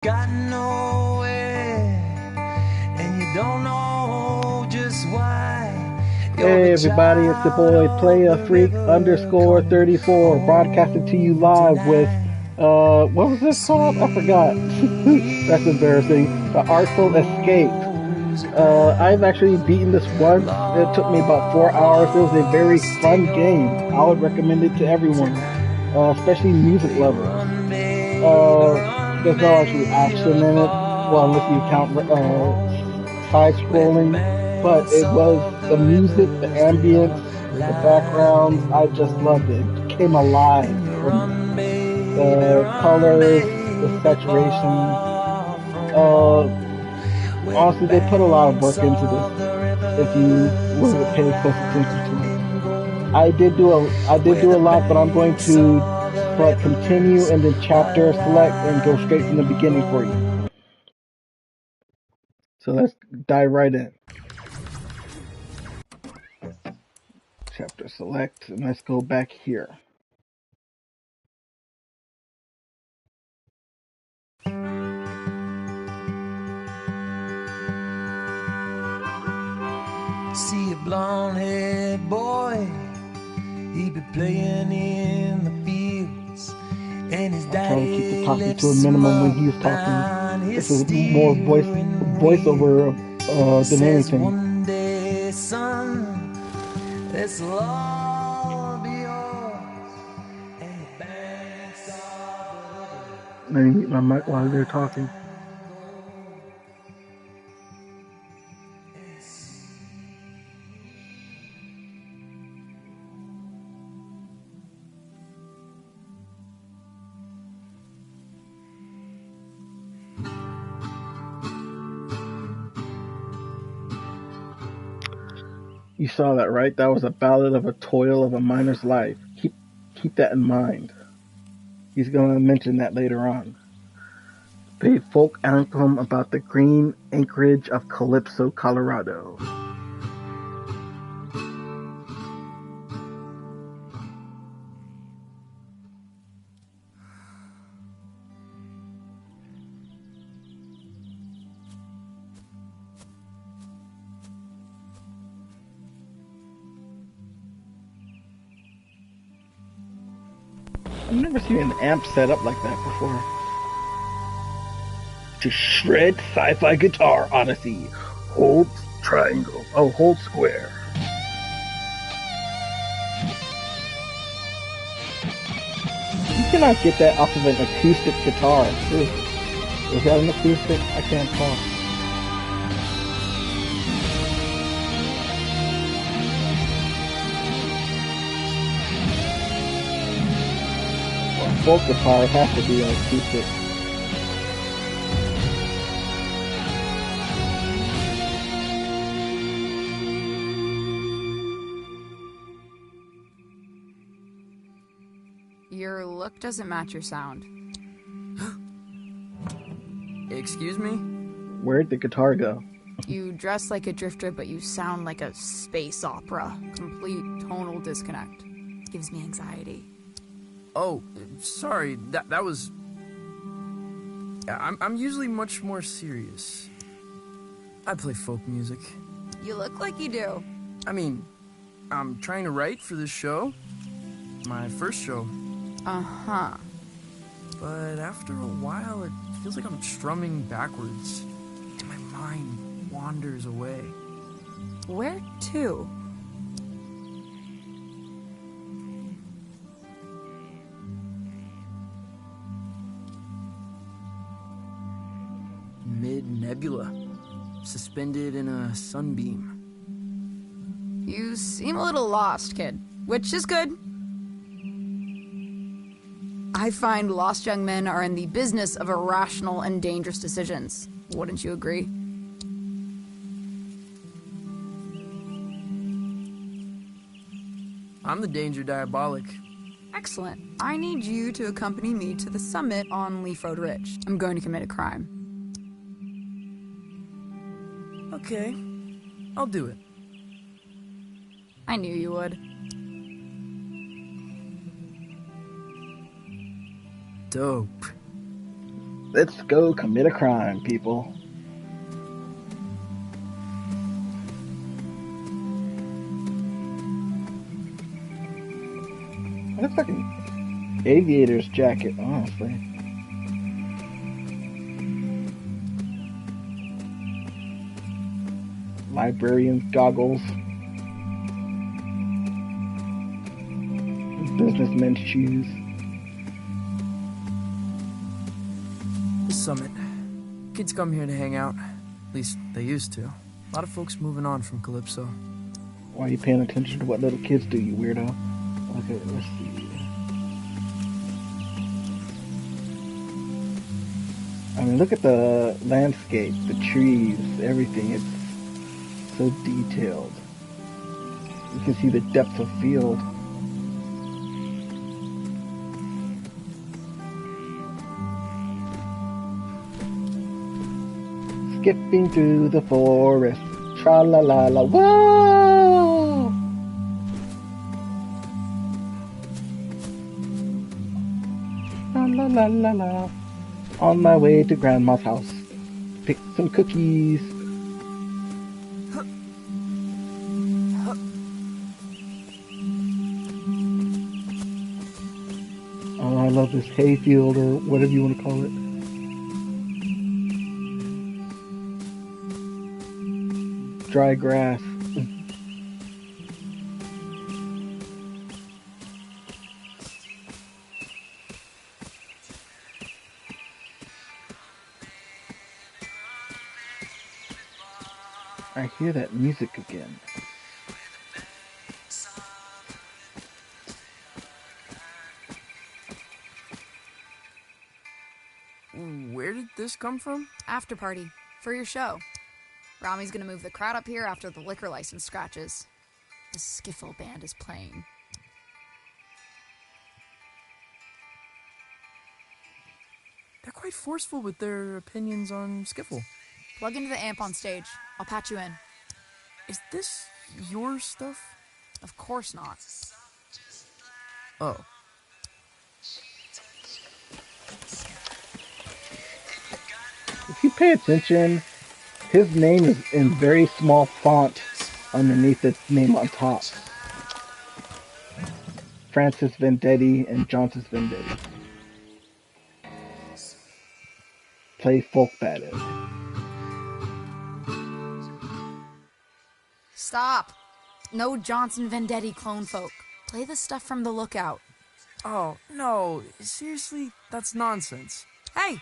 Got nowhere, and you don't know just why. Hey everybody, it's the boy PlayAFreak_34 broadcasting to you live with what was this called? I forgot. That's embarrassing. The Artful Escape. I've actually beaten this once. It took me about 4 hours. It was a very fun game. I would recommend it to everyone, especially music lovers. There's no actually action in it. Well, unless you count side scrolling, but it was the music, the ambience, the backgrounds. I just loved it. It came alive for me. The colors, the saturation. Honestly, they put a lot of work into this. If you were to pay close attention to it, I did do a lot, but I'm going to select continue and then chapter select and go straight from the beginning for you. So let's dive right in. Chapter select, and let's go back here. See a blonde-haired boy, he be playing in the fields, and his daddy Try to keep the talking to a minimum when he's talking. This is more voiceover than anything. One day, son, this will all be yours, and the banks of Let me mute my mic while they're talking. You saw that, right? That was a ballad of a toil of a miner's life. Keep that in mind. He's going to mention that later on. A folk anthem about the green anchorage of Calypso, Colorado. I've never seen an amp set up like that before. To shred sci-fi guitar odyssey, hold triangle. Oh, hold square. You cannot get that off of an acoustic guitar. Is that an acoustic? I can't tell. Well, folk guitar has to be an acoustic. Your look doesn't match your sound. Excuse me? Where'd the guitar go? You dress like a drifter, but you sound like a space opera. Complete tonal disconnect. Gives me anxiety. Oh, sorry. That was... I'm usually much more serious. I play folk music. You look like you do. I mean, I'm trying to write for this show. My first show. Uh-huh. But after a while, it feels like I'm strumming backwards. And my mind wanders away. Where to? Mid-nebula. Suspended in a sunbeam. You seem a little lost, kid. Which is good. I find lost young men are in the business of irrational and dangerous decisions. Wouldn't you agree? I'm the danger diabolic. Excellent. I need you to accompany me to the summit on Leaf Road Ridge. I'm going to commit a crime. Okay, I'll do it. I knew you would. Dope. Let's go commit a crime, people. It looks like an aviator's jacket, honestly. Librarian's goggles. Businessman's shoes. The summit. Kids come here to hang out. At least they used to. A lot of folks moving on from Calypso. Why are you paying attention to what little kids do, you weirdo? Okay, let's see. I mean, look at the landscape, the trees, everything. It's so detailed. You can see the depth of field. Skipping through the forest, tra-la-la-la, whoa! La-la-la-la-la. On my way to Grandma's house. Pick some cookies. Oh, I love this hayfield, or whatever you want to call it. Dry grass. I hear that music again. Where did this come from? After party. For your show. Rami's gonna move the crowd up here after the liquor license scratches. The skiffle band is playing. They're quite forceful with their opinions on skiffle. Plug into the amp on stage. I'll patch you in. Is this your stuff? Of course not. Oh. If you pay attention, his name is in very small font underneath its name on top. Francis Vendetti and Johnson Vendetti. Play folk battle. Stop. No Johnson Vendetti clone folk. Play the stuff from the Lookout. Oh, no. Seriously, that's nonsense. Hey,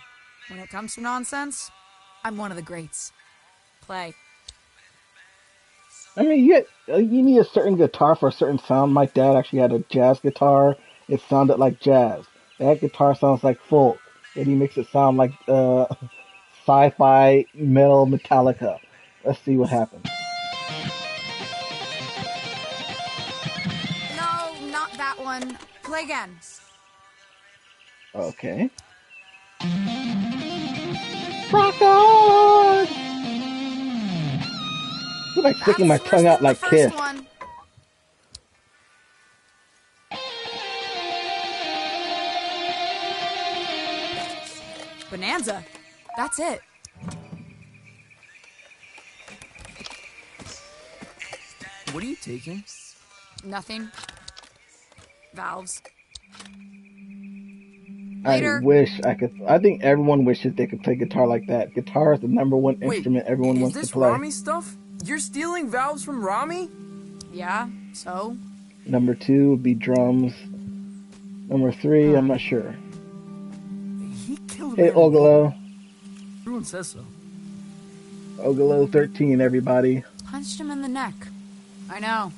when it comes to nonsense, I'm one of the greats. Play. I mean, you need a certain guitar for a certain sound. My dad actually had a jazz guitar. It sounded like jazz. That guitar sounds like folk. And he makes it sound like sci-fi metal Metallica. Let's see what happens. No, not that one. Play again. Okay. Rock on! I feel like sticking my tongue out like Kiss. One. Bonanza. That's it. What are you taking? Nothing. Valves. I Later. wish I could. I think everyone wishes they could play guitar like that. Guitar is the #1 instrument everyone wants to play. Is this Rami stuff? You're stealing valves from Rami? Yeah, so? Number 2 would be drums. Number 3, I'm not sure. He killed Hey, him. Ogolo. Everyone says so. Ogolo 13, everybody. Punched him in the neck. I know.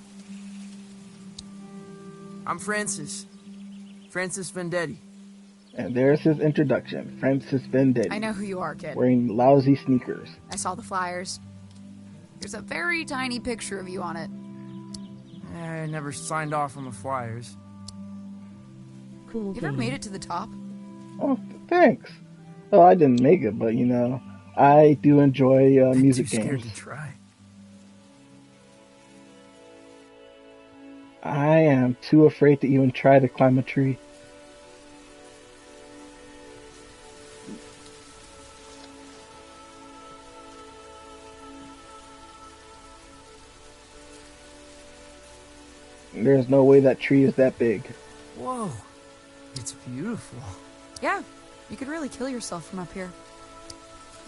I'm Francis. Francis Vendetti. And there's his introduction. Francis Vendetti. I know who you are, kid. Wearing lousy sneakers. I saw the flyers. There's a very tiny picture of you on it. I never signed off on the flyers. Cool. You ever made it to the top? Oh, thanks. Well, I didn't make it, but I do enjoy music Too scared games. to try. I am too afraid to even try to climb a tree. There's no way that tree is that big. Whoa, it's beautiful. Yeah, you could really kill yourself from up here.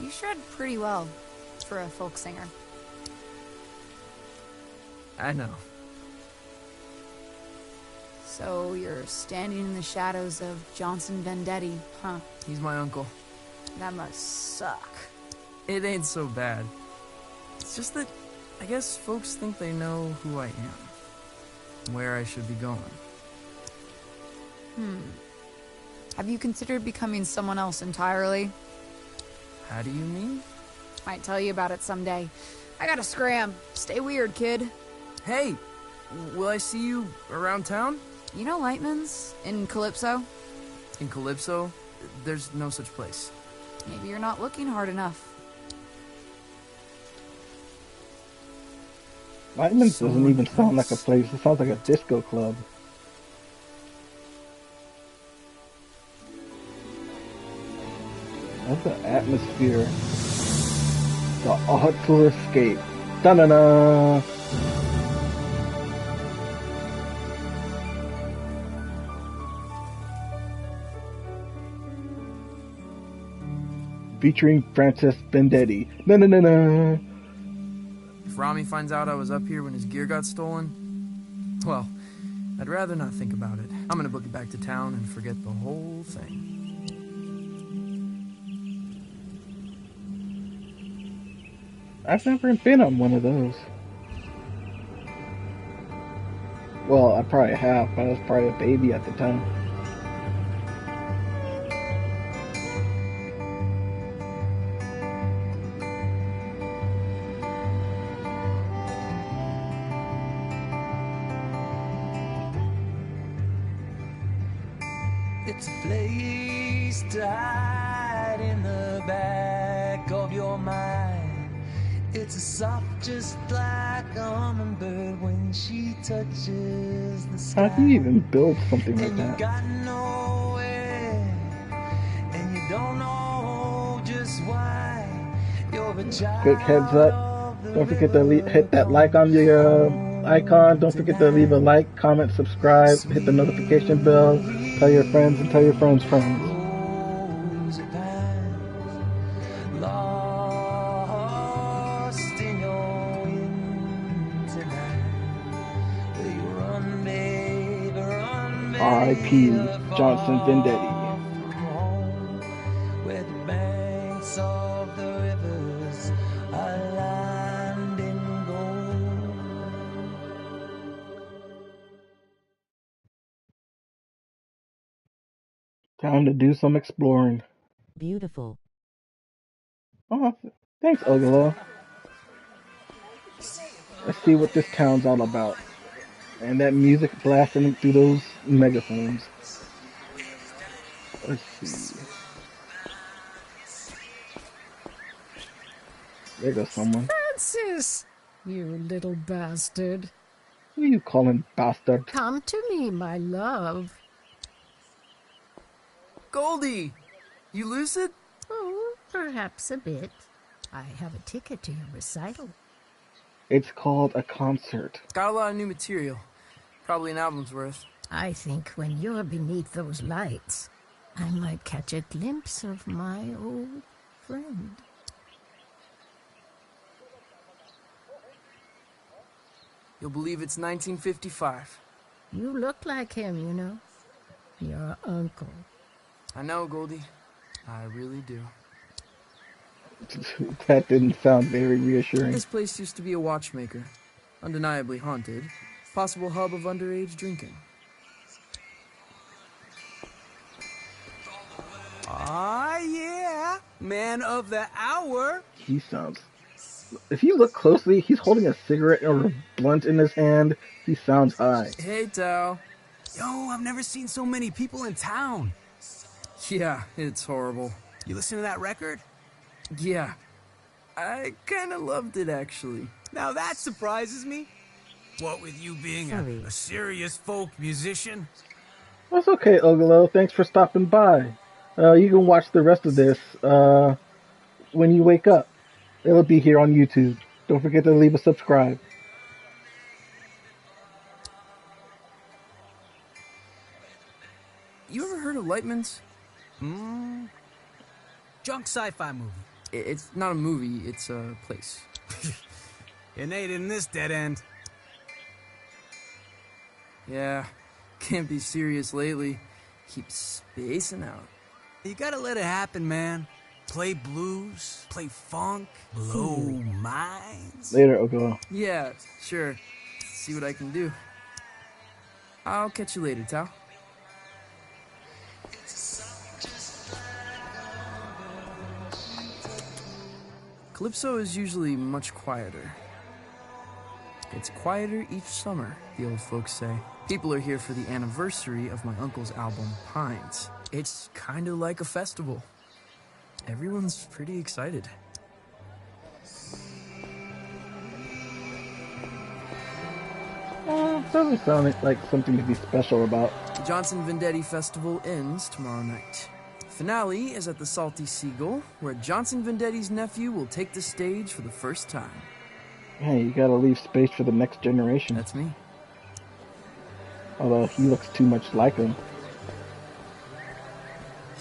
You shred pretty well for a folk singer. I know. So you're standing in the shadows of Johnson Vendetti, huh? He's my uncle. That must suck. It ain't so bad. It's just that I guess folks think they know who I am, where I should be going. Have you considered becoming someone else entirely? How do you mean? Might tell you about it someday. I gotta scram. Stay weird, kid. Hey, will I see you around town? You know Lightman's in Calypso? In Calypso? There's no such place. Maybe you're not looking hard enough. Lightman's doesn't even sound like a place. It sounds like a disco club. That's the atmosphere. The Artful Escape. Da-da-da! Featuring Francis Vendetti. Na-na-na-na! If Rami finds out I was up here when his gear got stolen, well, I'd rather not think about it. I'm gonna book it back to town and forget the whole thing. I've never been on one of those. Well, I probably have, but I was probably a baby at the time. It's a place to hide in the back of your mind. It's a soft just like a hummingbird when she touches the sky. How do you even build something like And you that? got nowhere, and you don't know just why. You're a child. Quick heads up. Don't forget to hit that like on your icon. Don't forget to leave a like, comment, subscribe, hit the notification bell. Tell your friends and tell your friends' friends. Rosy pines, lost in your wind tonight. Will you run, babe, run, babe, R.I.P. Johnson Vendetti. from home, where the banks of the rivers are lined in gold. Time to do some exploring. Beautiful. Oh, thanks, Ogolo. Let's see what this town's all about. And that music blasting through those megaphones. Let's see. There goes someone. Francis, you little bastard. Who are you calling bastard? Come to me, my love. Goldie! You lucid? Oh, perhaps a bit. I have a ticket to your recital. It's called a concert. Got a lot of new material. Probably an album's worth. I think when you're beneath those lights, I might catch a glimpse of my old friend. You'll believe it's 1955. You look like him, you know. Your uncle. I know, Goldie. I really do. That didn't sound very reassuring. This place used to be a watchmaker. Undeniably haunted. Possible hub of underage drinking. Ah, yeah. Man of the hour. He sounds... If you look closely, he's holding a cigarette or a blunt in his hand. He sounds high. Hey, Tao. Yo, I've never seen so many people in town. Yeah, it's horrible. You listen to that record? Yeah. I kinda loved it, actually. Now that surprises me. What with you being Sorry. a serious folk musician? That's okay, Ogolo. Thanks for stopping by. You can watch the rest of this when you wake up. It'll be here on YouTube. Don't forget to leave a subscribe. Lightman's? Junk sci-fi movie. It's not a movie, it's a place. It ain't in this dead end. Yeah, can't be serious lately. Keep spacing out. You gotta let it happen, man. Play blues, play funk, blow minds. Later, Ogo. Yeah, sure. See what I can do. I'll catch you later, Tao. Calypso is usually much quieter. It's quieter each summer, the old folks say. People are here for the anniversary of my uncle's album, Pines. It's kind of like a festival. Everyone's pretty excited. Doesn't sound like something to be special about. The Johnson Vendetti Festival ends tomorrow night. Finale is at the Salty Seagull, where Johnson Vendetti's nephew will take the stage for the first time. Hey, you gotta leave space for the next generation. That's me. Although he looks too much like him.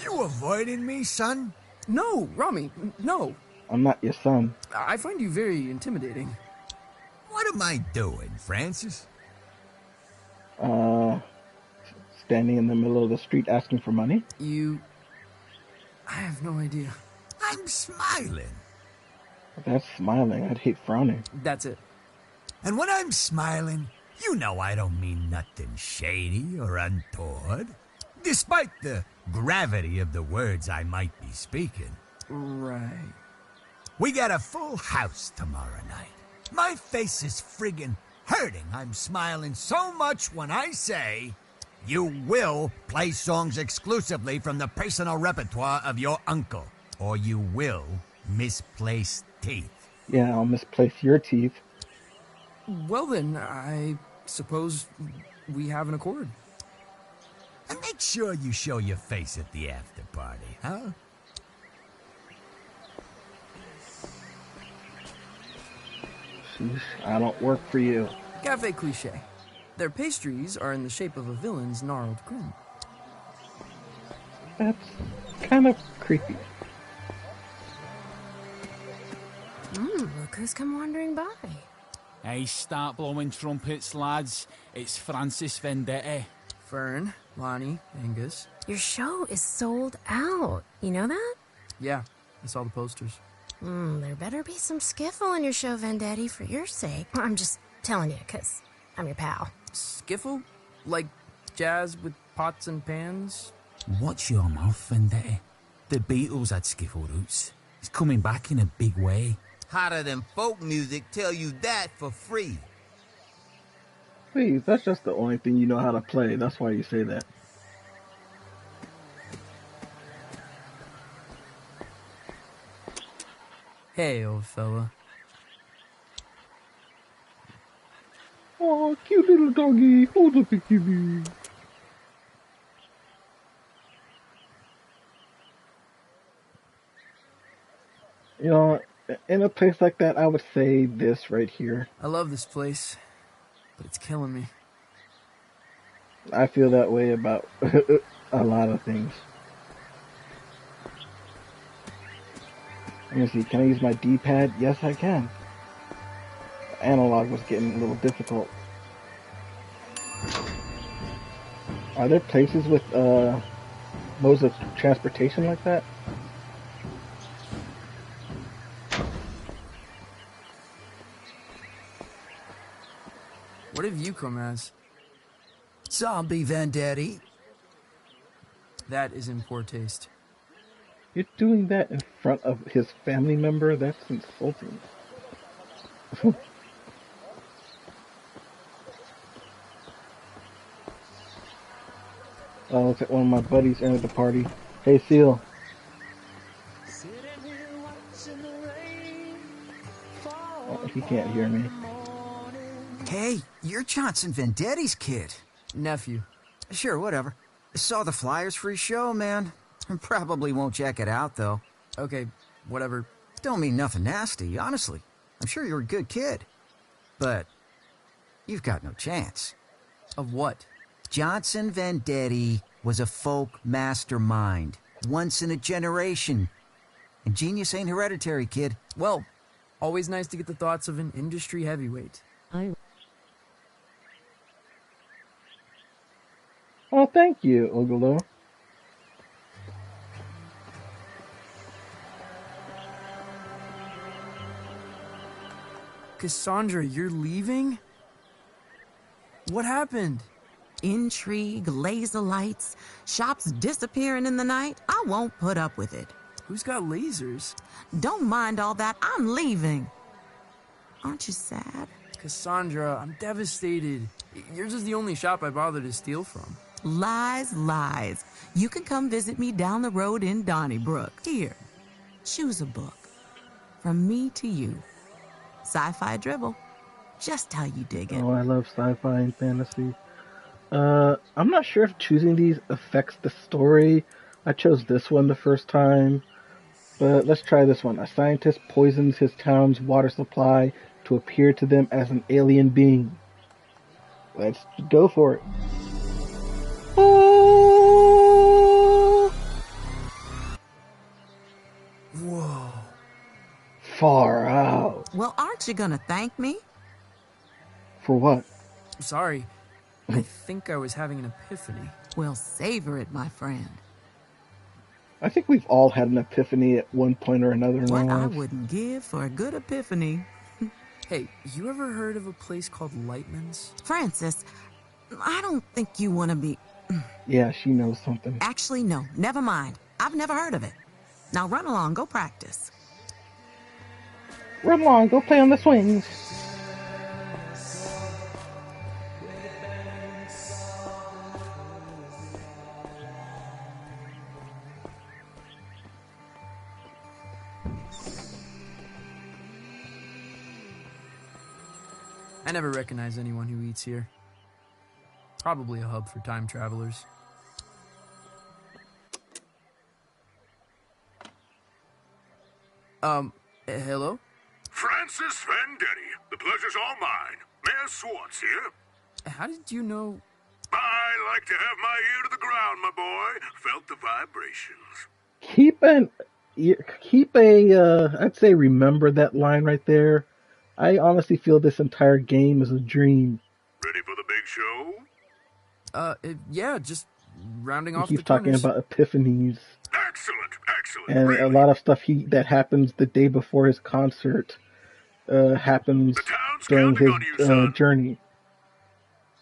You avoiding me, son? No, Rami, no. I'm not your son. I find you very intimidating. What am I doing, Francis? Standing in the middle of the street asking for money? I have no idea. I'm smiling. That's smiling. I'd hate frowning. That's it. And when I'm smiling, you know I don't mean nothing shady or untoward. Despite the gravity of the words I might be speaking. Right. We got a full house tomorrow night. My face is friggin' hurting. I'm smiling so much when I say you will play songs exclusively from the personal repertoire of your uncle, or you will misplace teeth. Yeah, I'll misplace your teeth. Well then, I suppose we have an accord. And make sure you show your face at the after party, huh? Sheesh, I don't work for you. Cafe cliche. Their pastries are in the shape of a villain's gnarled grin. That's kind of creepy. Look who's come wandering by. Hey, start blowing trumpets, lads. It's Francis Vendetti. Fern, Lonnie, Angus. Your show is sold out. You know that? Yeah, I saw the posters. There better be some skiffle in your show, Vendetti, for your sake. I'm just telling you, 'cause I'm your pal. Skiffle? Like jazz with pots and pans? Watch your mouth, Vendetti. The Beatles had skiffle roots. It's coming back in a big way. Hotter than folk music, tell you that for free. Please, that's just the only thing you know how to play. That's why you say that. Hey, old fella. Oh, cute little doggy. Hold up, Kitty. You know, in a place like that, I would say this right here. I love this place, but it's killing me. I feel that way about a lot of things. Let me see, can I use my D-pad? Yes, I can. The analog was getting a little difficult. Are there places with modes of transportation like that? What have you come as? Zombie Vendetti. That is in poor taste. You're doing that in front of his family member? That's insulting. Oh, looks like one of my buddies entered the party. Hey, Seal. Oh, he can't hear me. Hey, you're Johnson Vendetti's kid. Nephew. Sure, whatever. Saw the flyers for his show, man. Probably won't check it out, though. Okay, whatever. Don't mean nothing nasty, honestly. I'm sure you're a good kid. But you've got no chance. Of what? Johnson Vendetti was a folk mastermind. Once in a generation. And genius ain't hereditary, kid. Well, always nice to get the thoughts of an industry heavyweight. Oh, thank you, Ogolo. Cassandra, you're leaving? What happened? Intrigue, laser lights, shops disappearing in the night. I won't put up with it. Who's got lasers? Don't mind all that. I'm leaving. Aren't you sad? Cassandra, I'm devastated. Yours is the only shop I bothered to steal from. Lies, lies. You can come visit me down the road in Donnybrook. Here, choose a book. From me to you. Sci-fi dribble. Just how you dig it. Oh, I love sci-fi and fantasy. I'm not sure if choosing these affects the story. I chose this one the first time. But let's try this one. A scientist poisons his town's water supply to appear to them as an alien being. Let's go for it. Oh! Whoa. Far out. Well, aren't you gonna thank me? For what? Sorry. I think I was having an epiphany. Well, savor it, my friend. I think we've all had an epiphany at one point or another in What our I lives. wouldn't give for a good epiphany. Hey, you ever heard of a place called Lightman's? Francis, I don't think you want to be... Yeah, she knows something. Actually, no. Never mind. I've never heard of it. Now run along. Go practice. Run along, go play on the swings. I never recognize anyone who eats here. Probably a hub for time travelers. Hello? Francis Vendetti, the pleasure's all mine. Mayor Swartz here. How did you know? I like to have my ear to the ground, my boy. Felt the vibrations. I'd say remember that line right there. I honestly feel this entire game is a dream. Ready for the big show? Yeah, just rounding He off keeps the talking corners. about epiphanies. Excellent, excellent. And really. a lot of stuff that happens the day before his concert happens The town's during counting his on you, son. journey.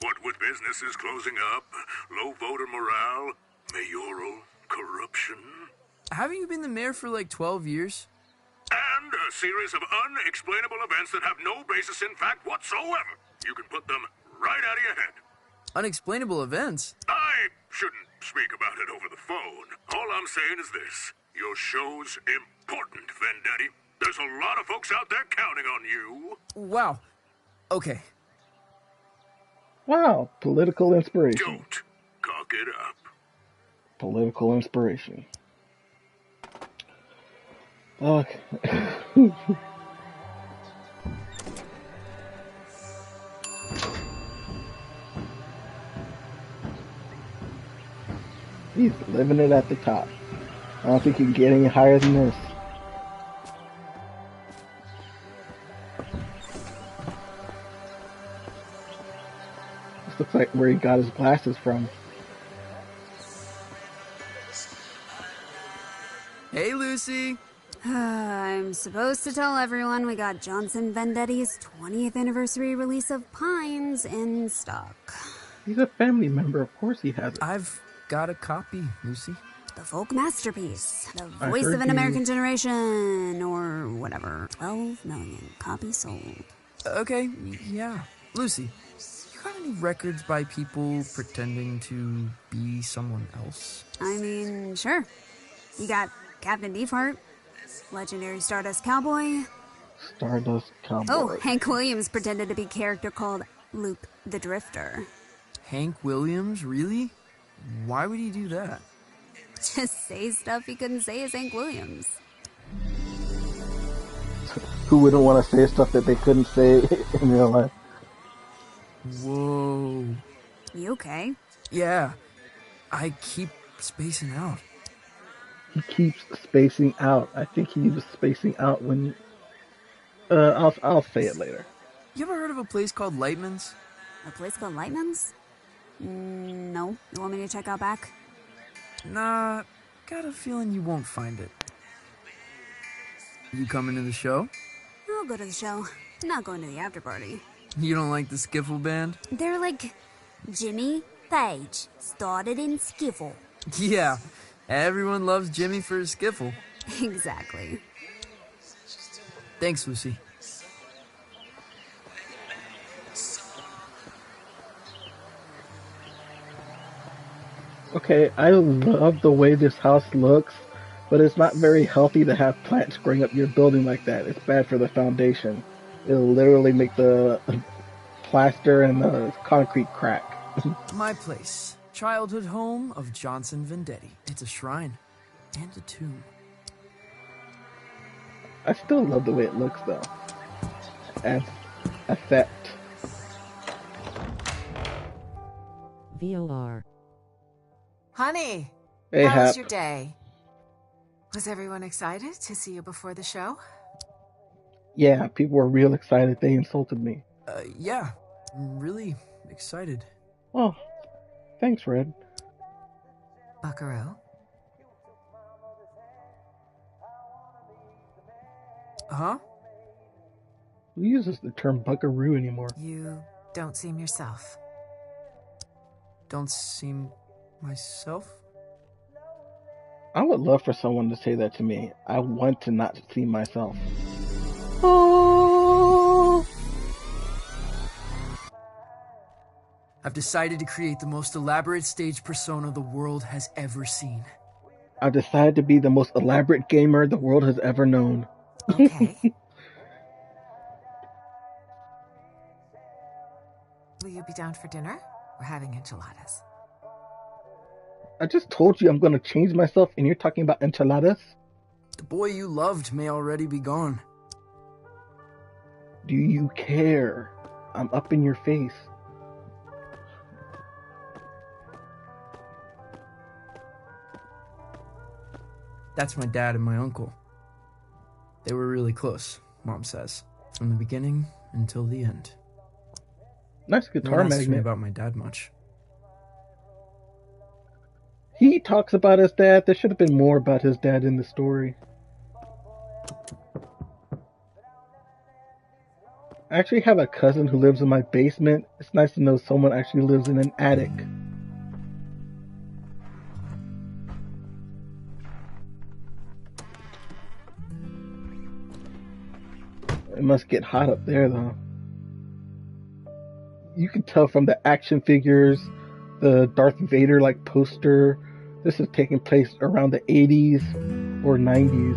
What with businesses closing up, low voter morale, mayoral corruption, Haven't you been the mayor for like 12 years? and a series of unexplainable events that have no basis in fact whatsoever. You can put them right out of your head. Unexplainable events? I shouldn't speak about it over the phone. All I'm saying is this. Your show's important, Vendetti. There's a lot of folks out there counting on you. Wow. Okay. Wow, political inspiration. Don't cock it up. Political inspiration. Okay. He's living it at the top. I don't think you can get any higher than this. This looks like where he got his glasses from. Hey, Lucy. I'm supposed to tell everyone we got Johnson Vendetti's 20th anniversary release of Pines in stock. He's a family member, of course he has it. I've got a copy, Lucy. The folk masterpiece. The I voice heard of an you- American generation, or whatever. 12 million copies sold. Okay, yeah. Lucy, you got any records by people pretending to be someone else? I mean, sure. You got Captain Beefheart, legendary Stardust Cowboy. Stardust Cowboy. Oh, Hank Williams pretended to be a character called Luke the Drifter. Hank Williams? Really? Why would he do that? Just say stuff he couldn't say as Hank Williams. Who wouldn't want to say stuff that they couldn't say in real life? Whoa. You okay? Yeah. I keep spacing out. He keeps spacing out. I think he was spacing out when... I'll say it later. You ever heard of a place called Lightman's? A place called Lightman's? No. You want me to check out back? Nah, got a feeling you won't find it. You coming to the show? I'll go to the show. I'm not going to the after party. You don't like the skiffle band? They're like Jimmy Page, started in skiffle. Yeah, everyone loves Jimmy for his skiffle. Exactly. Thanks, Lucy. Okay, I love the way this house looks, but it's not very healthy to have plants growing up your building like that. It's bad for the foundation. It'll literally make the plaster and the concrete crack. My place. Childhood home of Johnson Vendetti. It's a shrine. And a tomb. I still love the way it looks, though. As effect. VOR. Honey, Hey, how was Hap. your day? Was everyone excited to see you before the show? Yeah, people were real excited. They insulted me. Yeah, I'm really excited. Oh, thanks, Red. Buckaroo? Huh? Who uses the term buckaroo anymore? You don't seem yourself. Don't seem myself? I would love for someone to say that to me. I want to not see myself. Oh. I've decided to create the most elaborate stage persona the world has ever seen. I've decided to be the most elaborate gamer the world has ever known. Okay. Will you be down for dinner? We're having enchiladas. I just told you I'm going to change myself, and you're talking about enchiladas? The boy you loved may already be gone. Do you care? I'm up in your face. That's my dad and my uncle. They were really close, Mom says. From the beginning until the end. Nice No guitar one asks me magnet. about my dad much. He talks about his dad. There should have been more about his dad in the story. I actually have a cousin who lives in my basement. It's nice to know someone actually lives in an attic. It must get hot up there, though. You can tell from the action figures, the Darth Vader-like poster, this is taking place around the 80s or 90s.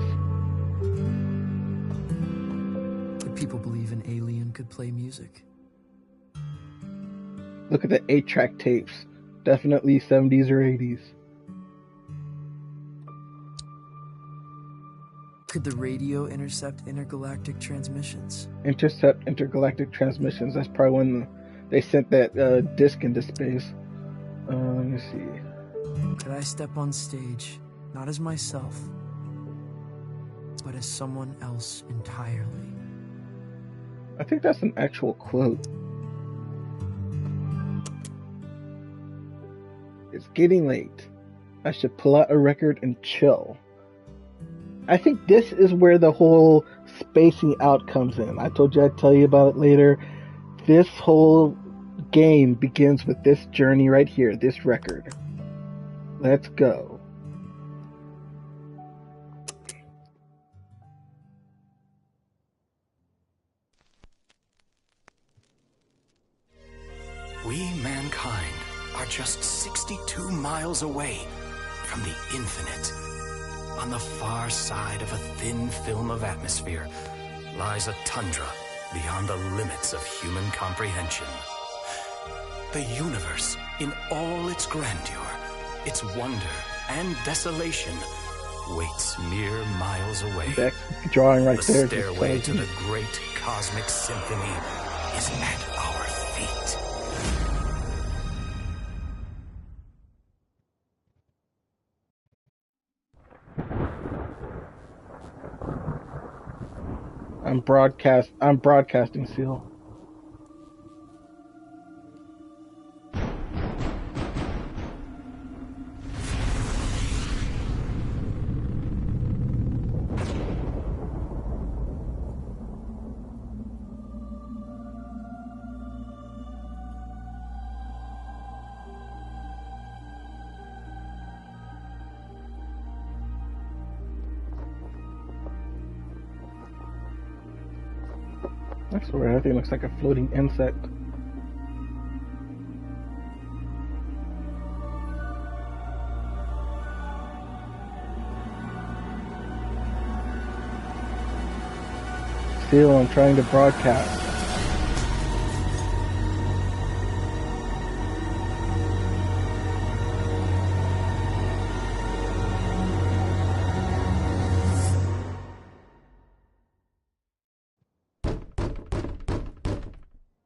Did people believe an alien could play music? Look at the 8-track tapes. Definitely 70s or 80s. Could the radio intercept intergalactic transmissions? Intercept intergalactic transmissions. That's probably when they sent that disc into space. Let me see. Could I step on stage, not as myself, but as someone else entirely? I think that's an actual quote. It's getting late. I should pull out a record and chill. I think this is where the whole spacing out comes in. I told you I'd tell you about it later. This whole game begins with this journey right here, this record. Let's go. We, mankind, are just 62 miles away from the infinite. On the far side of a thin film of atmosphere lies a tundra beyond the limits of human comprehension. The universe in all its grandeur, its wonder and desolation waits mere miles away. That drawing right The there. stairway just to tells the you. great cosmic symphony is at our feet. I'm broadcasting, Seal. I swear, everything looks like a floating insect. Still, I'm trying to broadcast.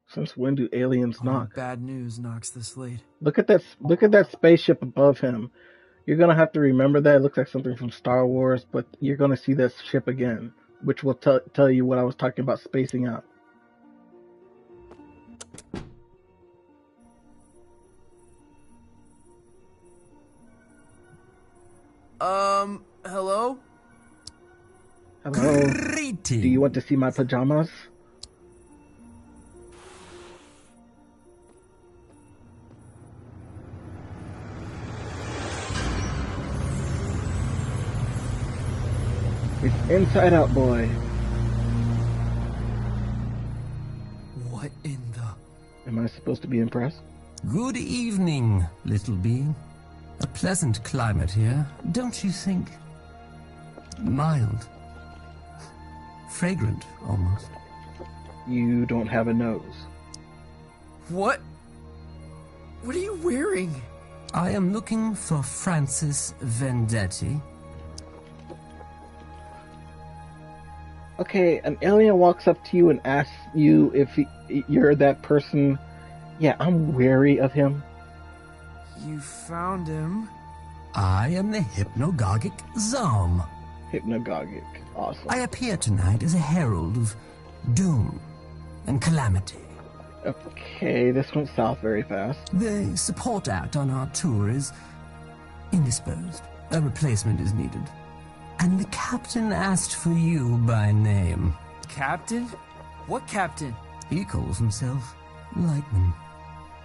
Since when do aliens knock? Bad news knocks this late. Look at that spaceship above him. You're gonna have to remember that. It looks like something from Star Wars, but you're gonna see this ship again, which will tell you what I was talking about spacing out. Hello? Hello? Greetings. Do you want to see my pajamas? It's Inside Out Boy. What in the... Am I supposed to be impressed? Good evening, little being. A pleasant climate here, don't you think? Mild. Fragrant, almost. You don't have a nose. What? What are you wearing? I am looking for Francis Vendetti. Okay, an alien walks up to you and asks you if you're that person. Yeah, I'm wary of him. You found him. I am the hypnagogic Zom. Hypnagogic. Awesome. I appear tonight as a herald of doom and calamity. Okay, this went south very fast. The support act on our tour is indisposed. A replacement is needed. And the captain asked for you by name. Captain? What captain? He calls himself Lightman.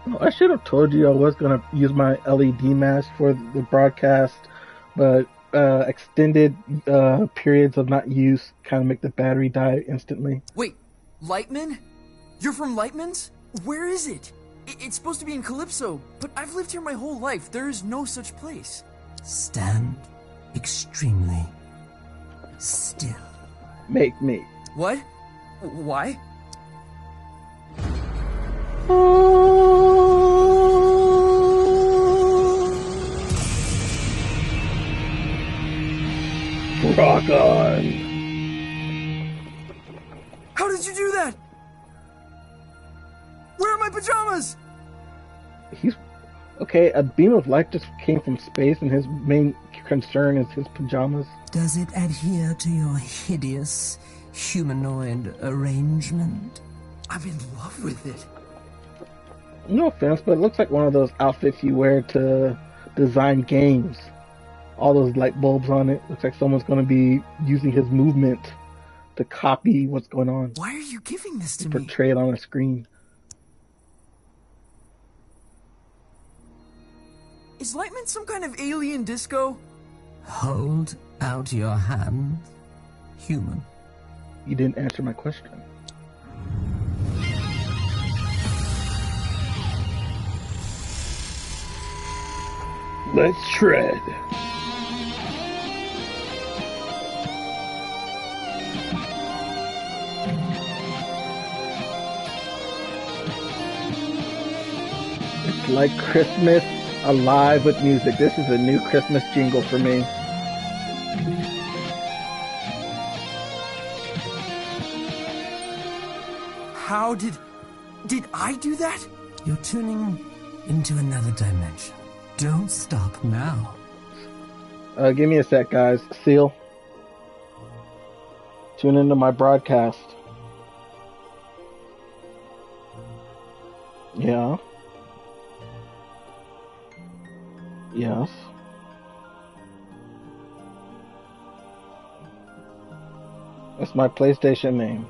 Oh, I should have told you I was going to use my LED mask for the broadcast, but extended periods of not use kind of make the battery die instantly. Wait, Lightman? You're from Lightman's? Where is it? It's supposed to be in Calypso, but I've lived here my whole life. There is no such place. Stand extremely still. Make me. What? Why? Rock on. How did you do that? Where are my pajamas? He's okay. A beam of light just came from space, and his main concern is his pajamas. Does it adhere to your hideous humanoid arrangement? I'm in love with it. No offense, but it looks like one of those outfits you wear to design games. All those light bulbs on it. Looks like someone's going to be using his movement to copy what's going on. Why are you giving this to me? Portray it on a screen. Is Lightman some kind of alien disco? Hold out your hand, human. You didn't answer my question. Let's shred. It's like Christmas alive with music. This is a new Christmas jingle for me. How did I do that? You're tuning into another dimension. Don't stop now. Give me a sec, guys. Seal. Tune into my broadcast. Yeah. Yes. That's my PlayStation name.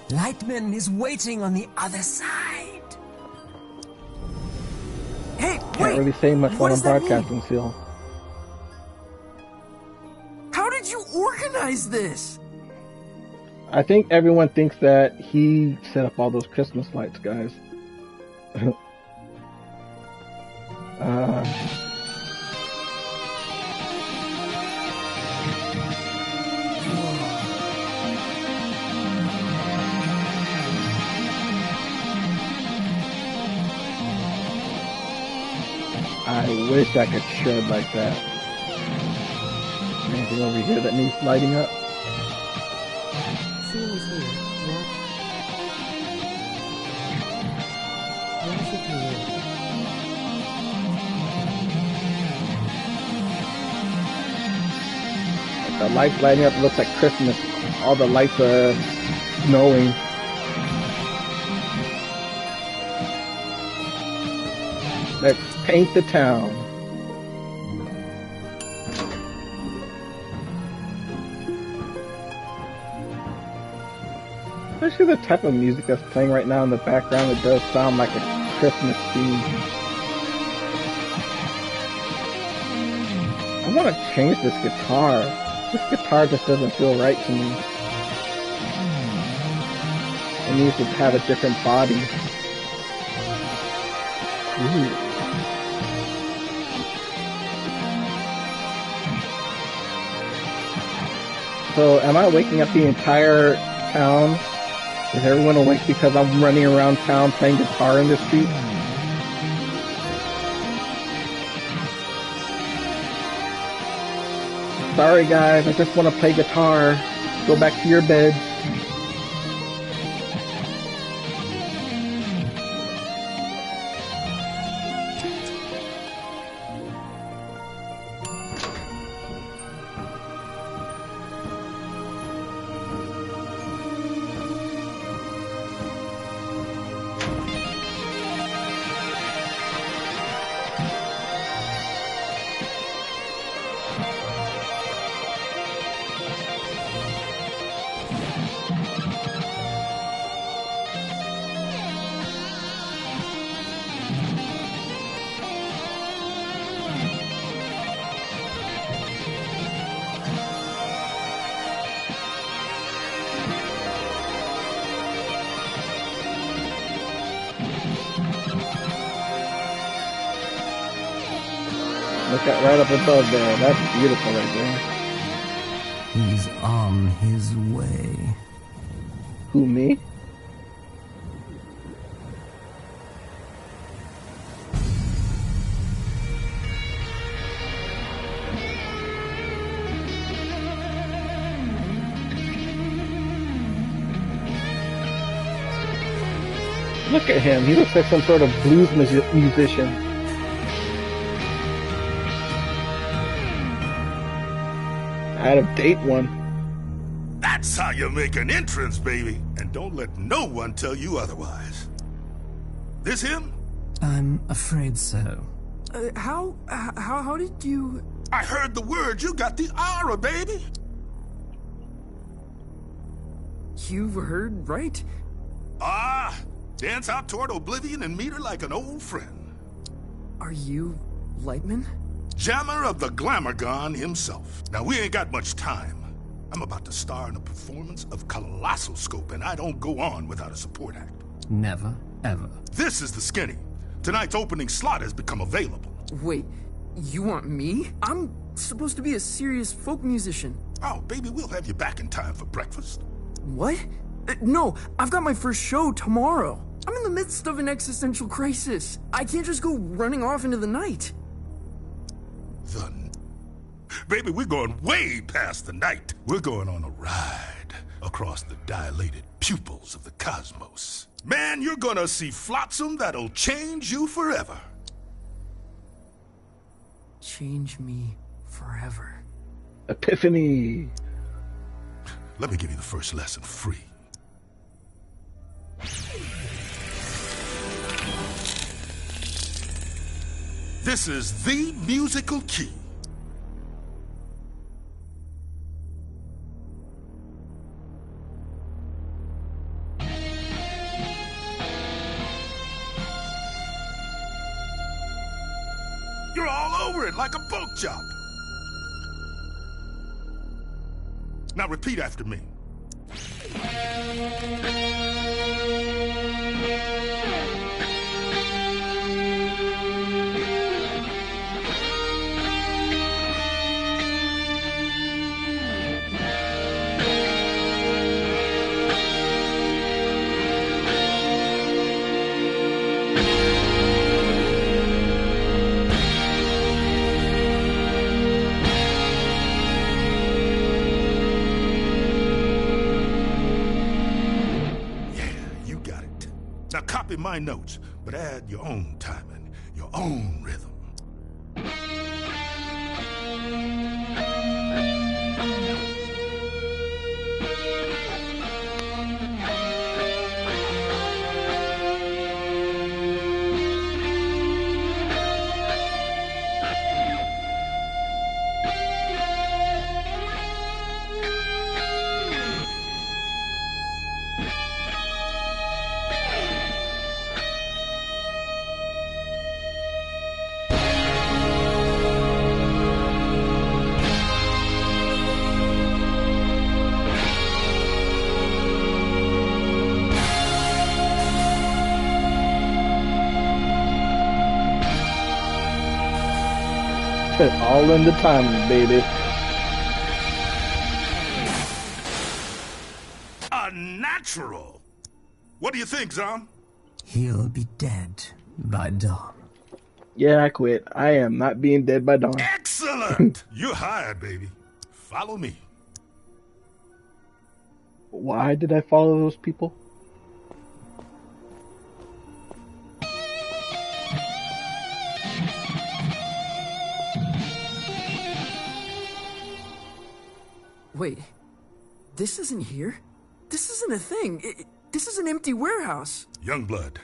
Lightman is waiting on the other side. Hey, Can't really say much while I'm broadcasting still. How did you organize this? I think everyone thinks that he set up all those Christmas lights, guys. I wish I could shred like that. Anything over here that needs lighting up? The lights lighting up looks like Christmas. All the lights are snowing. Let's paint the town. Especially the type of music that's playing right now in the background, it does sound like a Christmas theme. I want to change this guitar. This guitar just doesn't feel right to me. It needs to have a different body. Ooh. So, am I waking up the entire town? Is everyone awake because I'm running around town playing guitar in the street? Sorry guys, I just want to play guitar. Go back to your beds. Look at right up above there. That's beautiful right there. He's on his way. Who, me? Look at him. He looks like some sort of blues musician. Out of date one. That's how you make an entrance, baby. And don't let no one tell you otherwise. This him? I'm afraid so. How did you... I heard the word. You got the aura, baby. You heard right? Ah, dance out toward oblivion and meet her like an old friend. Are you Lightman? Jammer of the Glamourgon himself. Now, we ain't got much time. I'm about to star in a performance of Colossal Scope, and I don't go on without a support act. Never, ever. This is the Skinny. Tonight's opening slot has become available. Wait, you want me? I'm supposed to be a serious folk musician. Oh, baby, we'll have you back in time for breakfast. What? No, I've got my first show tomorrow. I'm in the midst of an existential crisis. I can't just go running off into the night. Baby, we're going way past the night. We're going on a ride across the dilated pupils of the cosmos. Man, you're gonna see flotsam that'll change you forever. Change me forever. Epiphany. Let me give you the first lesson free. This is the musical key. You're all over it like a pork chop. Now repeat after me. Copy my notes, but add your own timing, your own rhythm. All in the timing, baby. A natural. What do you think, Zom? He'll be dead by dawn. Yeah, I quit. I am not being dead by dawn. Excellent! You're hired, baby. Follow me. Why did I follow those people? Wait, this isn't here? This isn't a thing. This is an empty warehouse. Youngblood,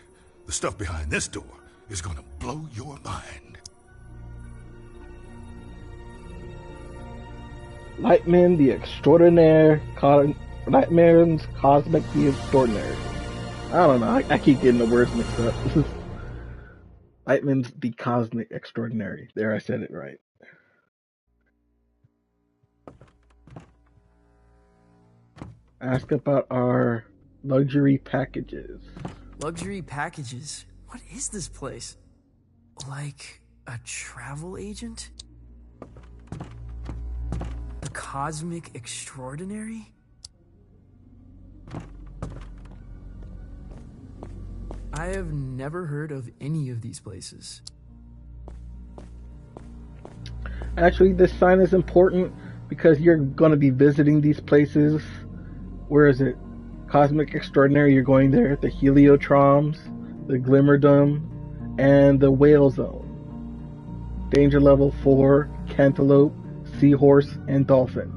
the stuff behind this door is gonna blow your mind. Lightman the Extraordinaire, Lightman's Cosmic the Extraordinary. I don't know, I keep getting the words mixed up. Lightman's the Cosmic Extraordinary. There, I said it right. Ask about our luxury packages. Luxury packages? What is this place? Like a travel agent? The Cosmic Extraordinary? I have never heard of any of these places. Actually, this sign is important because you're going to be visiting these places. Where is it? Cosmic Extraordinary, you're going there. The Heliotroms, the Glimmerdom, and the Whale Zone. Danger level 4, Cantaloupe, Seahorse, and Dolphin.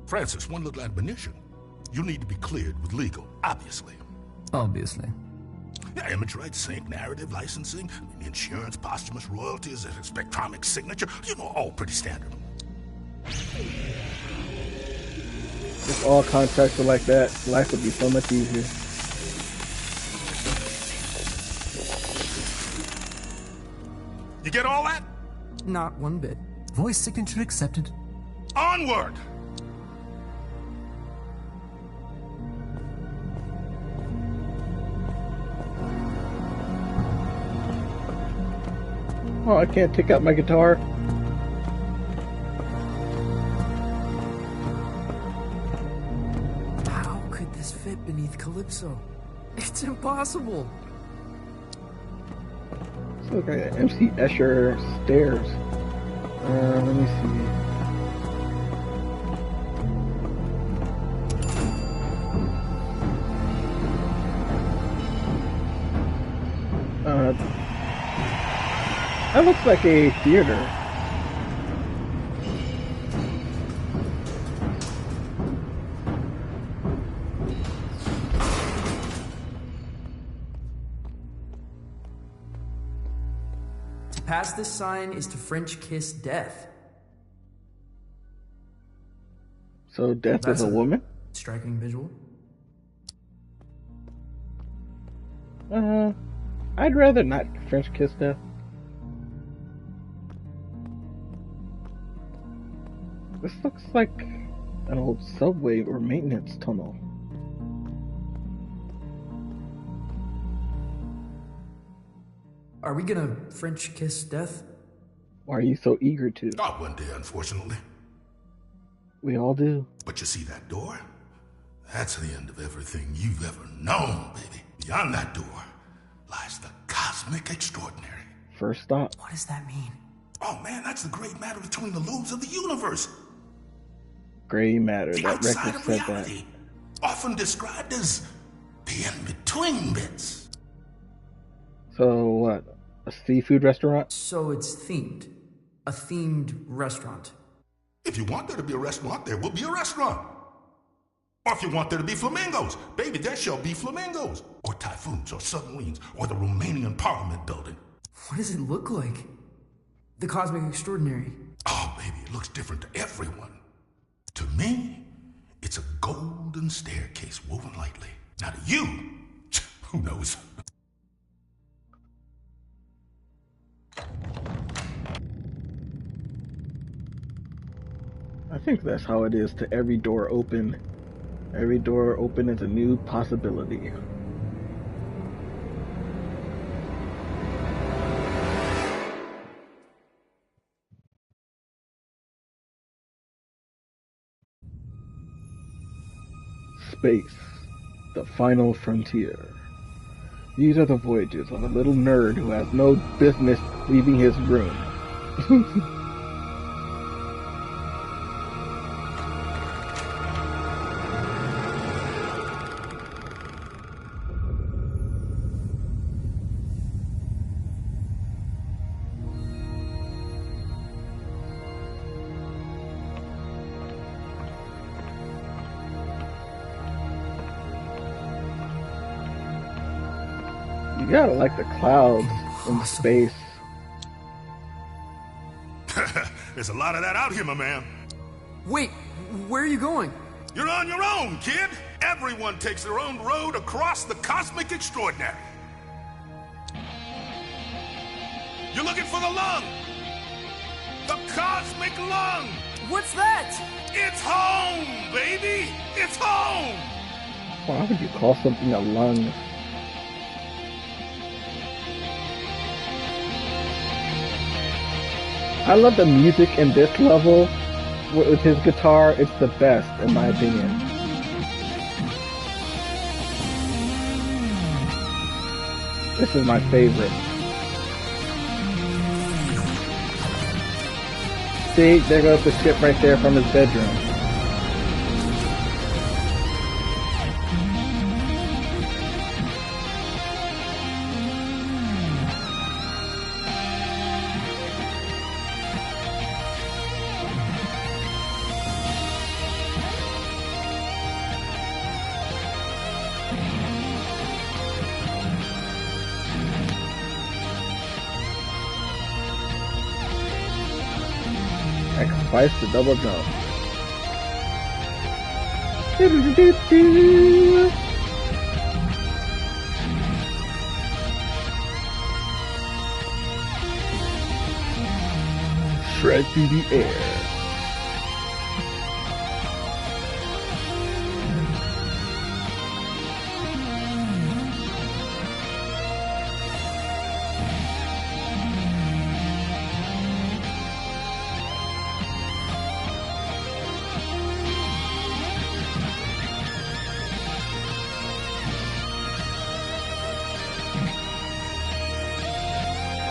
Francis, one little admonition. You need to be cleared with legal, obviously. Obviously. Yeah, image rights, sync, narrative, licensing, insurance, posthumous royalties, a spectromic signature, you know, all pretty standard. If all contracts were like that, life would be so much easier. You get all that? Not one bit. Voice signature accepted. Onward! Oh, I can't take out my guitar. How could this fit beneath Calypso? It's impossible. It's like an MC Escher stairs. Let me see. That looks like a theater. To pass this sign is to French kiss death. So death is a woman? Striking visual. I'd rather not French kiss death. This looks like an old subway or maintenance tunnel. Are we gonna French kiss death? Why are you so eager to? Not one day, unfortunately. We all do. But you see that door? That's the end of everything you've ever known, baby. Beyond that door lies the cosmic extraordinary. First stop. What does that mean? Oh man, that's the great matter between the lobes of the universe. Gray matter. The That outside record of said that. reality. Often described as the in-between bits. So what? A seafood restaurant? So it's themed. A themed restaurant. If you want there to be a restaurant, there will be a restaurant. Or if you want there to be flamingos, baby, there shall be flamingos. Or typhoons, or submarines, or the Romanian Parliament building. What does it look like? The cosmic extraordinary. Oh, baby, it looks different to everyone. To me, it's a golden staircase woven lightly. Now to you, who knows? I think that's how it is to every door open. Every door open is a new possibility. Space, the final frontier. These are the voyages of a little nerd who has no business leaving his room. You gotta like the clouds in space. There's a lot of that out here, my man. Wait, where are you going? You're on your own, kid. Everyone takes their own road across the cosmic extraordinary. You're looking for the lung. The cosmic lung. What's that? It's home, baby. It's home. Why would you call something a lung? I love the music in this level with his guitar. It's the best, in my opinion. This is my favorite. See, there goes the ship right there from his bedroom. Twice the double jump. Shred through the air.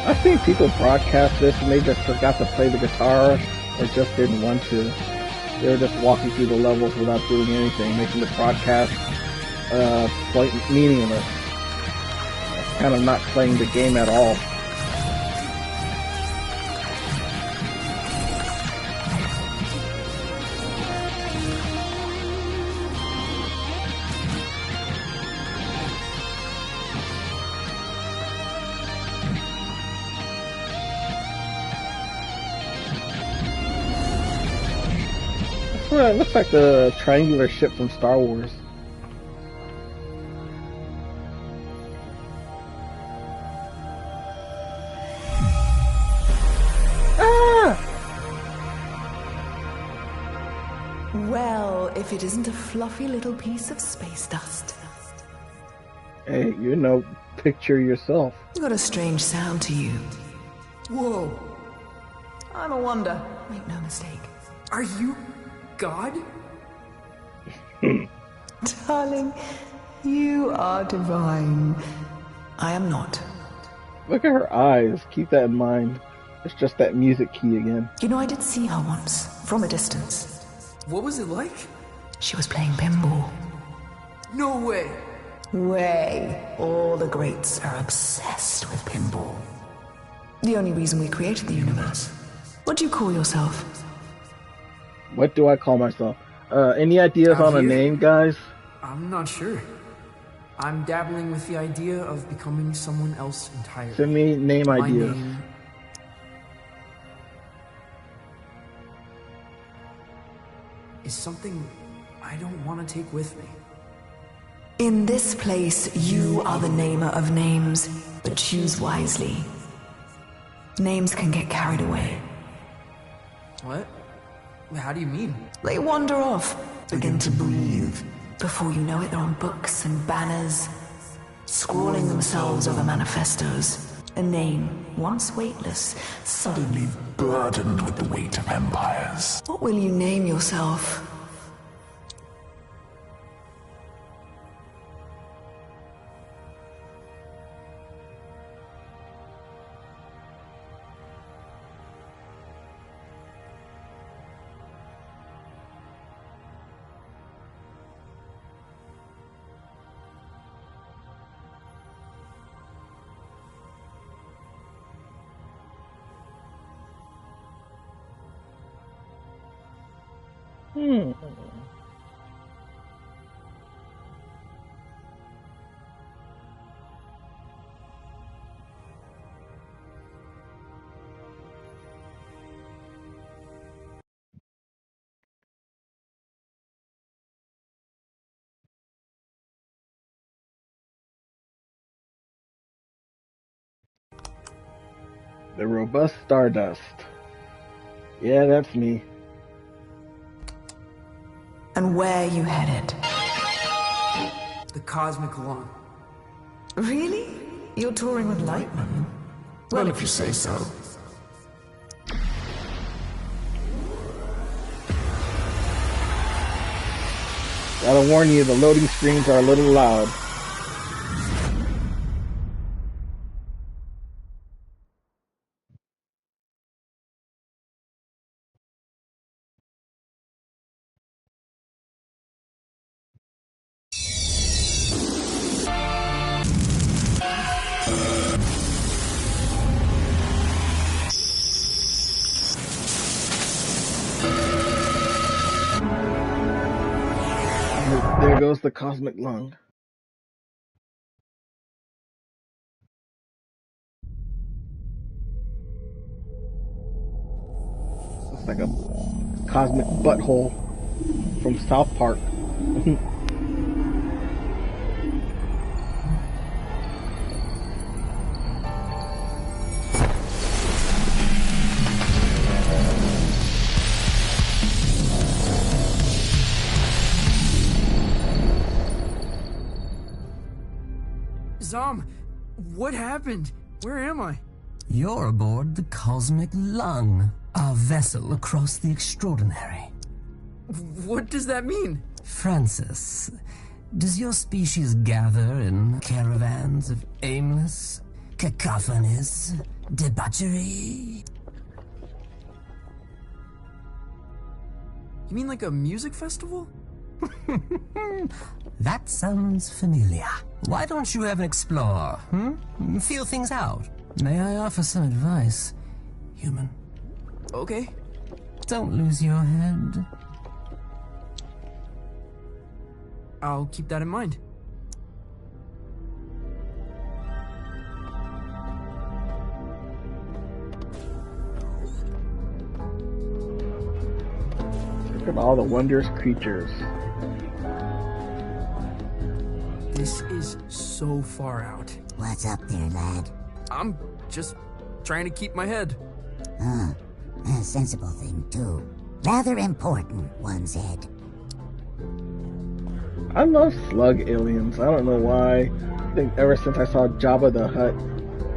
I've seen people broadcast this and they just forgot to play the guitar or just didn't want to. They were just walking through the levels without doing anything, making the broadcast meaningless. Kind of not playing the game at all. Well, it looks like the triangular ship from Star Wars. Well, if it isn't a fluffy little piece of space dust. Hey, you know, picture yourself. You got a strange sound to you. Whoa. I'm a wonder. Make no mistake. Are you God? Darling, you are divine. I am not. Look at her eyes. Keep that in mind. It's just that music key again. You know, I did see her once, from a distance. What was it like? She was playing pinball. No way. Way. All the greats are obsessed with pinball. The only reason we created the universe. What do you call yourself? What do I call myself? Any ideas on a name, guys? I'm not sure. I'm dabbling with the idea of becoming someone else entirely. Send me name ideas. My name is something I don't want to take with me. In this place, you are the namer of names, but choose wisely. Names can get carried away. What? How do you mean? They wander off, begin to breathe. Before you know it, they're on books and banners, scrawling themselves over manifestos. A name, once weightless, suddenly burdened with the weight of empires. What will you name yourself? The robust stardust. Yeah, that's me. And where you headed? The cosmic lung. Really? You're touring with Lightman? Well, if you say so. Gotta warn you, the loading screens are a little loud. There goes the cosmic lung. Looks like a cosmic butthole from South Park. Zom, what happened? Where am I? You're aboard the Cosmic Lung, our vessel across the extraordinary. What does that mean? Francis, does your species gather in caravans of aimless cacophonies, debauchery? You mean like a music festival? That sounds familiar. Why don't you ever explore, Feel things out. May I offer some advice, human? Okay. Don't lose your head. I'll keep that in mind. Look at all the wondrous creatures. This is so far out. What's up there, lad? I'm just trying to keep my head. A sensible thing, too. Rather important, one said. I love slug aliens. I don't know why. I think ever since I saw Jabba the Hutt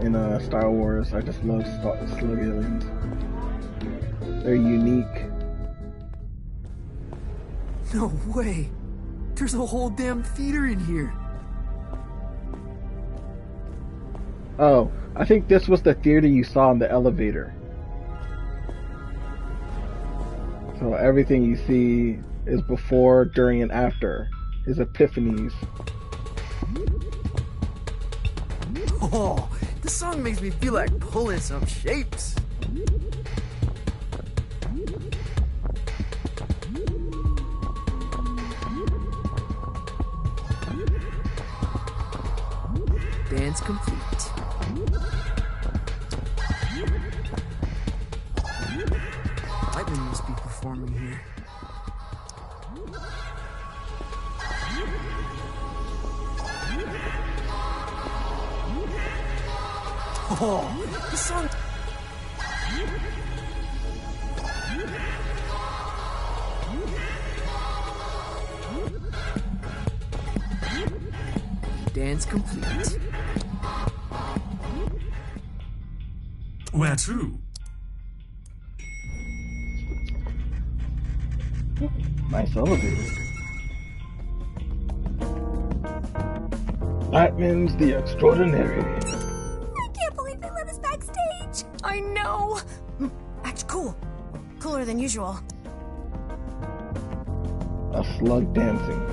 in Star Wars, I just love slug aliens. They're unique. No way! There's a whole damn theater in here. Oh, I think this was the theater you saw in the elevator. So everything you see is before, during, and after his epiphanies. Oh, this song makes me feel like pulling some shapes. Dance complete. Lightning must be performing here. Oh, this song. Dance complete. Where to? Nice elevator. Batman's the Extraordinary. I can't believe they let us backstage. I know. Act cool. Cooler than usual. A slug dancing.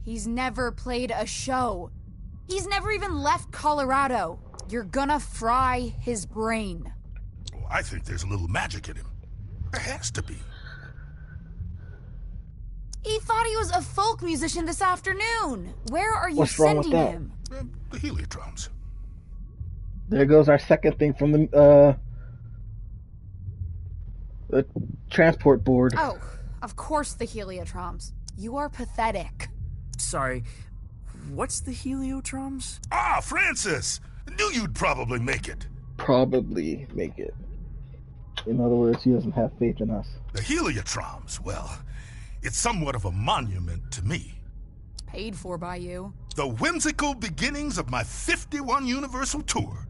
He's never played a show. He's never even left Colorado. You're gonna fry his brain. Well, I think there's a little magic in him. There has to be. He thought he was a folk musician this afternoon. Where are you What's wrong with sending that? him? The heliotroms. There goes our second thing from the transport board. Oh, of course the heliotroms. You are pathetic. Sorry, what's the heliotroms? Ah, Francis! Knew you'd probably make it. Probably make it. In other words, he doesn't have faith in us. The heliotroms, well, it's somewhat of a monument to me. Paid for by you. The whimsical beginnings of my 51 Universal Tour.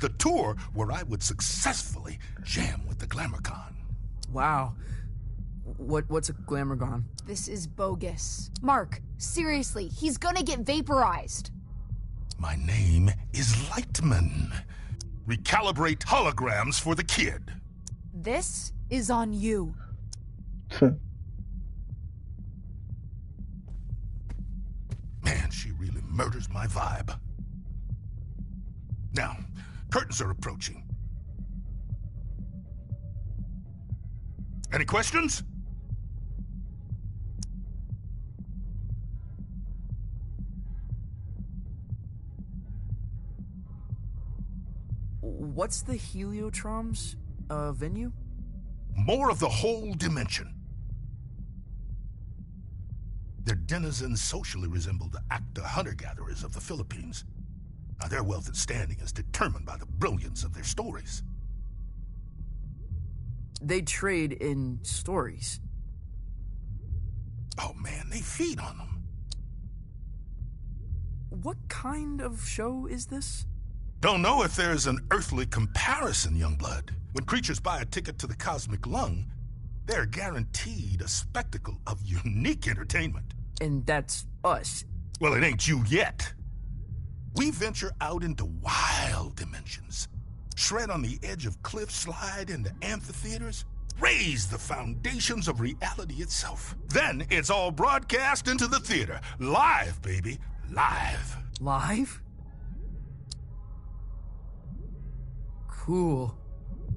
The tour where I would successfully jam with the Glamourcon. Wow. What's a Glamourgon? This is bogus. Mark, seriously, he's gonna get vaporized. My name is Lightman. Recalibrate holograms for the kid. This is on you. Man, she really murders my vibe. Now, curtains are approaching. Any questions? What's the heliotroms venue? More of the whole dimension. Their denizens socially resemble the acta hunter-gatherers of the Philippines. Now, their wealth and standing is determined by the brilliance of their stories. They trade in stories. Oh man, they feed on them. What kind of show is this? Don't know if there's an earthly comparison, Youngblood. When creatures buy a ticket to the Cosmic Lung, they're guaranteed a spectacle of unique entertainment. And that's us. Well, it ain't you yet. We venture out into wild dimensions, shred on the edge of cliffs, slide into amphitheaters, raise the foundations of reality itself. Then it's all broadcast into the theater. Live, baby. Live. Live? Cool.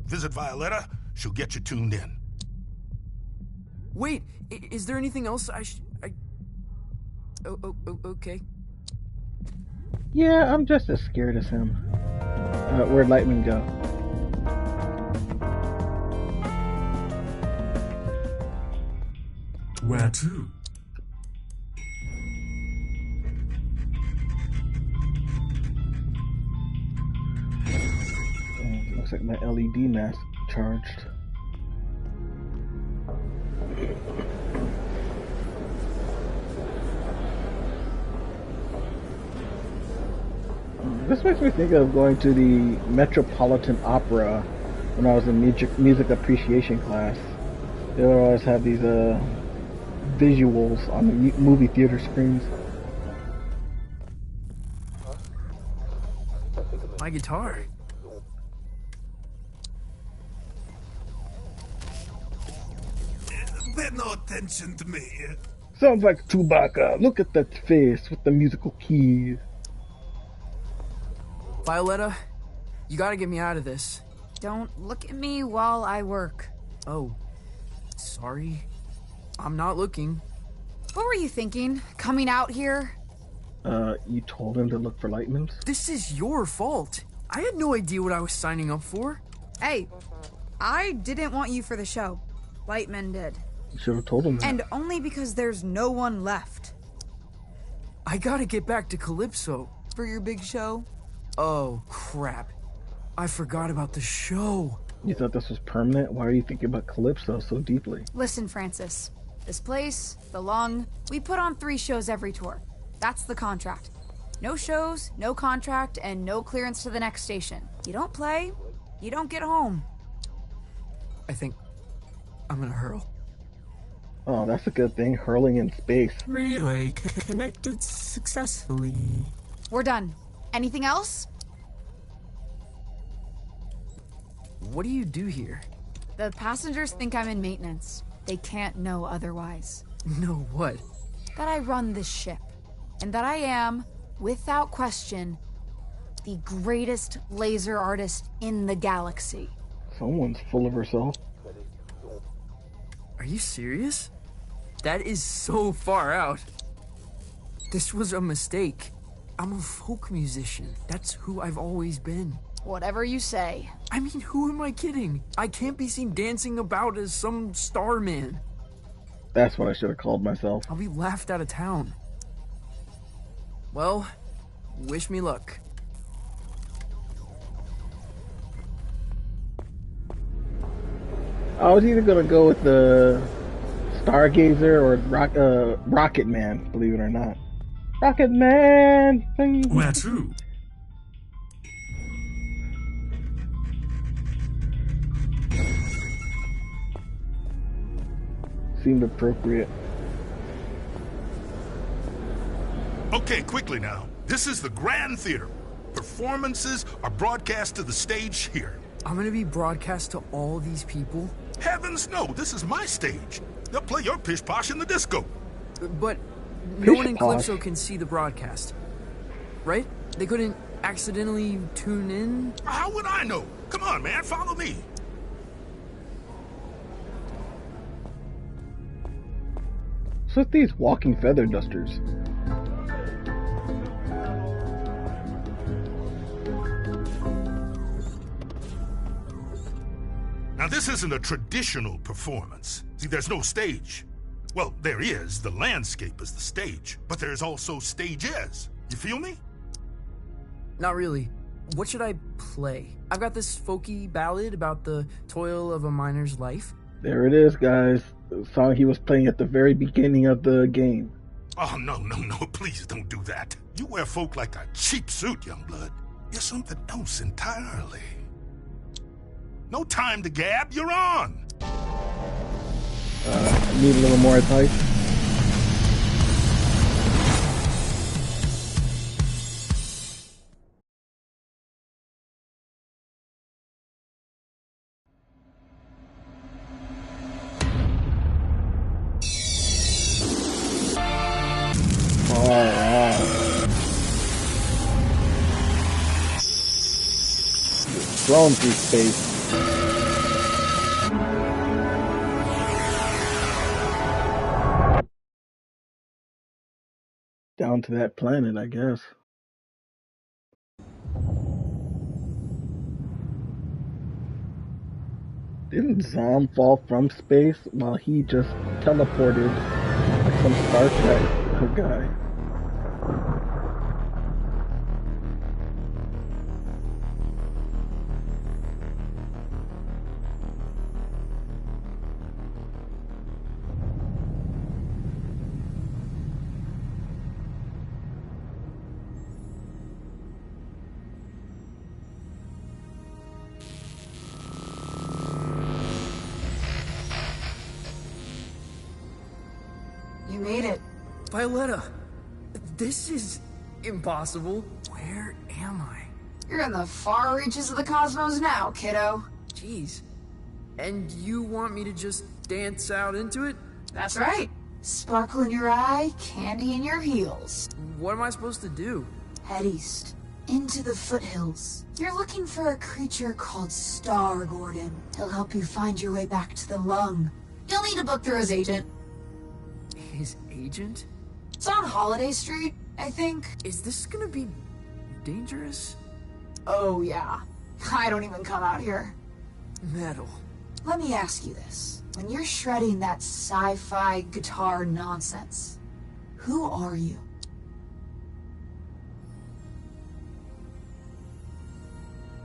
Visit Violetta. She'll get you tuned in. Wait, is there anything else Oh, okay. Yeah, I'm just as scared as him. Where'd Lightman go? Where to? Looks like my LED mask charged. This makes me think of going to the Metropolitan Opera when I was in music appreciation class. They would always have these visuals on the movie theater screens. My guitar. Pay no attention to me. Sounds like Chewbacca. Look at that face with the musical keys. Violetta, you gotta get me out of this. Don't look at me while I work. Oh, sorry. I'm not looking. What were you thinking? Coming out here? You told him to look for Lightmans? This is your fault. I had no idea what I was signing up for. Hey, I didn't want you for the show. Lightman did. You should have told him that. And only because there's no one left. I gotta get back to Calypso. For your big show? Oh, crap. I forgot about the show. You thought this was permanent? Why are you thinking about Calypso so deeply? Listen, Francis. This place, the Lung, we put on 3 shows every tour. That's the contract. No shows, no contract, and no clearance to the next station. You don't play, you don't get home. I think I'm gonna hurl. Oh, that's a good thing. Hurling in space. Relay connected successfully. We're done. Anything else? What do you do here? The passengers think I'm in maintenance. They can't know otherwise. Know what? That I run this ship. And that I am, without question, the greatest laser artist in the galaxy. Someone's full of herself. Are you serious? That is so far out. This was a mistake. I'm a folk musician. That's who I've always been. Whatever you say. I mean, who am I kidding? I can't be seen dancing about as some star man. That's what I should have called myself. I'll be laughed out of town. Well, wish me luck. I was either gonna go with the Stargazer or Rocket Man, believe it or not. Rocket Man! Where to? Seemed appropriate. Okay, quickly now. This is the Grand Theater. Performances are broadcast to the stage here. I'm gonna be broadcast to all these people? Heavens no, this is my stage. They'll play your pish posh in the disco. But no one in Calypso can see the broadcast, right? They couldn't accidentally tune in? How would I know? Come on, man, follow me. What's with these walking feather dusters? Now, this isn't a traditional performance. See, there's no stage. Well, there is. The landscape is the stage. But there's also stages. You feel me? Not really. What should I play? I've got this folky ballad about the toil of a miner's life. There it is, guys. The song he was playing at the very beginning of the game. Oh, no, please don't do that. You wear folk like a cheap suit, Youngblood. You're something else entirely. No time to gab, you're on! Need a little more advice? Flown through space. Down to that planet, I guess. Didn't Zom fall from space while he just teleported like some Star Trek guy? You made it. Violetta, this is impossible. Where am I? You're in the far reaches of the cosmos now, kiddo. Jeez. And you want me to just dance out into it? That's right. Sparkle in your eye, candy in your heels. What am I supposed to do? Head east, into the foothills. You're looking for a creature called Star Gordon. He'll help you find your way back to the lung. You'll need a book through his agent. His agent? It's on Holiday Street, I think. Is this gonna be dangerous? Oh, yeah. I don't even come out here. Metal. Let me ask you this. When you're shredding that sci-fi guitar nonsense, who are you?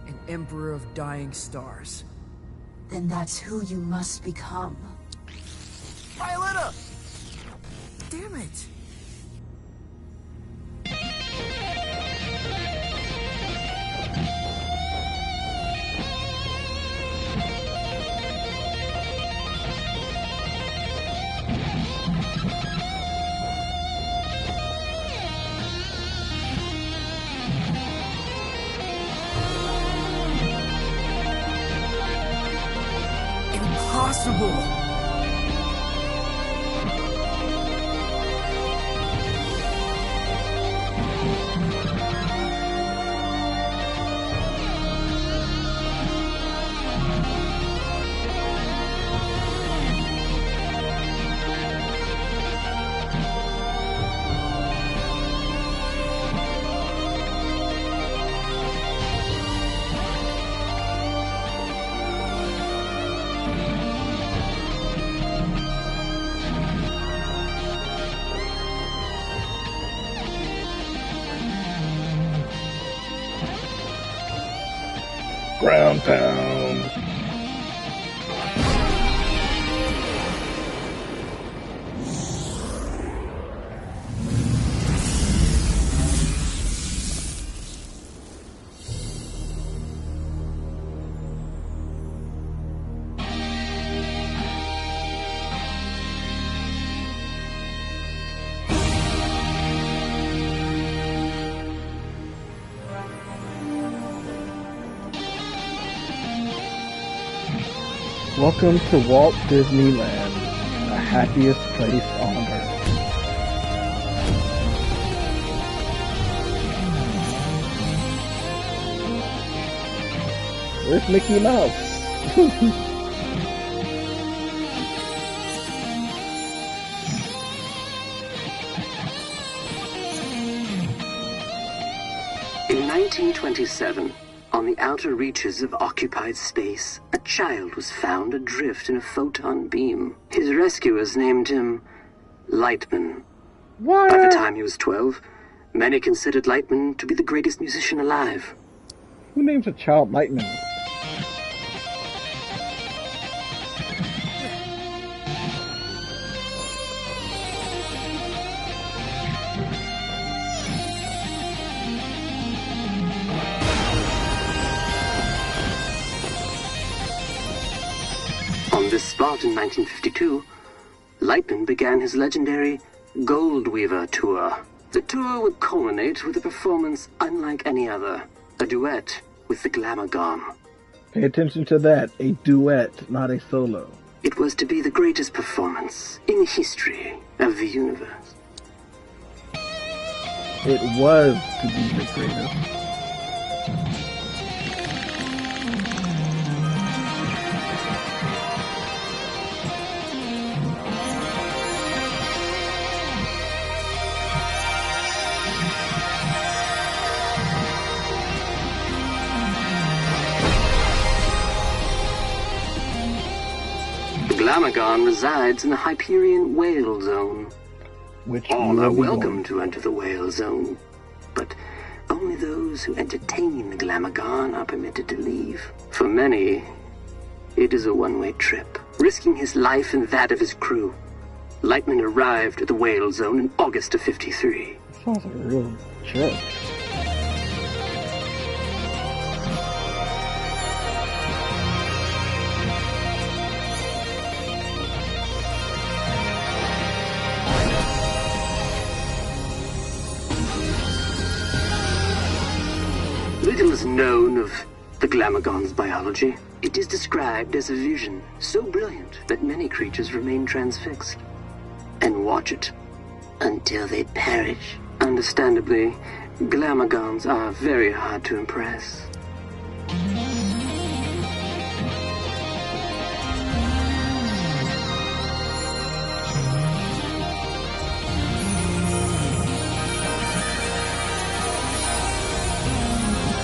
An emperor of dying stars. Then that's who you must become. Violetta! Damn it! Impossible! Ground pound. Welcome to Walt Disneyland, the happiest place on earth. Where's Mickey Mouse? In 1927, on the outer reaches of occupied space, a child was found adrift in a photon beam. His rescuers named him Lightman. What? By the time he was 12, many considered Lightman to be the greatest musician alive. Who names a child Lightman? On this spot in 1952, Lightman began his legendary Gold Weaver Tour. The tour would culminate with a performance unlike any other, a duet with the Glamour Gone. Pay attention to that, a duet, not a solo. It was to be the greatest performance in the history of the universe. It was to be the greatest. Glamagon resides in the Hyperion Whale Zone. Which all are welcome to enter the Whale Zone, but only those who entertain the Glamagon are permitted to leave. For many, it is a one-way trip, risking his life and that of his crew. Lightman arrived at the Whale Zone in August of '53. Sounds like a real jerk. Little is known of the Glamagon's biology. It is described as a vision so brilliant that many creatures remain transfixed and watch it until they perish. Understandably, Glamagons are very hard to impress.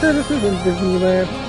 This isn't Disneyland.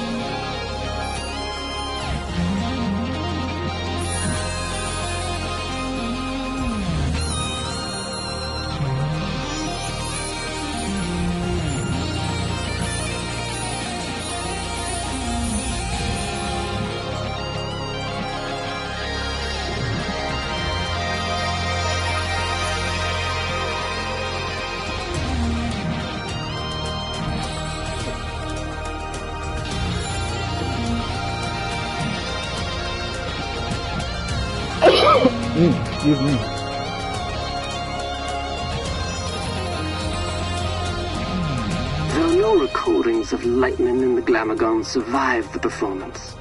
Excuse me. There are no recordings of Lightman and the Glamagon survived the performance.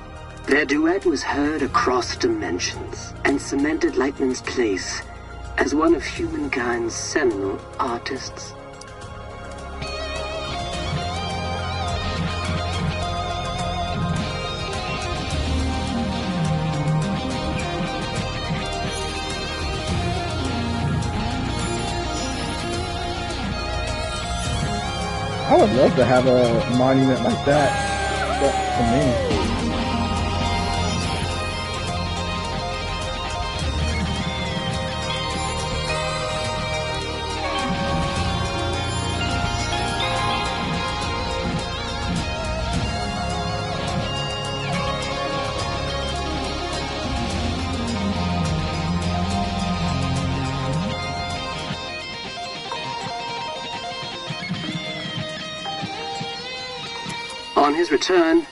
Their duet was heard across dimensions and cemented Lightman's place as one of humankind's seminal artists. I would love to have a monument like that for me. On his return,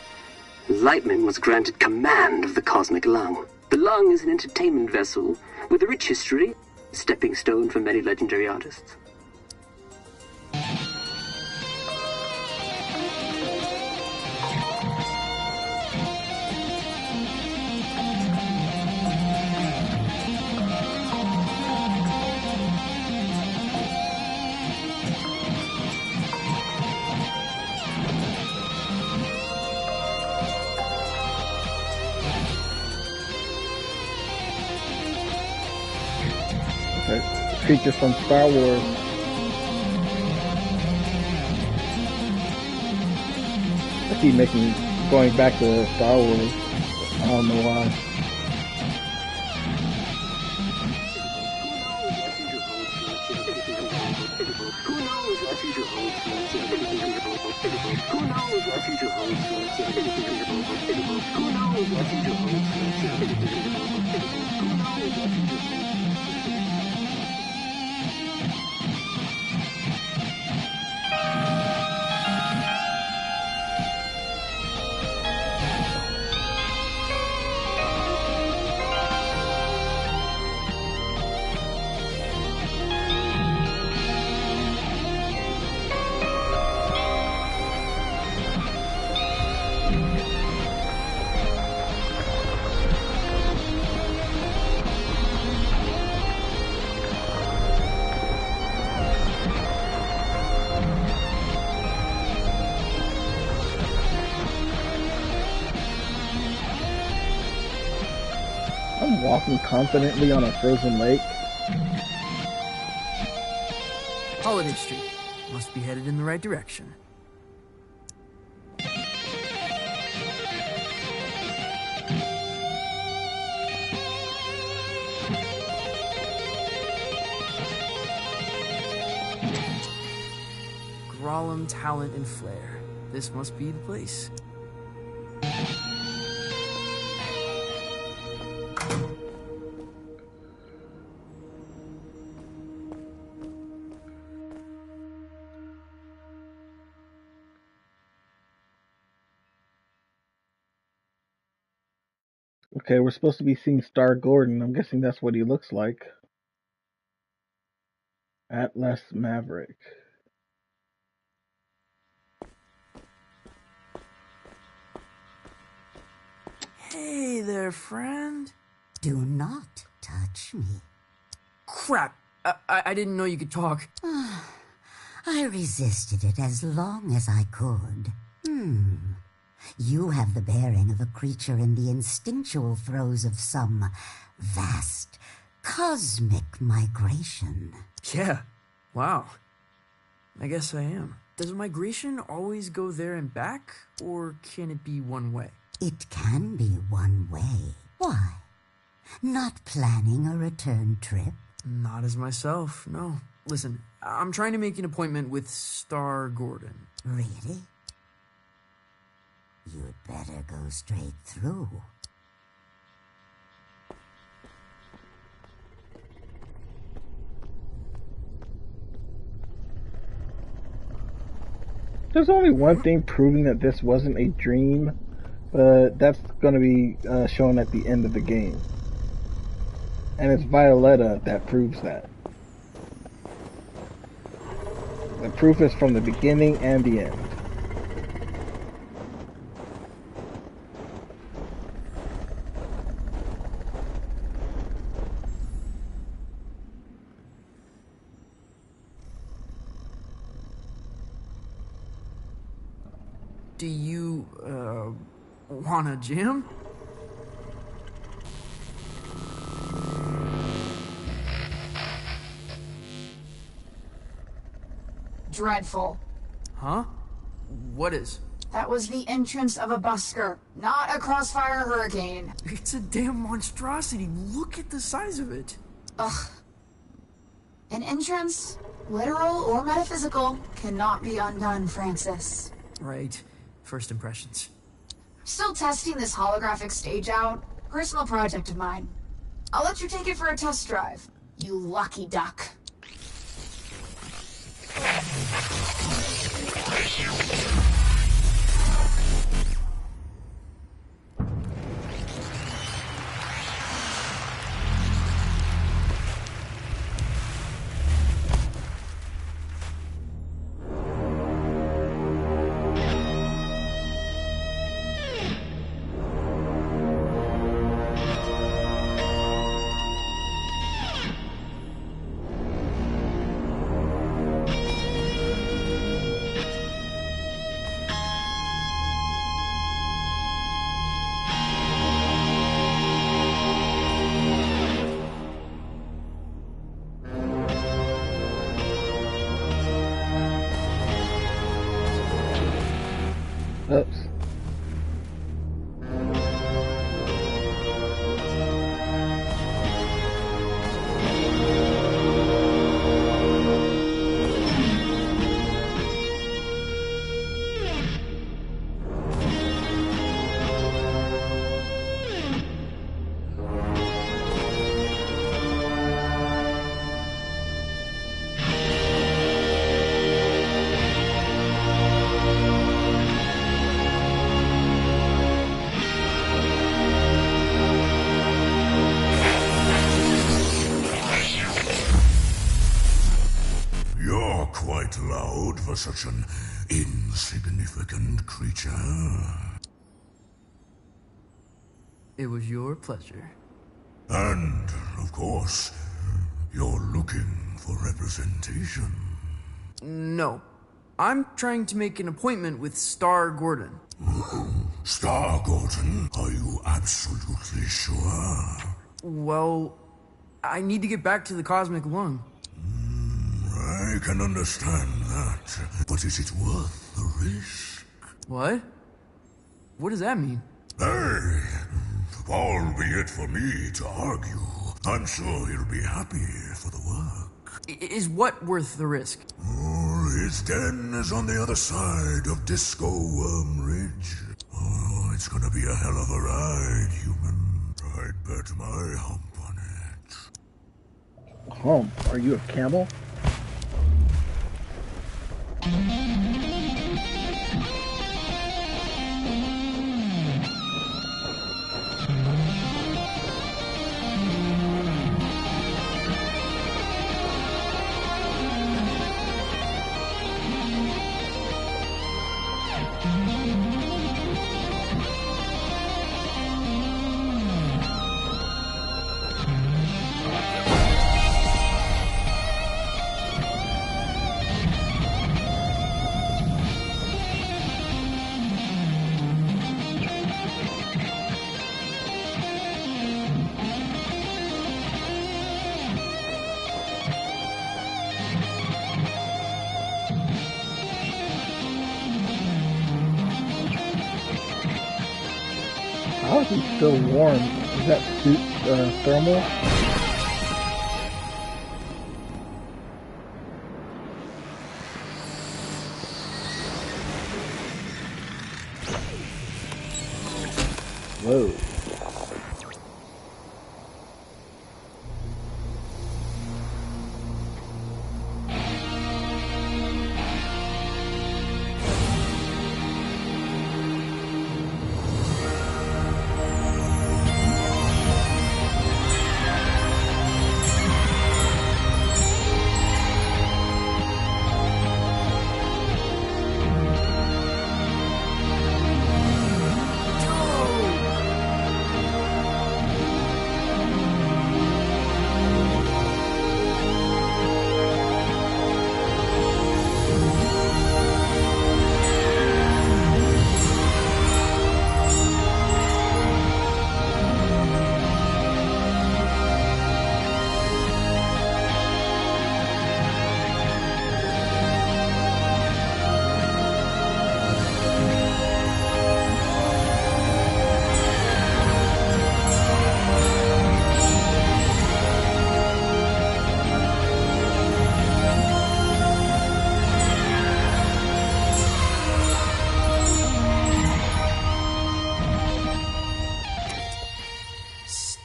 Lightman was granted command of the Cosmic Lung. The Lung is an entertainment vessel with a rich history, a stepping stone for many legendary artists. Creature from Star Wars. I keep going back to Star Wars. I don't know why. I'm walking confidently on a frozen lake. Holiday Street. Must be headed in the right direction. Bralum talent and flair. This must be the place. Okay, we're supposed to be seeing Star Gordon. I'm guessing that's what he looks like. Atlas Maverick. Hey there, friend. Do not touch me. Crap. I didn't know you could talk. I resisted it as long as I could. You have the bearing of a creature in the instinctual throes of some vast cosmic migration. Yeah. Wow. I guess I am. Does migration always go there and back, or can it be one way? It can be one way. Why? Not planning a return trip? Not as myself, no. Listen, I'm trying to make an appointment with Star Gordon. Really? You'd better go straight through. There's only one thing proving that this wasn't a dream, but that's going to be shown at the end of the game. And it's Violetta that proves that. The proof is from the beginning and the end. Do you, want a jam? Dreadful. Huh? What is? That was the entrance of a busker, not a crossfire hurricane. It's a damn monstrosity. Look at the size of it. Ugh. An entrance, literal or metaphysical, cannot be undone, Francis. Right. First impressions. Still testing this holographic stage out. Personal project of mine. I'll let you take it for a test drive. You lucky duck. Oops. You're quite loud for such an insignificant creature. It was your pleasure. And, of course, you're looking for representation. No. I'm trying to make an appointment with Star Gordon. Star Gordon? Are you absolutely sure? Well, I need to get back to the Cosmic Lung. I can understand that, but is it worth the risk? What? What does that mean? Hey, albeit for me to argue, I'm sure he'll be happy for the work. Is what worth the risk? Oh, his den is on the other side of Disco Worm Ridge. Oh, it's gonna be a hell of a ride, human. I'd bet my hump on it. Hump? Are you a camel? How is he still warm? Is that suit thermal? Whoa.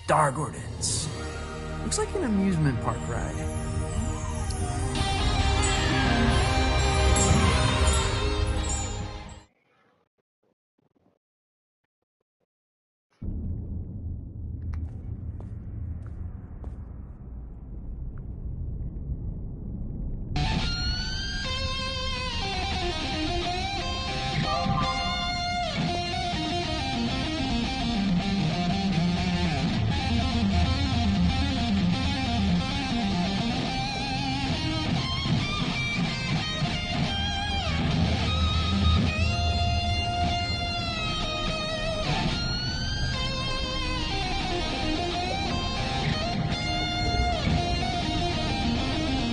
Star Gordons. Looks like an amusement park ride.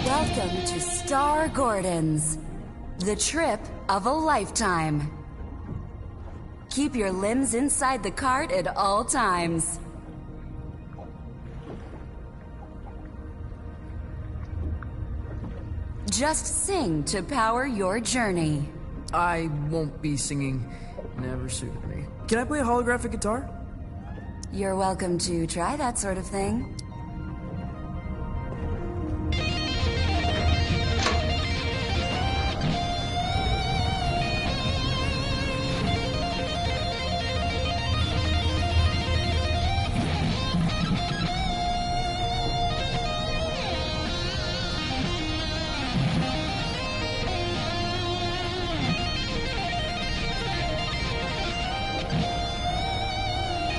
Welcome to Star Gordons, the trip of a lifetime. Keep your limbs inside the cart at all times. Just sing to power your journey. I won't be singing. Never suited me. Can I play a holographic guitar? You're welcome to try that sort of thing.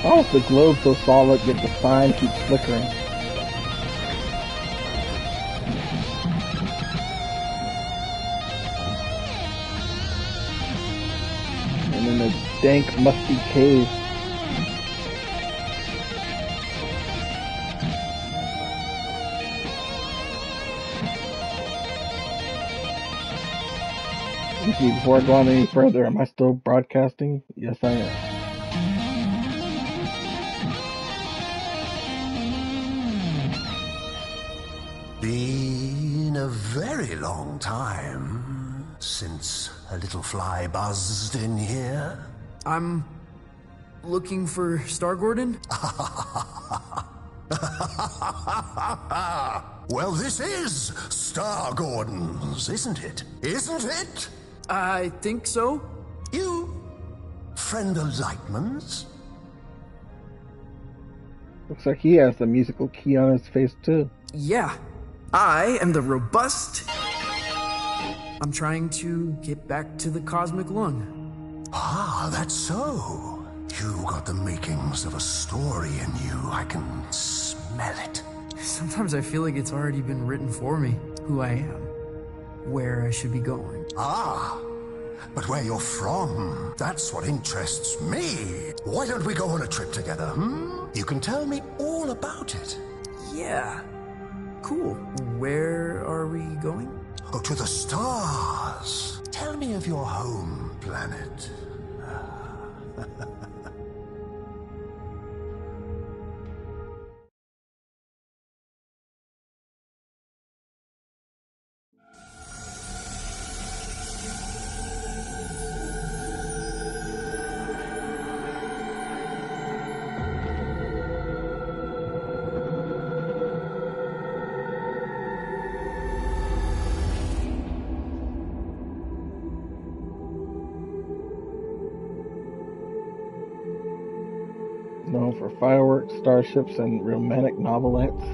How is the globe so solid yet the sign keeps flickering? And in a dank, musty cave. Okay, before I go on any further, am I still broadcasting? Yes, I am. Been a very long time. since a little fly buzzed in here? I'm looking for Star Gordon. Well, this is Star Gordon's, isn't it? Isn't it? I think so. You friend of Lightman's? Looks like he has the musical key on his face, too. Yeah. I am the robust. I'm trying to get back to the cosmic lung. Ah, that's so. You got the makings of a story in you. I can smell it. Sometimes I feel like it's already been written for me. Who I am. Where I should be going. Ah, but where you're from, that's what interests me. Why don't we go on a trip together, You can tell me all about it. Yeah. Cool. Where are we going? Oh, to the stars. Tell me of your home planet. Known for fireworks, starships, and romantic novelettes.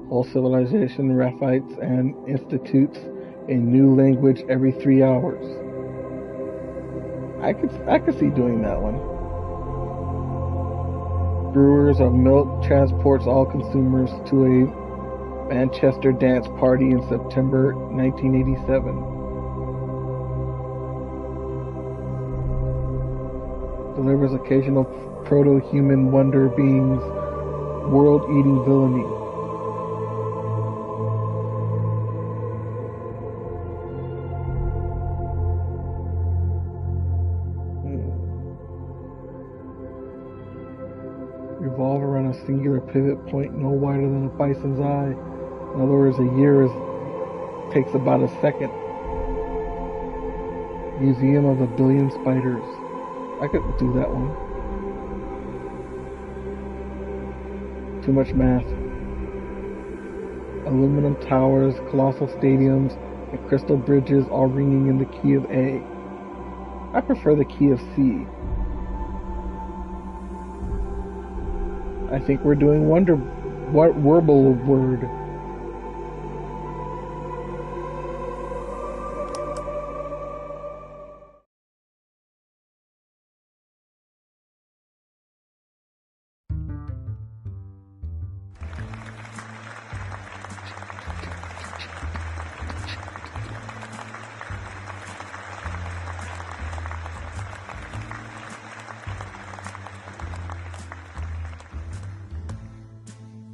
Whole civilization Raphites and institutes a new language every 3 hours. I could see doing that one. Brewers of milk transports all consumers to a Manchester dance party in September 1987. Delivers occasional proto-human wonder beings world-eating villainy. Revolve around a singular pivot point no wider than a bison's eye. In other words, a year takes about a second. Museum of a Billion Spiders. I could do that one. Too much math. Aluminum towers, colossal stadiums, and crystal bridges all ringing in the key of A. I prefer the key of C. I think we're doing Warble word.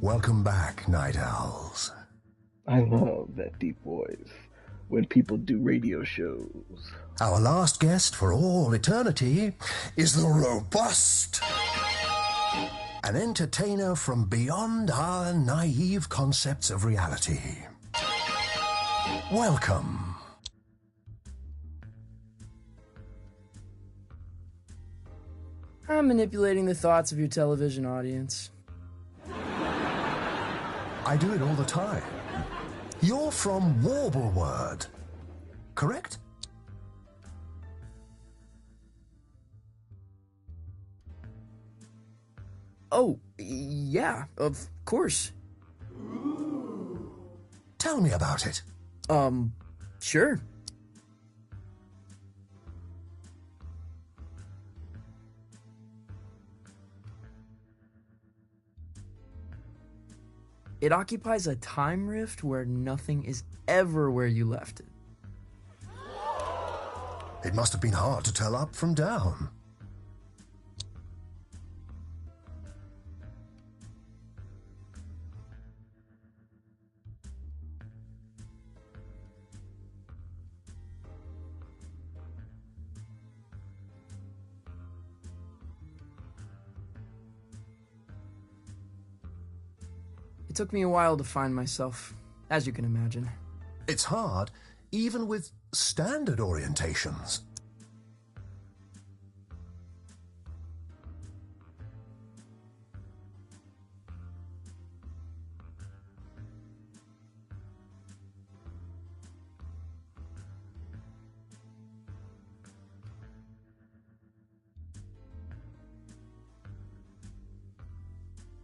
Welcome back, Night Owls. I love that deep voice when people do radio shows. Our last guest for all eternity is the robust. An entertainer from beyond our naive concepts of reality. Welcome. I'm manipulating the thoughts of your television audience. I do it all the time. You're from Warbleword, correct? Oh, yeah, of course. Tell me about it. Sure. It occupies a time rift where nothing is ever where you left it. It must have been hard to tell up from down. It took me a while to find myself, as you can imagine. It's hard, even with standard orientations.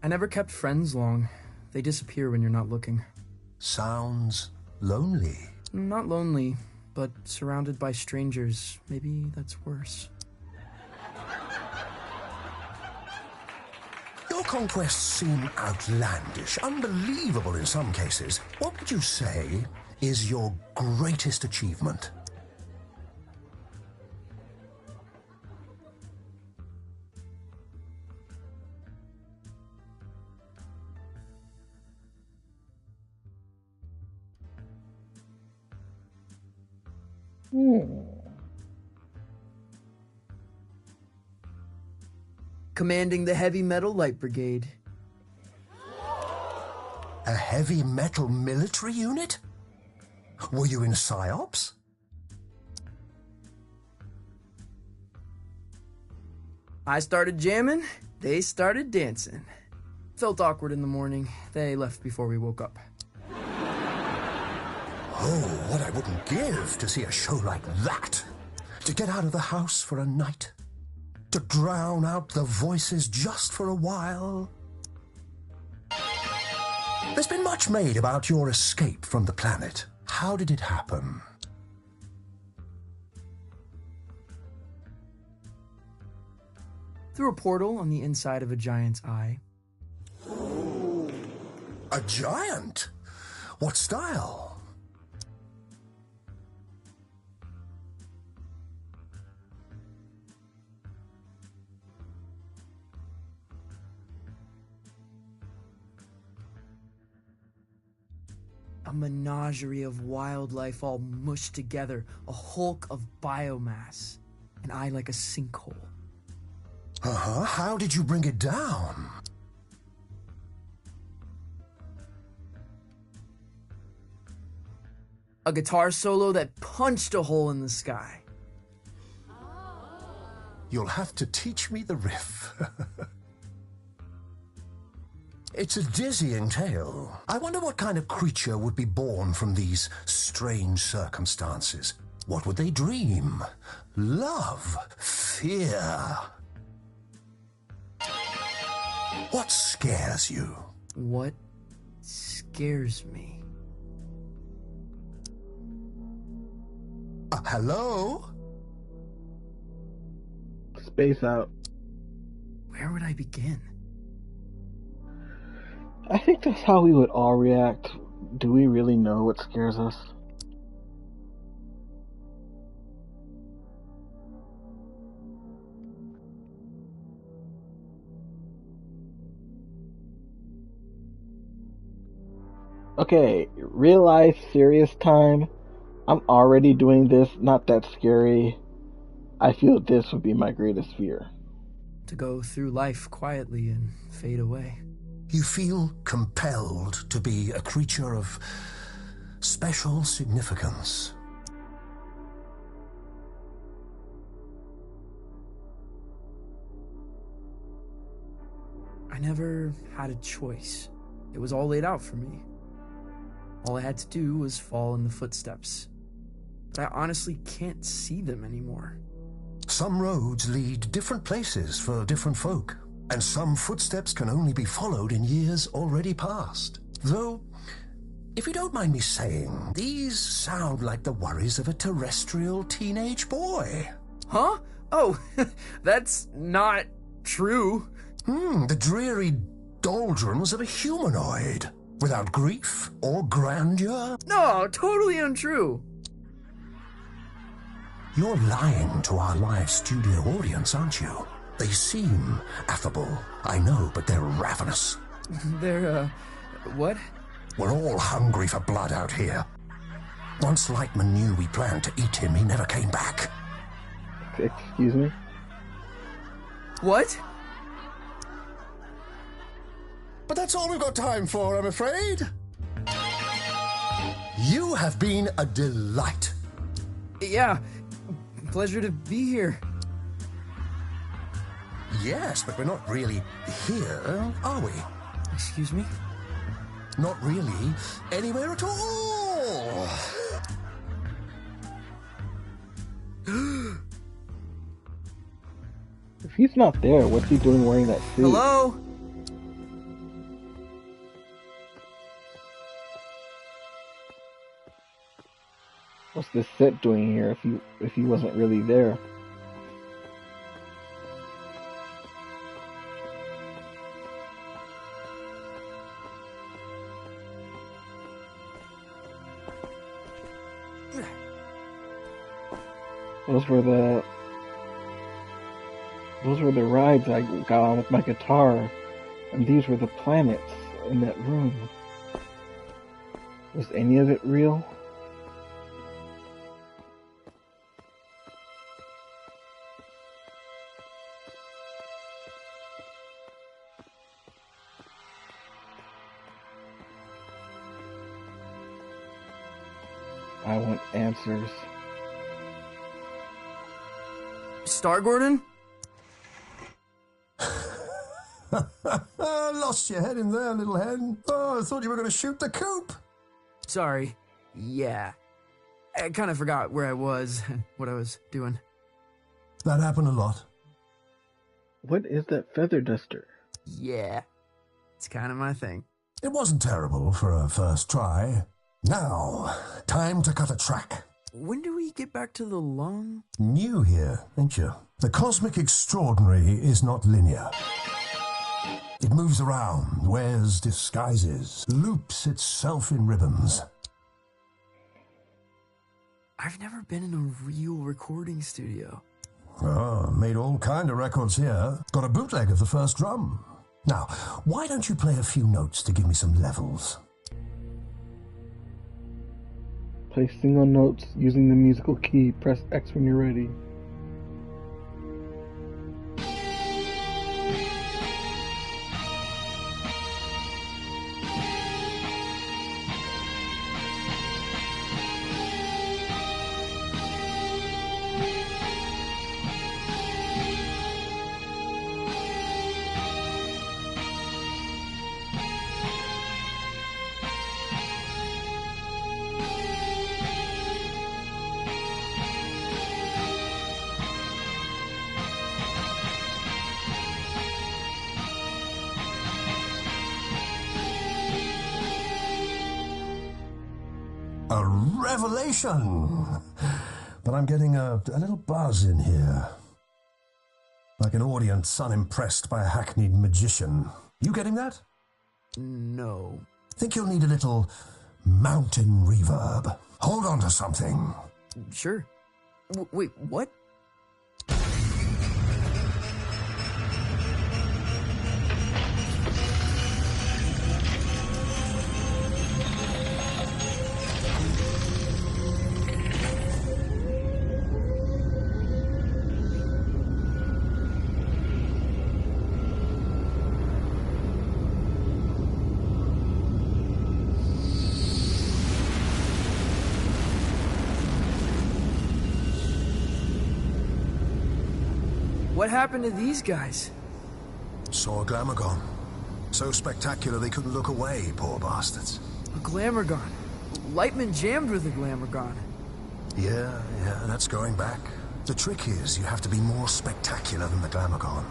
I never kept friends long. They disappear when you're not looking. Sounds lonely. Not lonely, but surrounded by strangers. Maybe that's worse. Your conquests seem outlandish, unbelievable in some cases. What would you say is your greatest achievement? Commanding the Heavy Metal Light Brigade. A heavy metal military unit? Were you in PSYOPs? I started jamming, they started dancing. Felt awkward in the morning. They left before we woke up. Oh, what I wouldn't give to see a show like that. To get out of the house for a night. To drown out the voices just for a while. There's been much made about your escape from the planet. How did it happen? Through a portal on the inside of a giant's eye. A giant? What style? A menagerie of wildlife all mushed together, a hulk of biomass, an eye like a sinkhole. Uh-huh, how did you bring it down? A guitar solo that punched a hole in the sky. You'll have to teach me the riff. It's a dizzying tale. I wonder what kind of creature would be born from these strange circumstances. What would they dream? Love? Fear? What scares you? What scares me? Hello? Space out. Where would I begin? I think that's how we would all react. Do we really know what scares us? Okay, real life, serious time. I'm already doing this, not that scary. I feel this would be my greatest fear. To go through life quietly and fade away. You feel compelled to be a creature of special significance. I never had a choice. It was all laid out for me. All I had to do was fall in the footsteps. But I honestly can't see them anymore. Some roads lead different places for different folk, and some footsteps can only be followed in years already past. Though, if you don't mind me saying, these sound like the worries of a terrestrial teenage boy. Huh? Oh, that's not true. The dreary doldrums of a humanoid, without grief or grandeur. No, totally untrue. You're lying to our live studio audience, aren't you? They seem affable, I know, but they're ravenous. They're, what? We're all hungry for blood out here. Once Lightman knew we planned to eat him, he never came back. Excuse me? What? But that's all we've got time for, I'm afraid. You have been a delight. Yeah, pleasure to be here. Yes, but we're not really here, are we? Excuse me? Not really anywhere at all. If he's not there, what's he doing wearing that suit? Hello? What's this set doing here if he wasn't really there? Those were the rides I got on with my guitar, and these were the planets in that room. Was any of it real? I want answers. Star Gordon? Lost your head in there, little hen. Oh, I thought you were going to shoot the coop. Sorry. Yeah. I kind of forgot where I was and what I was doing. That happened a lot. What is that feather duster? Yeah. It's kind of my thing. It wasn't terrible for a first try. Now, time to cut a track. When do we get back to the lung? New here, ain't you? The cosmic extraordinary is not linear. It moves around, wears disguises, loops itself in ribbons. I've never been in a real recording studio. Oh, made all kind of records here. Got a bootleg of the first drum. Now, why don't you play a few notes to give me some levels? Play single notes using the musical key. Press X when you're ready. A revelation! But I'm getting a little buzz in here. Like an audience unimpressed by a hackneyed magician. You getting that? No. Think you'll need a little mountain reverb. Hold on to something. Sure. Wait, what? What happened to these guys? Saw a Glamogon. So spectacular they couldn't look away, poor bastards. A Glamogon. Lightman jammed with a Glamogon. Yeah, that's going back. The trick is you have to be more spectacular than the Glamogon.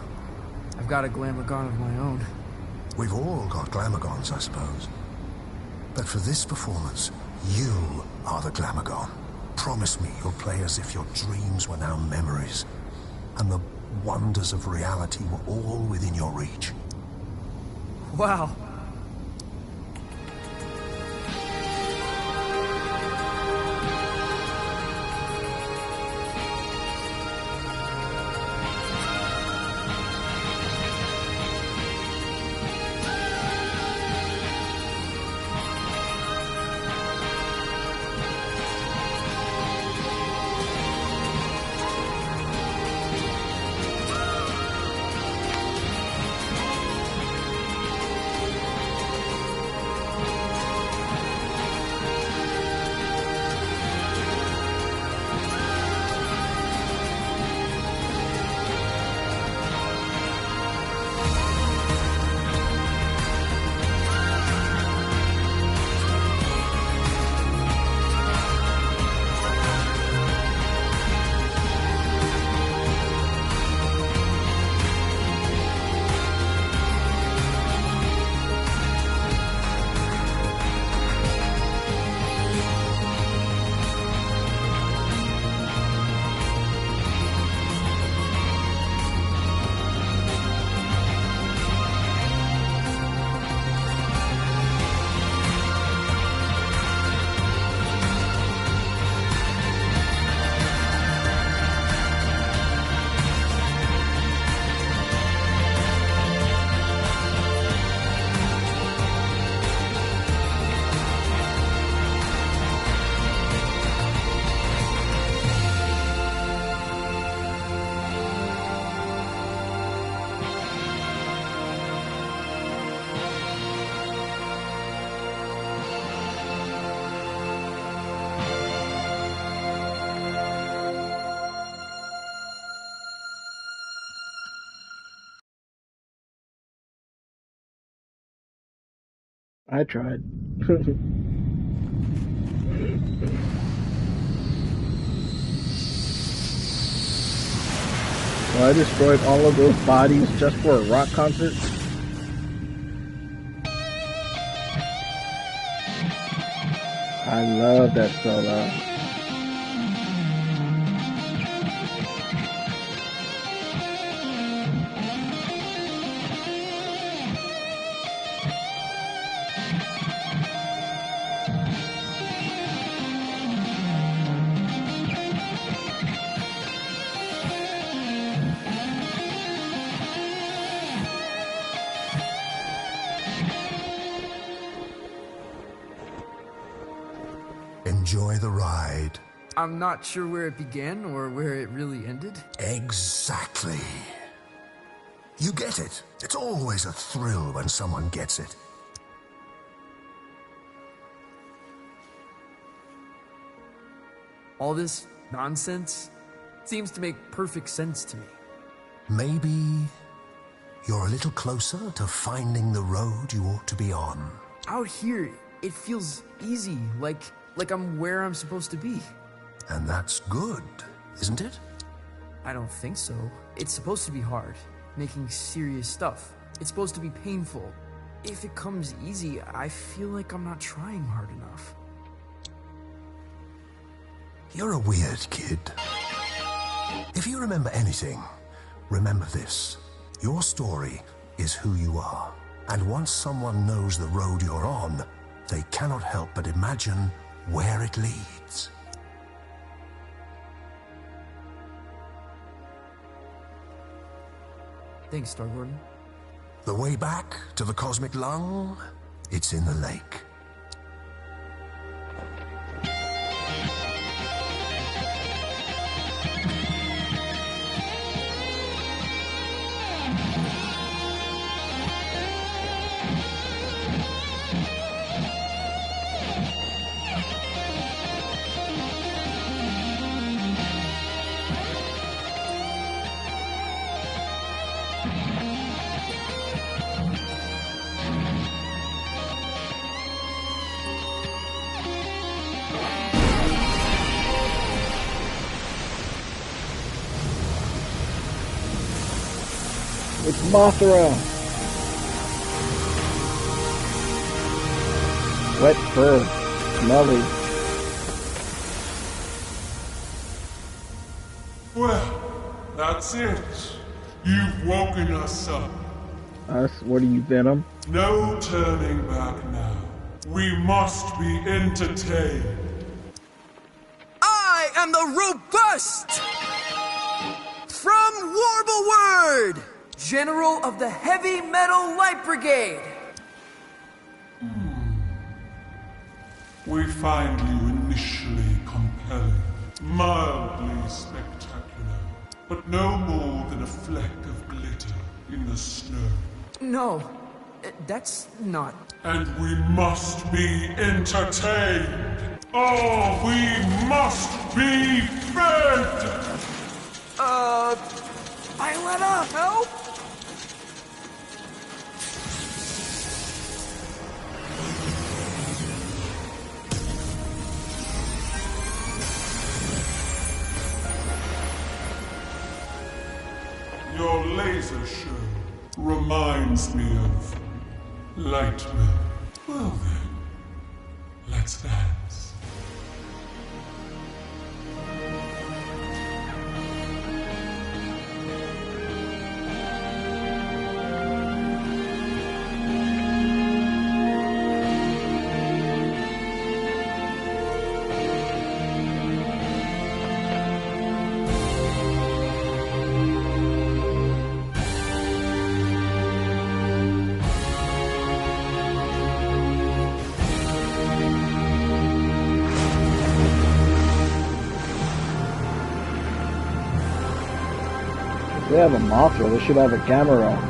I've got a Glamogon of my own. We've all got Glamagons, I suppose. But for this performance, you are the Glamogon. Promise me you'll play as if your dreams were now memories, and the wonders of reality were all within your reach. Wow. I tried. So I destroyed all of those bodies just for a rock concert. I love that solo. Enjoy the ride. I'm not sure where it began or where it really ended. Exactly. You get it. It's always a thrill when someone gets it. All this nonsense seems to make perfect sense to me. Maybe you're a little closer to finding the road you ought to be on. Out here, it feels easy, like I'm where I'm supposed to be. And that's good, isn't it? I don't think so. It's supposed to be hard, making serious stuff. It's supposed to be painful. If it comes easy, I feel like I'm not trying hard enough. You're a weird kid. If you remember anything, remember this. Your story is who you are. And once someone knows the road you're on, they cannot help but imagine where it leads. Thanks, Star Gordon. The way back to the cosmic lung, it's in the lake. It's Mothra! Wet fur. Smelly. Well, that's it. You've woken us up. Us? What are you, Venom? No turning back now. We must be entertained. I am the robust! From Warble Word! General of the Heavy Metal Light Brigade! We find you initially compelling, mildly spectacular, but no more than a fleck of glitter in the snow. No, that's not... And we must be entertained! Oh, we must be fed! Violetta, help! Your laser show reminds me of Lightman. Well then, let's dance. If they have a Mothra, they should have a camera.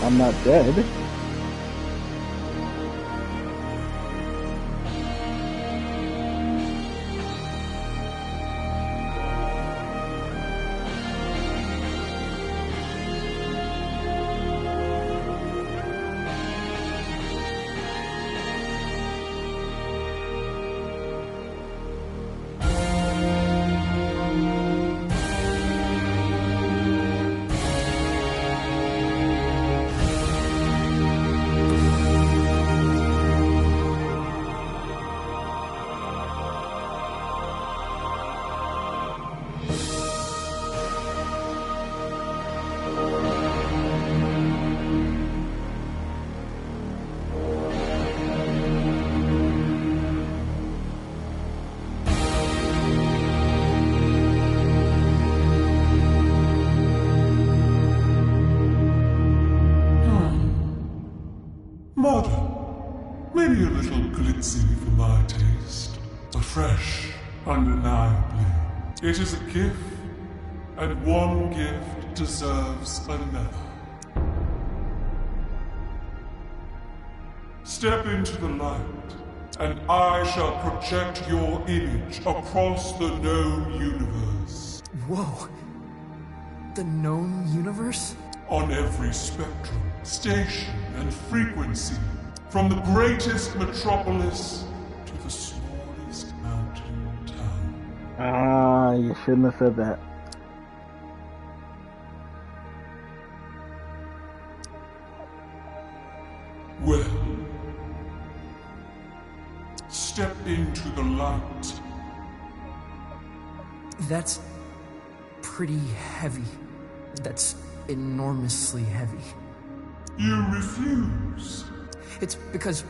I'm not dead. Mother, maybe a little glitzy for my taste, but fresh, undeniably. It is a gift, and one gift deserves another. Step into the light, and I shall project your image across the known universe. Whoa. The known universe? On every spectrum, station, and frequency, from the greatest metropolis to the smallest mountain town. Ah, you shouldn't have said that. Well, step into the light. That's pretty heavy. That's enormously heavy. You refuse? It's because,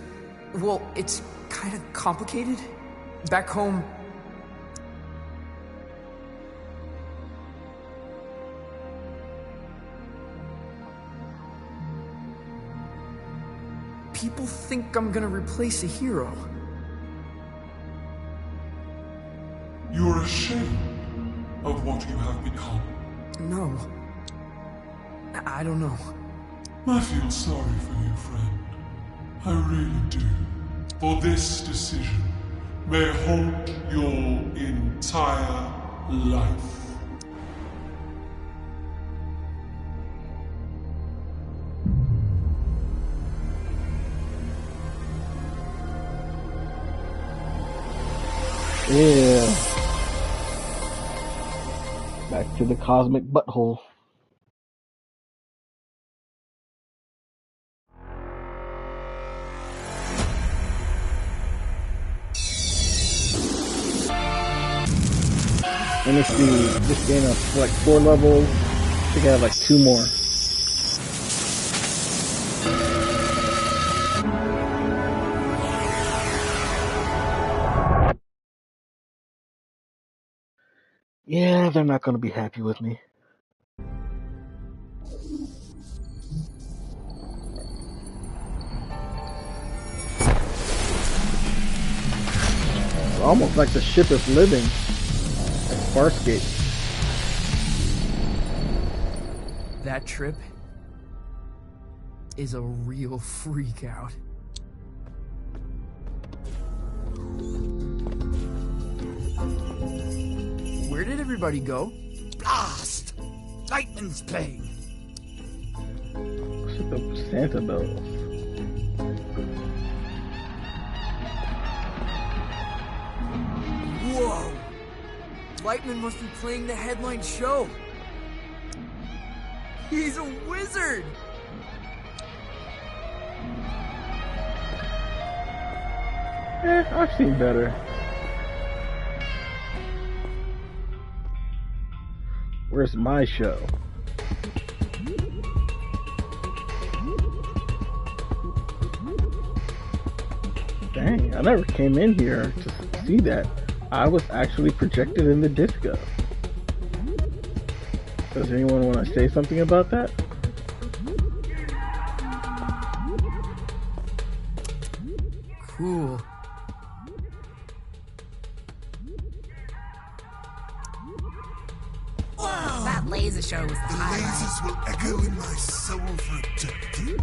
well, it's kind of complicated. Back home, people think I'm gonna replace a hero. You're ashamed of what you have become. No. I don't know. I feel sorry for you, friend. I really do. For this decision may haunt your entire life. Yeah. Back to the cosmic butthole. Let me see, this game has like 4 levels. I think I have like 2 more. Yeah, they're not going to be happy with me. It's almost like the ship is living. Farscape. That trip is a real freak out. Where did everybody go? Blast! Lightning's playing. What's the Santa bells? Whoa! Lightman must be playing the headline show. He's a wizard! I've seen better. Where's my show? Dang, I never came in here to see that. I was actually projected in the disco. Does anyone want to say something about that? Cool. laser show was the lasers will echo in my soul for eternity.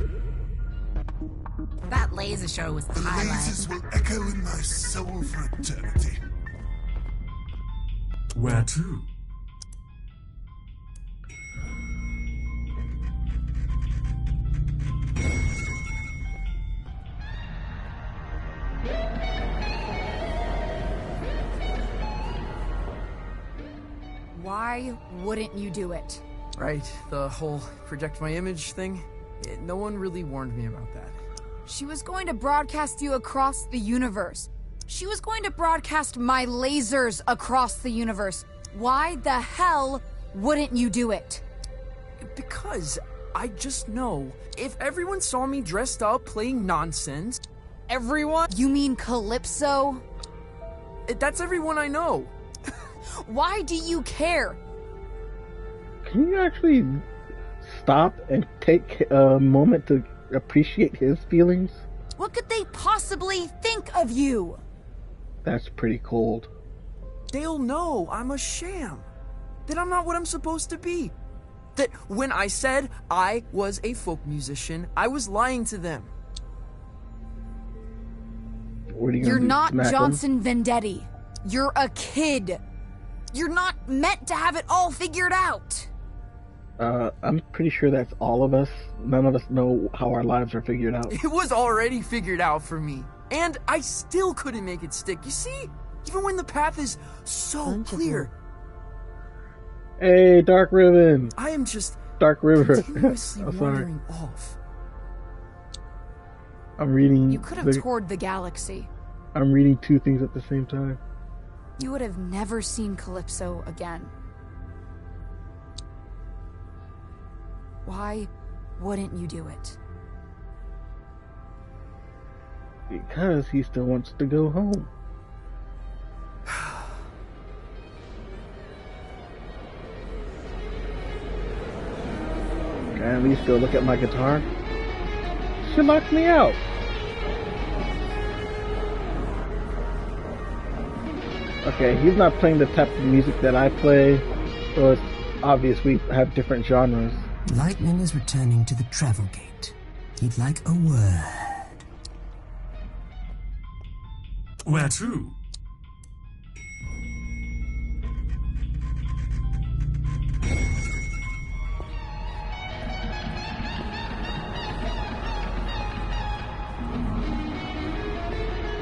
That laser show was the highlight. Lasers will echo in my soul for eternity. Where to? Why wouldn't you do it? Right, the whole project my image thing. No one really warned me about that. She was going to broadcast you across the universe. She was going to broadcast my lasers across the universe. Why the hell wouldn't you do it? Because I just know if everyone saw me dressed up playing nonsense, everyone... You mean Calypso? That's everyone I know. Why do you care? Can you actually stop and take a moment to appreciate his feelings? What could they possibly think of you? That's pretty cold. They'll know I'm a sham. That I'm not what I'm supposed to be. That when I said I was a folk musician, I was lying to them. What are you You're gonna do, not smack him? Johnson Vendetti. You're a kid. You're not meant to have it all figured out. I'm pretty sure that's all of us. None of us know how our lives are figured out. It was already figured out for me. And I still couldn't make it stick. You see? Even when the path is so clear. Hey, Dark Ribbon. I am just Dark River. continuously I'm sorry. wandering off. I'm reading. You could have toured the galaxy. I'm reading two things at the same time. You would have never seen Calypso again. Why wouldn't you do it? Because he still wants to go home. Can I at least go look at my guitar? She locked me out. Okay, he's not playing the type of music that I play, so it's obvious we have different genres. Lightning is returning to the travel gate. He'd like a word. Where to?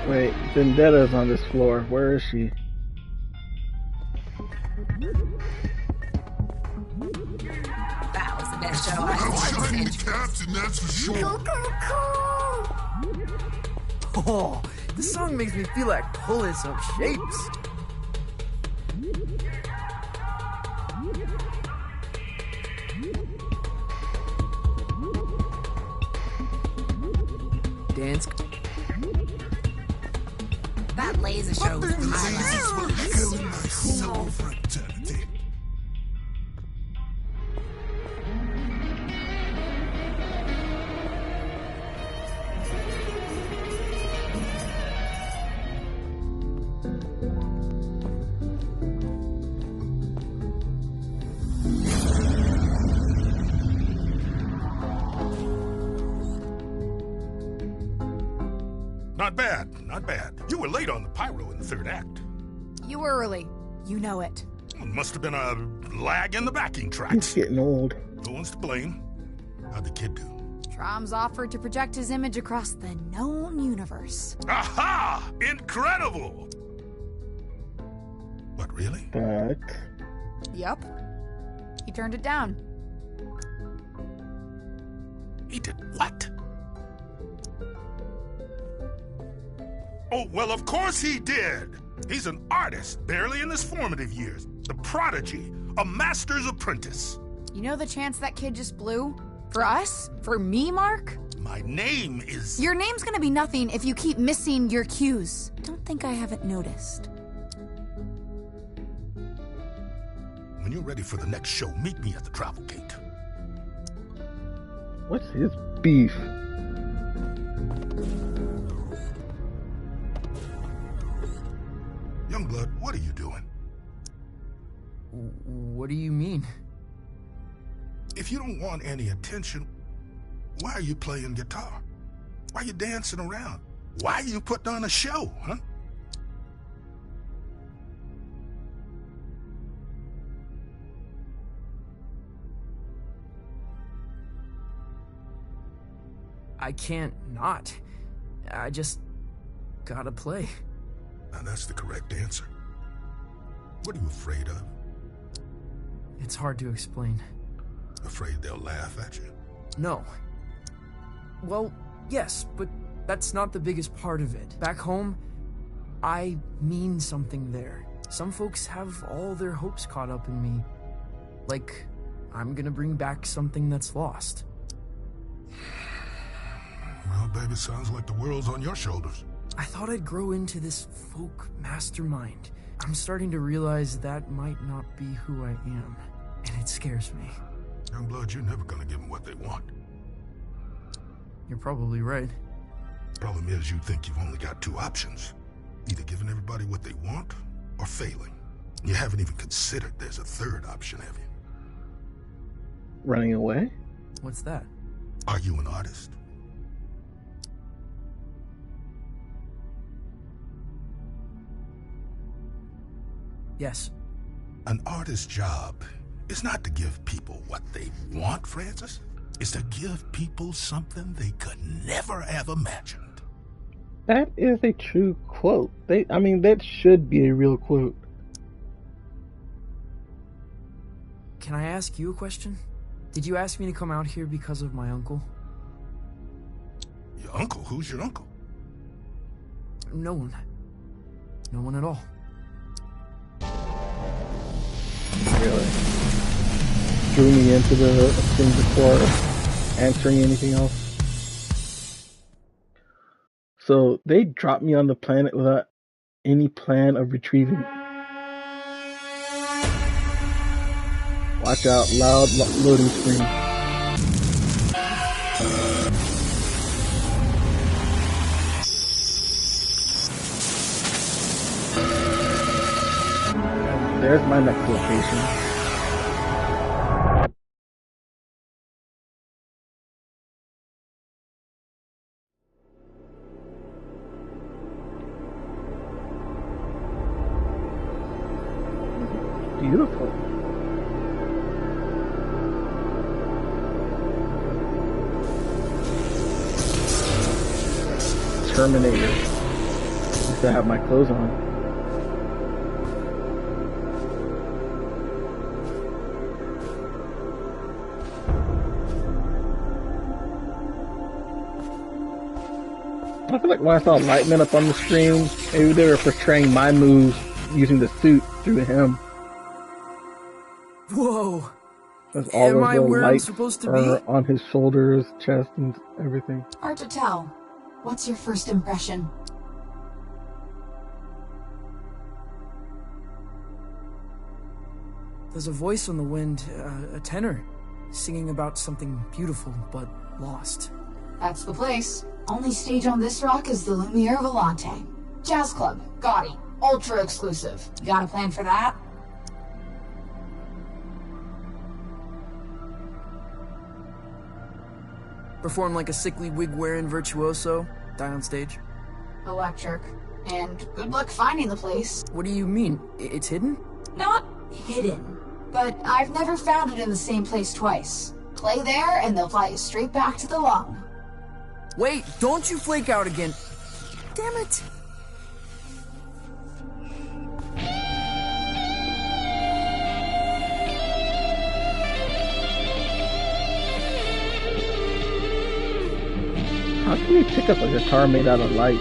Wait, Vendetta's on this floor. Where is she? That was the best show I've Shining captain, that's for sure. Oh, this song makes me feel like pulling some shapes. Dance. That laser show was the Lasers will highlight. echo in my soul for eternity. Not bad, not bad. You were late on the pyro in the third act. You were early. You know it. Must have been a lag in the backing He's tracks. getting old. No one's to blame. How'd the kid do? Trom's offered to project his image across the known universe. Aha! Incredible! What, really? But Yup. He turned it down. He did what? Oh, well, of course he did. He's an artist, barely in his formative years. The prodigy, a master's apprentice. You know the chance that kid just blew? For us? For me, Mark? My name is... Your name's gonna be nothing if you keep missing your cues. Don't think I haven't noticed. When you're ready for the next show, meet me at the travel gate. what's his beef? Youngblood, what are you doing? What do you mean? If you don't want any attention, why are you playing guitar? Why are you dancing around? Why are you putting on a show, huh? I can't not. I just gotta play. Now that's the correct answer. What are you afraid of? It's hard to explain. Afraid they'll laugh at you? No. Well, yes, but that's not the biggest part of it. Back home, I mean something there. Some folks have all their hopes caught up in me. Like, I'm gonna bring back something that's lost. Well, baby, sounds like the world's on your shoulders. I thought I'd grow into this folk mastermind. I'm starting to realize that might not be who I am, and it scares me. Youngblood, you're never gonna give them what they want. You're probably right. Problem is, you think you've only got two options. Either giving everybody what they want, or failing. You haven't even considered there's a third option, have you? Running away? What's that? Are you an artist? Yes. An artist's job is not to give people what they want, Francis. It's to give people something they could never have imagined. That is a true quote. That should be a real quote. Can I ask you a question? Did you ask me to come out here because of my uncle? Your uncle? Who's your uncle? No one. No one at all. Really? Drew me into the thing before answering anything else. So they dropped me on the planet without any plan of retrieving. Watch out, loud loading screen. There's my next location. Beautiful. Terminator. At least I have my clothes on. I feel like when I saw Lightman up on the screen, maybe they were portraying my moves using the suit through him. Whoa! That's all Am of I the where I'm lights supposed to are be? on his shoulders, chest, and everything. Hard to tell. What's your first impression? There's a voice on the wind, a tenor, singing about something beautiful but lost. That's the place. Only stage on this rock is the Lumiere Volante. Jazz club, gaudy, ultra exclusive. You got a plan for that? Perform like a sickly wig-wearing virtuoso, die on stage. Electric. And good luck finding the place. What do you mean? It's hidden? Not hidden, but I've never found it in the same place twice. Play there and they'll fly you straight back to the lung. Wait, don't you flake out again. Damn it. How can you pick up a guitar made out of light?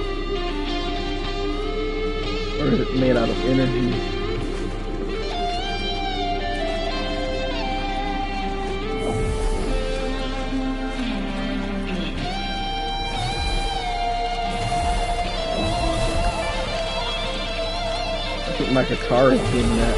Or is it made out of energy? I think my guitar is doing that.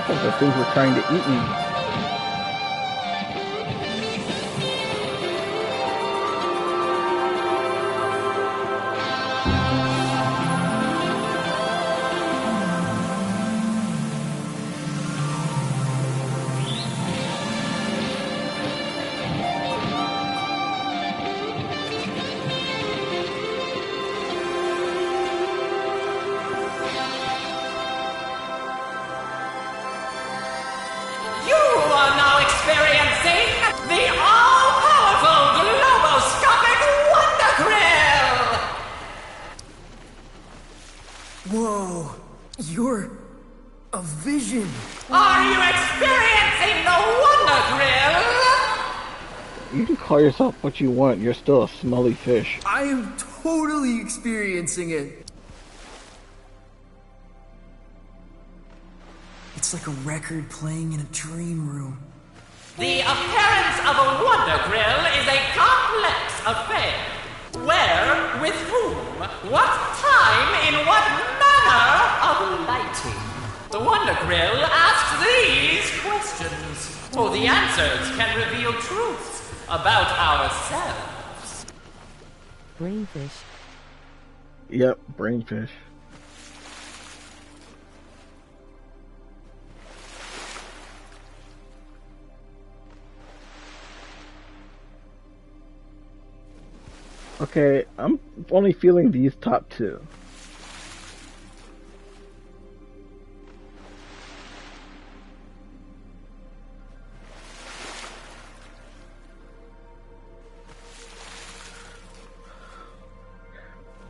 Like those things were trying to eat me. Whoa, you're a vision. Are you experiencing the Wonder Grill? You can call yourself what you want, you're still a smelly fish. I am totally experiencing it. It's like a record playing in a dream room. The appearance of a Wonder Grill is a complex affair. Where, with whom, what time, in what manner of lighting? The Wonder Grill asks these questions, for the answers can reveal truths about ourselves. Brainfish. Yep, brainfish. Okay, I'm only feeling these top two.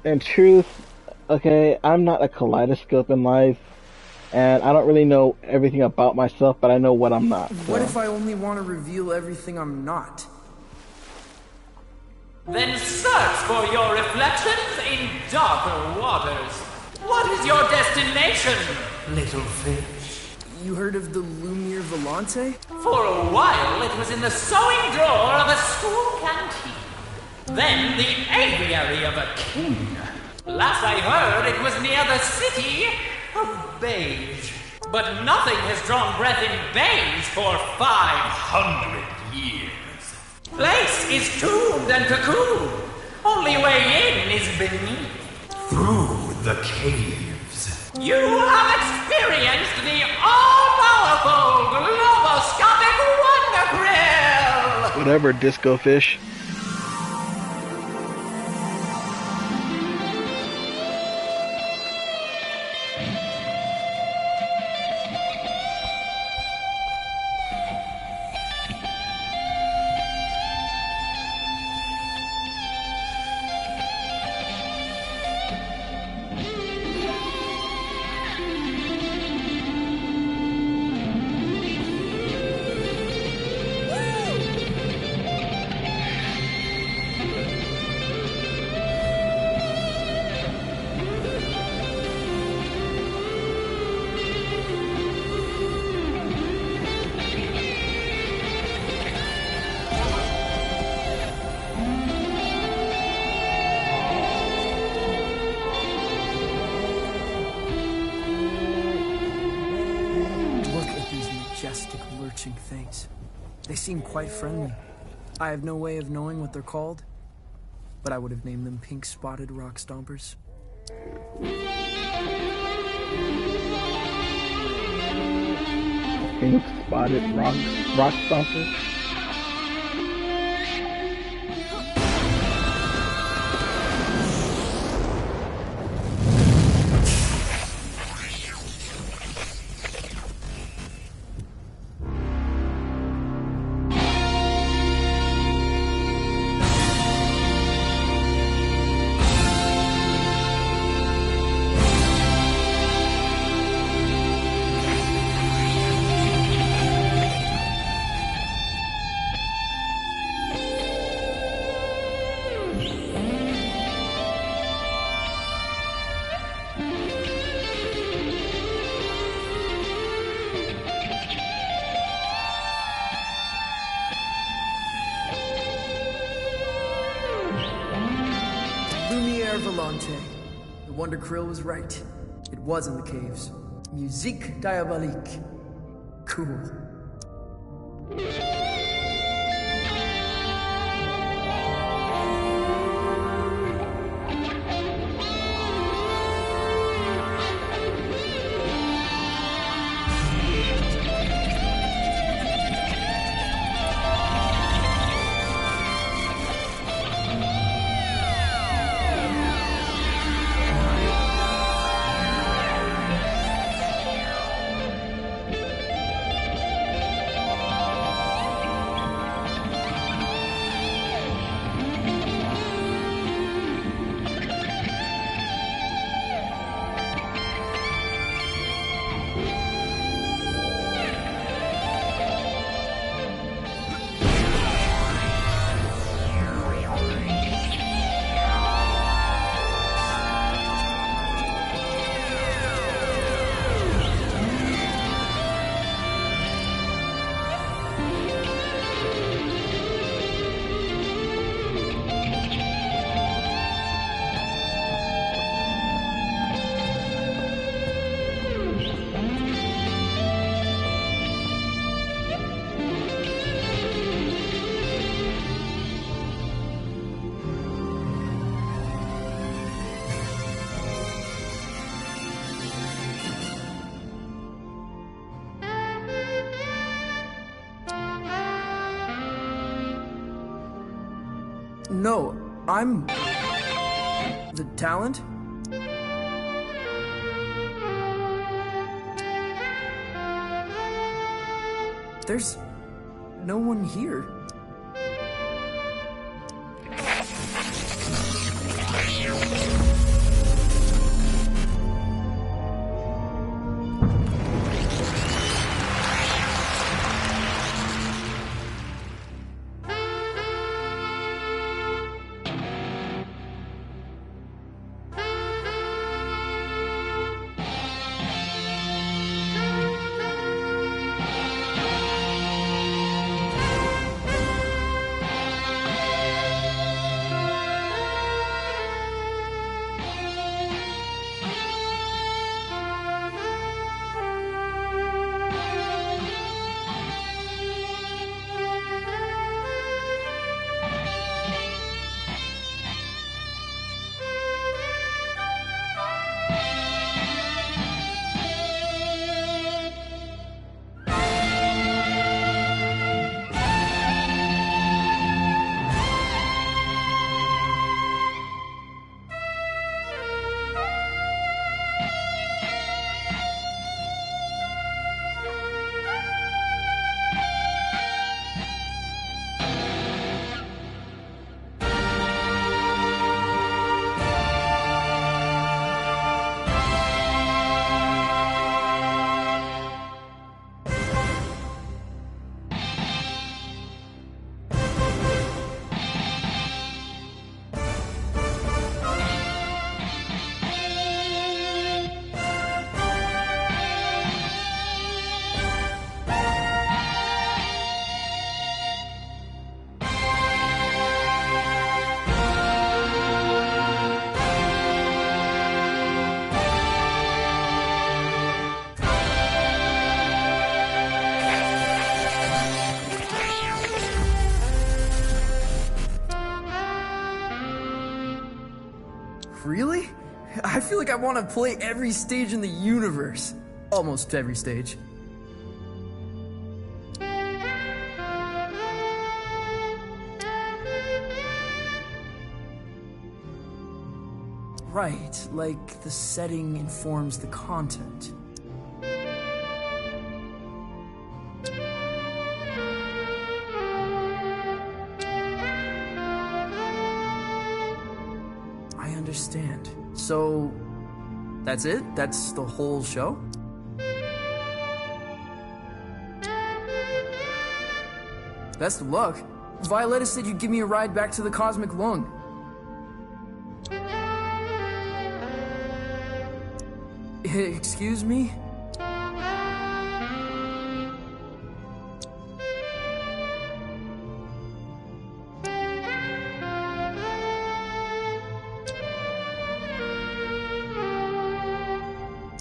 In truth, okay, I'm not a kaleidoscope in life, and I don't really know everything about myself, but I know what I'm not. What if I only want to reveal everything I'm not? Then search for your reflections in darker waters. What is your destination, little fish? You heard of the Lumiere Volante? For a while, it was in the sewing drawer of a school canteen. Then the aviary of a king. Last I heard, it was near the city of Beige. But nothing has drawn breath in Beige for 500 years. Place is tombed and cocooned. Only way in is beneath. Through the caves. You have experienced the all-powerful globoscopic Wonder Grill! Whatever, disco fish. Things. They seem quite friendly. I have no way of knowing what they're called, but I would have named them pink-spotted rock stompers. Pink-spotted rock stompers? Lumiere Volante. The Wonder Grill was right. It was in the caves. Musique diabolique. Cool. No, I'm... the talent? There's no one here. Really? I feel like I want to play every stage in the universe. Almost every stage. Right, like the setting informs the content. I understand. So, that's it? That's the whole show? Best of luck. Violetta said you'd give me a ride back to the Cosmic Lung. Excuse me?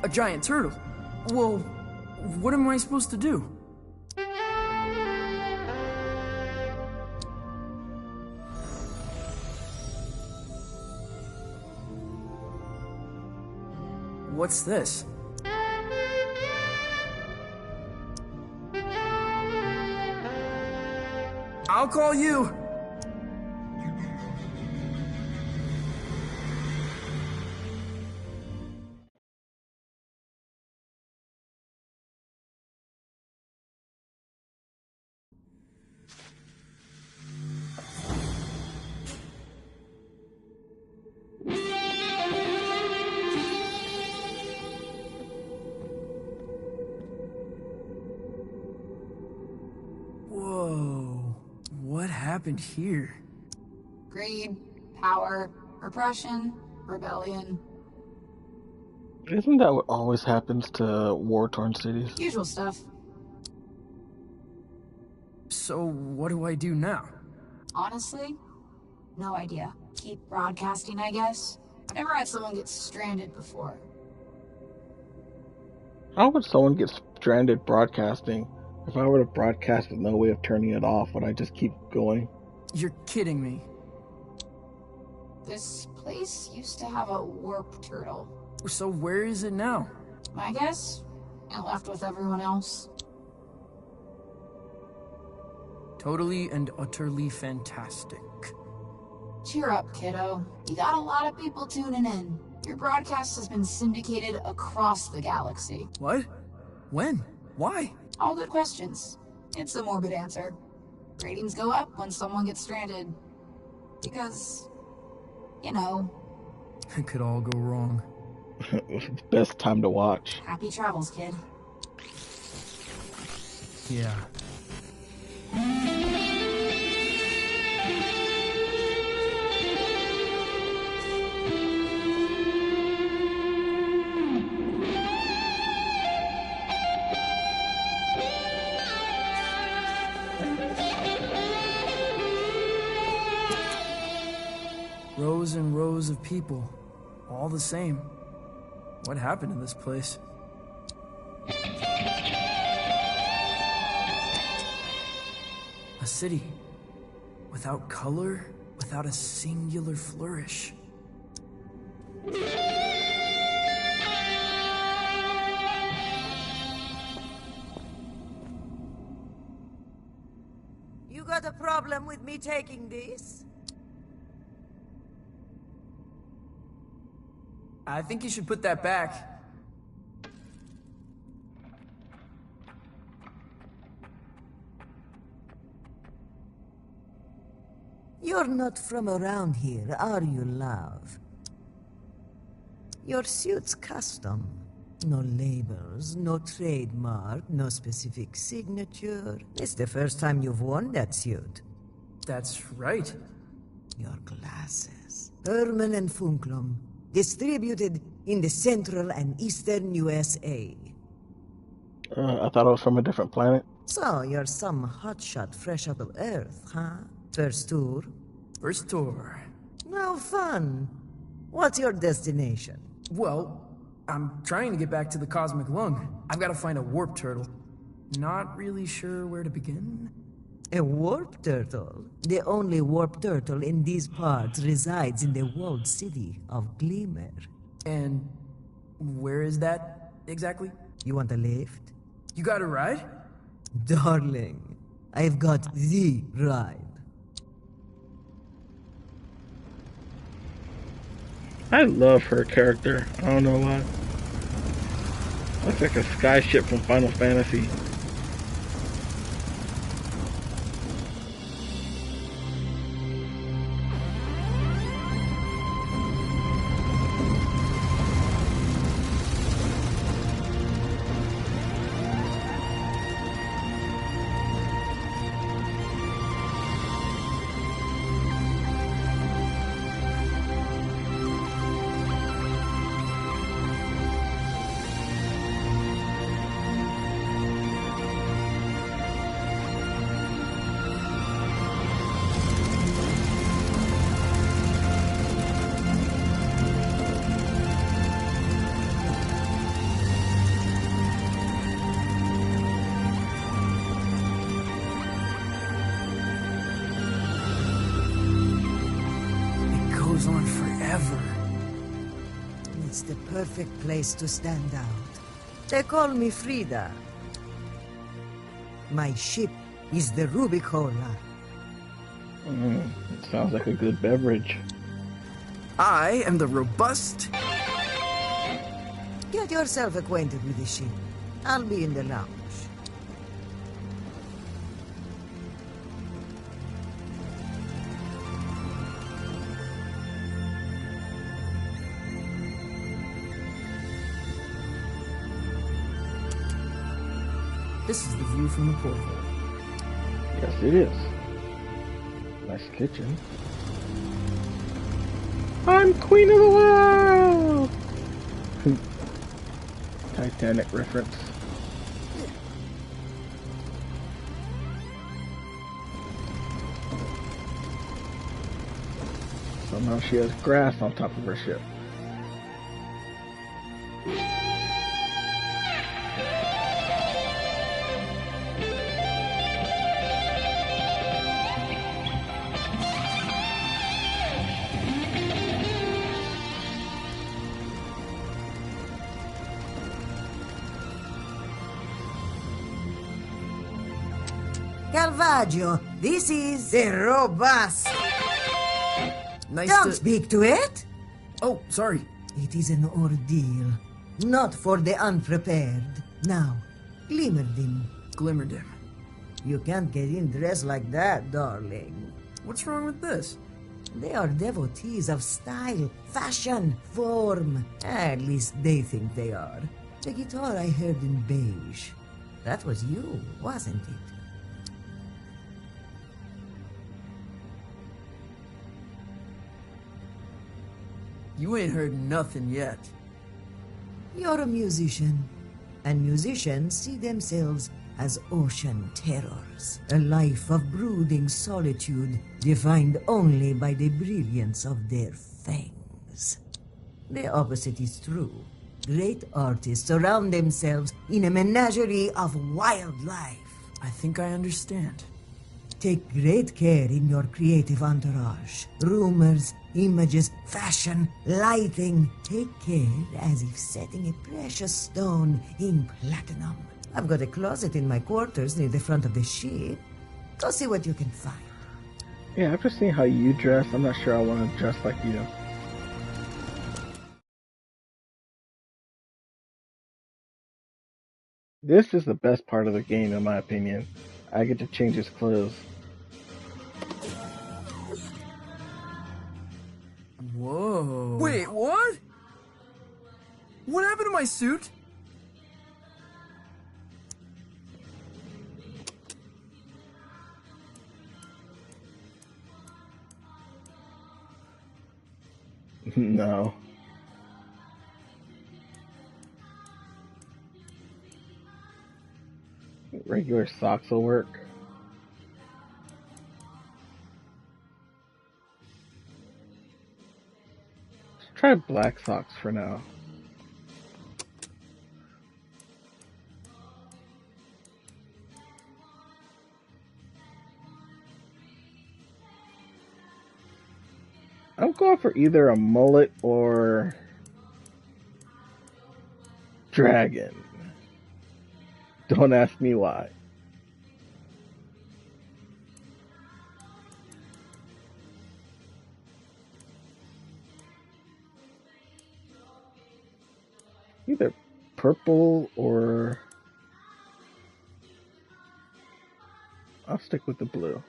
A giant turtle? Well, what am I supposed to do? What's this? I'll call you! Whoa, what happened here? Greed, power, repression, rebellion. Isn't that what always happens to war-torn cities? Usual stuff. So what do I do now? Honestly, no idea. Keep broadcasting, I guess. I've never had someone get stranded before. How would someone get stranded broadcasting? If I were to broadcast with no way of turning it off, would I just keep going? You're kidding me. This place used to have a warp turtle. So where is it now? My guess? It left with everyone else. Totally and utterly fantastic. Cheer up, kiddo. You got a lot of people tuning in. Your broadcast has been syndicated across the galaxy. What? When? Why? All good questions. It's a morbid answer. Ratings go up when someone gets stranded. Because, you know. It could all go wrong. Best time to watch. Happy travels, kid. Yeah. Rows and rows of people, all the same. What happened in this place? A city, without color, without a singular flourish. You got a problem with me taking this? I think you should put that back. You're not from around here, are you, love? Your suit's custom. No labels, no trademark, no specific signature. It's the first time you've worn that suit. That's right. Your glasses. Herman and Funklum. Distributed in the central and eastern USA. I thought it was from a different planet. So, you're some hotshot fresh out of Earth, huh? First tour? First tour. No fun. What's your destination? Well, I'm trying to get back to the Cosmic Lung. I've got to find a warp turtle. Not really sure where to begin. A warp turtle? The only warp turtle in these parts resides in the walled city of Glimmer. And where is that exactly? You want a lift? You got a ride? Darling, I've got the ride. I love her character. I don't know why. Looks like a skyship from Final Fantasy. It's the perfect place to stand out. They call me Frida. My ship is the Rubicola. It sounds like a good beverage. I am the robust... Get yourself acquainted with the ship. I'll be in the lounge. This is the view from the porthole. Yes, it is. Nice kitchen. I'm queen of the world! Titanic reference. Somehow she has grass on top of her ship. Caravaggio, this is the robust. Don't speak to it. Oh, sorry. It is an ordeal, not for the unprepared. Now, Glimmerdim. Glimmerdim. You can't get in dressed like that, darling. What's wrong with this? They are devotees of style, fashion, form. At least they think they are. The guitar I heard in beige. That was you, wasn't it? You ain't heard nothing yet. You're a musician, and musicians see themselves as ocean terrors, a life of brooding solitude defined only by the brilliance of their fangs. The opposite is true. Great artists surround themselves in a menagerie of wildlife. I think I understand. Take great care in your creative entourage. Rumors, images, fashion, lighting. Take care as if setting a precious stone in platinum. I've got a closet in my quarters near the front of the ship. Go see what you can find. Yeah, after seeing how you dress, I'm not sure I want to dress like you. This is the best part of the game, in my opinion. I get to change his clothes. Whoa. Wait, what? What happened to my suit? No. Regular socks will work. Let's try black socks for now. I'm going for either a mullet or dragon. Don't ask me why. Either purple or... I'll stick with the blue.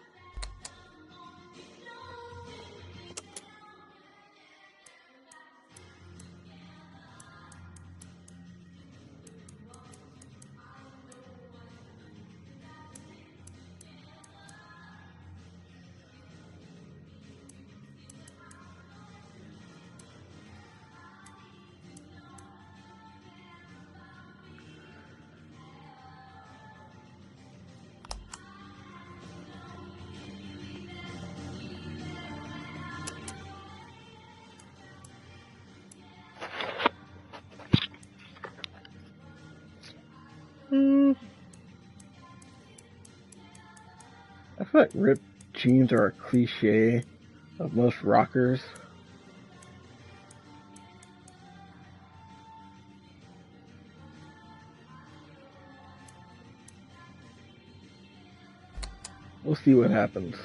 I feel like ripped jeans are a cliche of most rockers. We'll see what happens.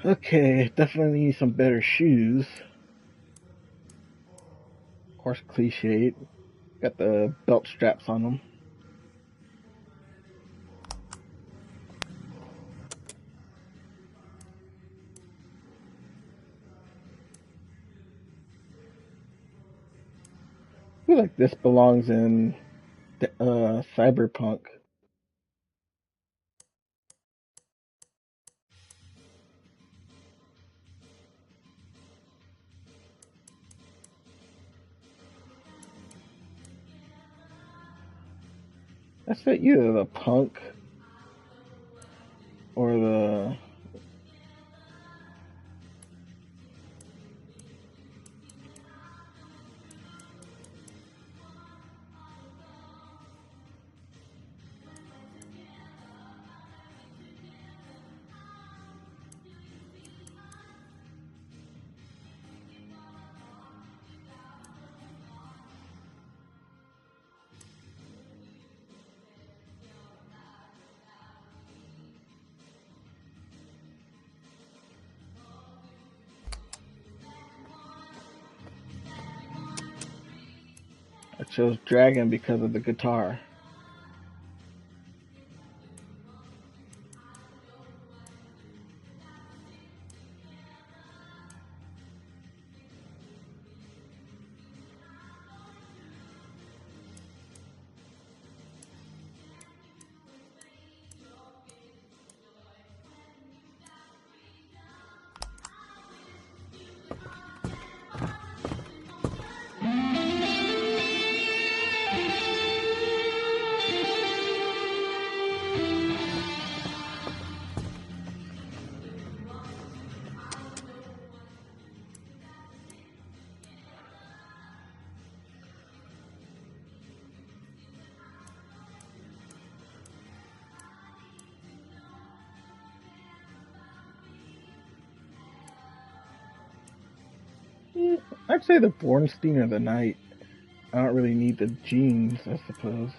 Okay, definitely need some better shoes. Of course, cliched. Got the belt straps on them. I feel like this belongs in Cyberpunk. That's either the punk or the... I chose Dragon because of the guitar. I'd say the Bornstein or the Knight. I don't really need the jeans, I suppose.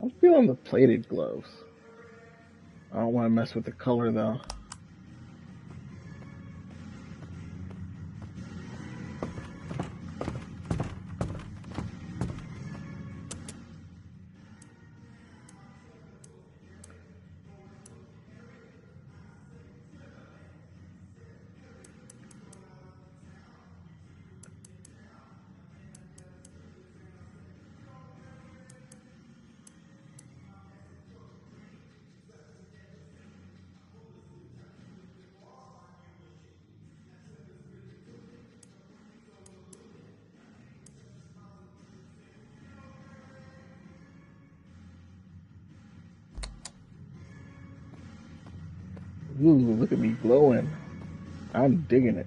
I'm feeling the plated gloves. I don't want to mess with the color though. Ooh, look at me glowing. I'm digging it.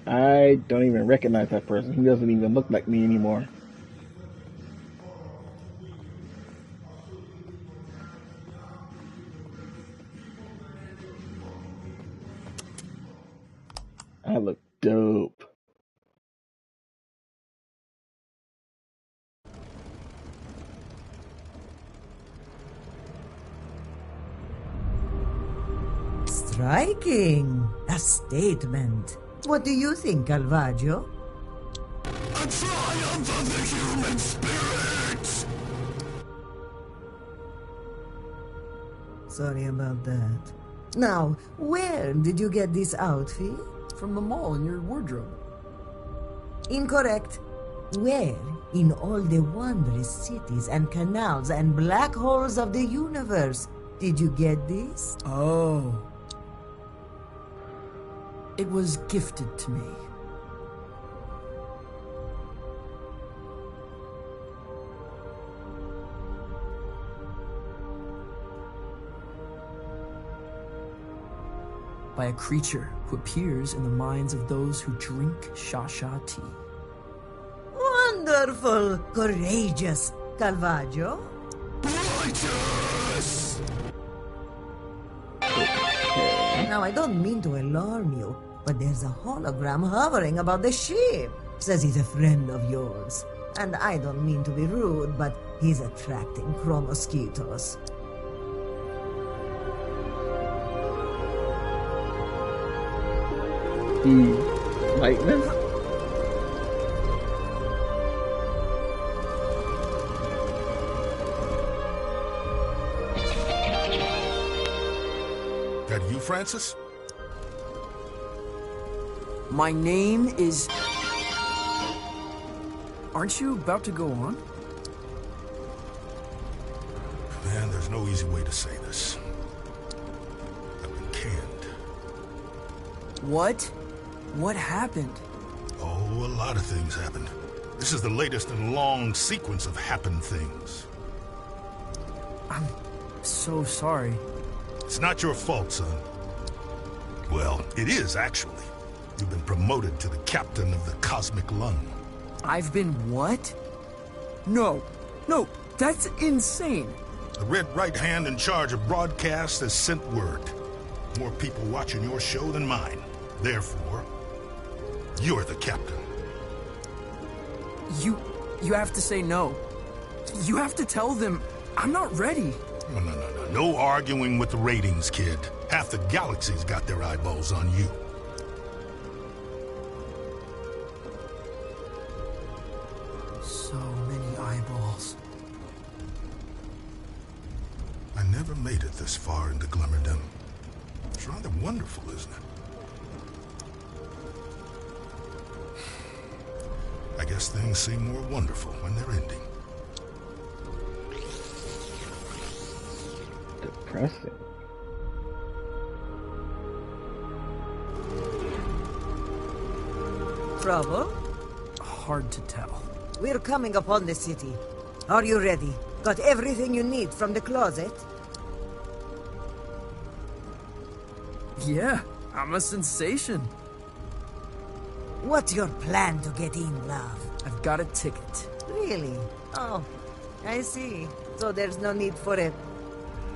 I don't even recognize that person. He doesn't even look like me anymore. I look dope. Striking. A statement. What do you think, Calvaggio? A triumph of the human spirit! Sorry about that. Now, where did you get this outfit? From the mall in your wardrobe. Incorrect. Where, in all the wondrous cities and canals and black holes of the universe, did you get this? Oh. It was gifted to me. By a creature who appears in the minds of those who drink Shasha tea. Wonderful! Courageous! Calvaggio? Righteous! Now, I don't mean to alarm you, but there's a hologram hovering about the ship. Says he's a friend of yours. And I don't mean to be rude, but he's attracting mosquitoes. Lightning? That you, Francis? My name is... Aren't you about to go on? Man, there's no easy way to say this. I've been canned. What? What happened? Oh, a lot of things happened. This is the latest in a long sequence of happened things. I'm so sorry. It's not your fault, son. Well, it is, actually. You've been promoted to the captain of the Cosmic Lung. I've been what? No, that's insane. The red right hand in charge of broadcast has sent word. More people watching your show than mine. Therefore, you're the captain. You have to say no. You have to tell them I'm not ready. No. No arguing with the ratings, kid. Half the galaxy's got their eyeballs on you. So many eyeballs. I never made it this far into Glimmerdom. It's rather wonderful, isn't it? I guess things seem more wonderful when they're ending. Depressing. Trouble? Hard to tell. We're coming upon the city. Are you ready? Got everything you need from the closet? Yeah, I'm a sensation. What's your plan to get in, love? I've got a ticket. Really? Oh, I see. So there's no need for a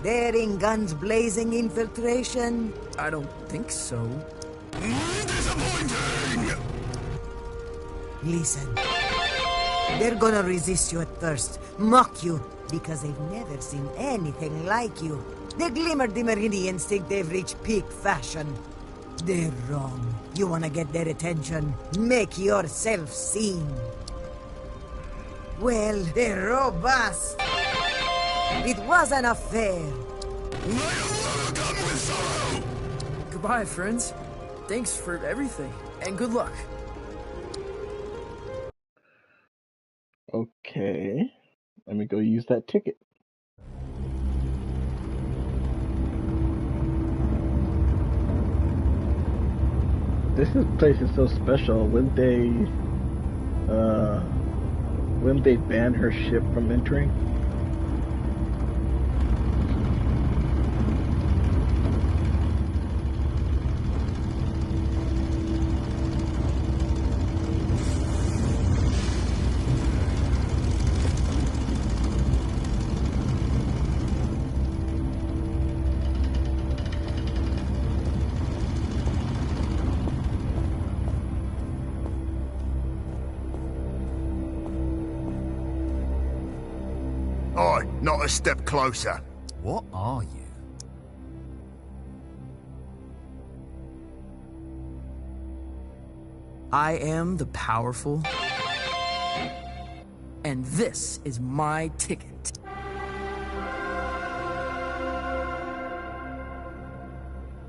daring, guns blazing infiltration? I don't think so. Disappointing! Listen. They're gonna resist you at first, mock you, because they've never seen anything like you. The Glimmer-Dimmeridians think they've reached peak fashion. They're wrong. You wanna get their attention? Make yourself seen. Well, they're robust. It was an affair. Goodbye, friends. Thanks for everything, and good luck. Okay. Let me go use that ticket. This place is so special. Wouldn't they ban her ship from entering? Oi, not a step closer. What are you? I am the powerful, and this is my ticket.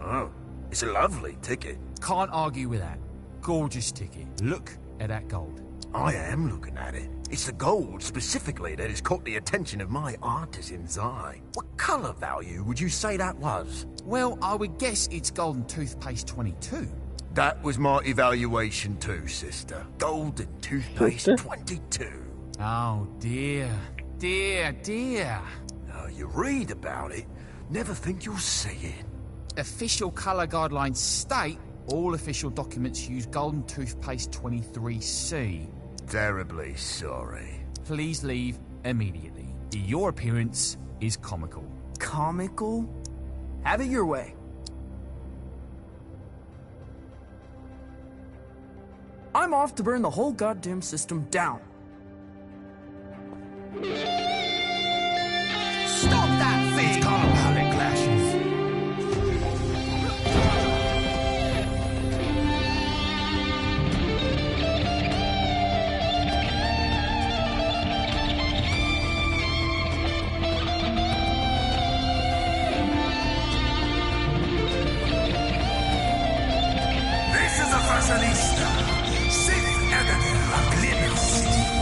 Oh, it's a lovely ticket. Can't argue with that. Gorgeous ticket. Look at that gold. I am looking at it. It's the gold specifically that has caught the attention of my artisan's eye. What colour value would you say that was? Well, I would guess it's golden toothpaste 22. That was my evaluation too, sister. Golden toothpaste 22. Oh, dear. Dear, dear. You read about it, never think you'll see it. Official colour guidelines state all official documents use golden toothpaste 23C. Terribly sorry. Please leave immediately. Your appearance is comical. Comical? Have it your way. I'm off to burn the whole goddamn system down. Stop that thing! It's got pallet clashes. This is a fashionista, safe editor of Glimmer City.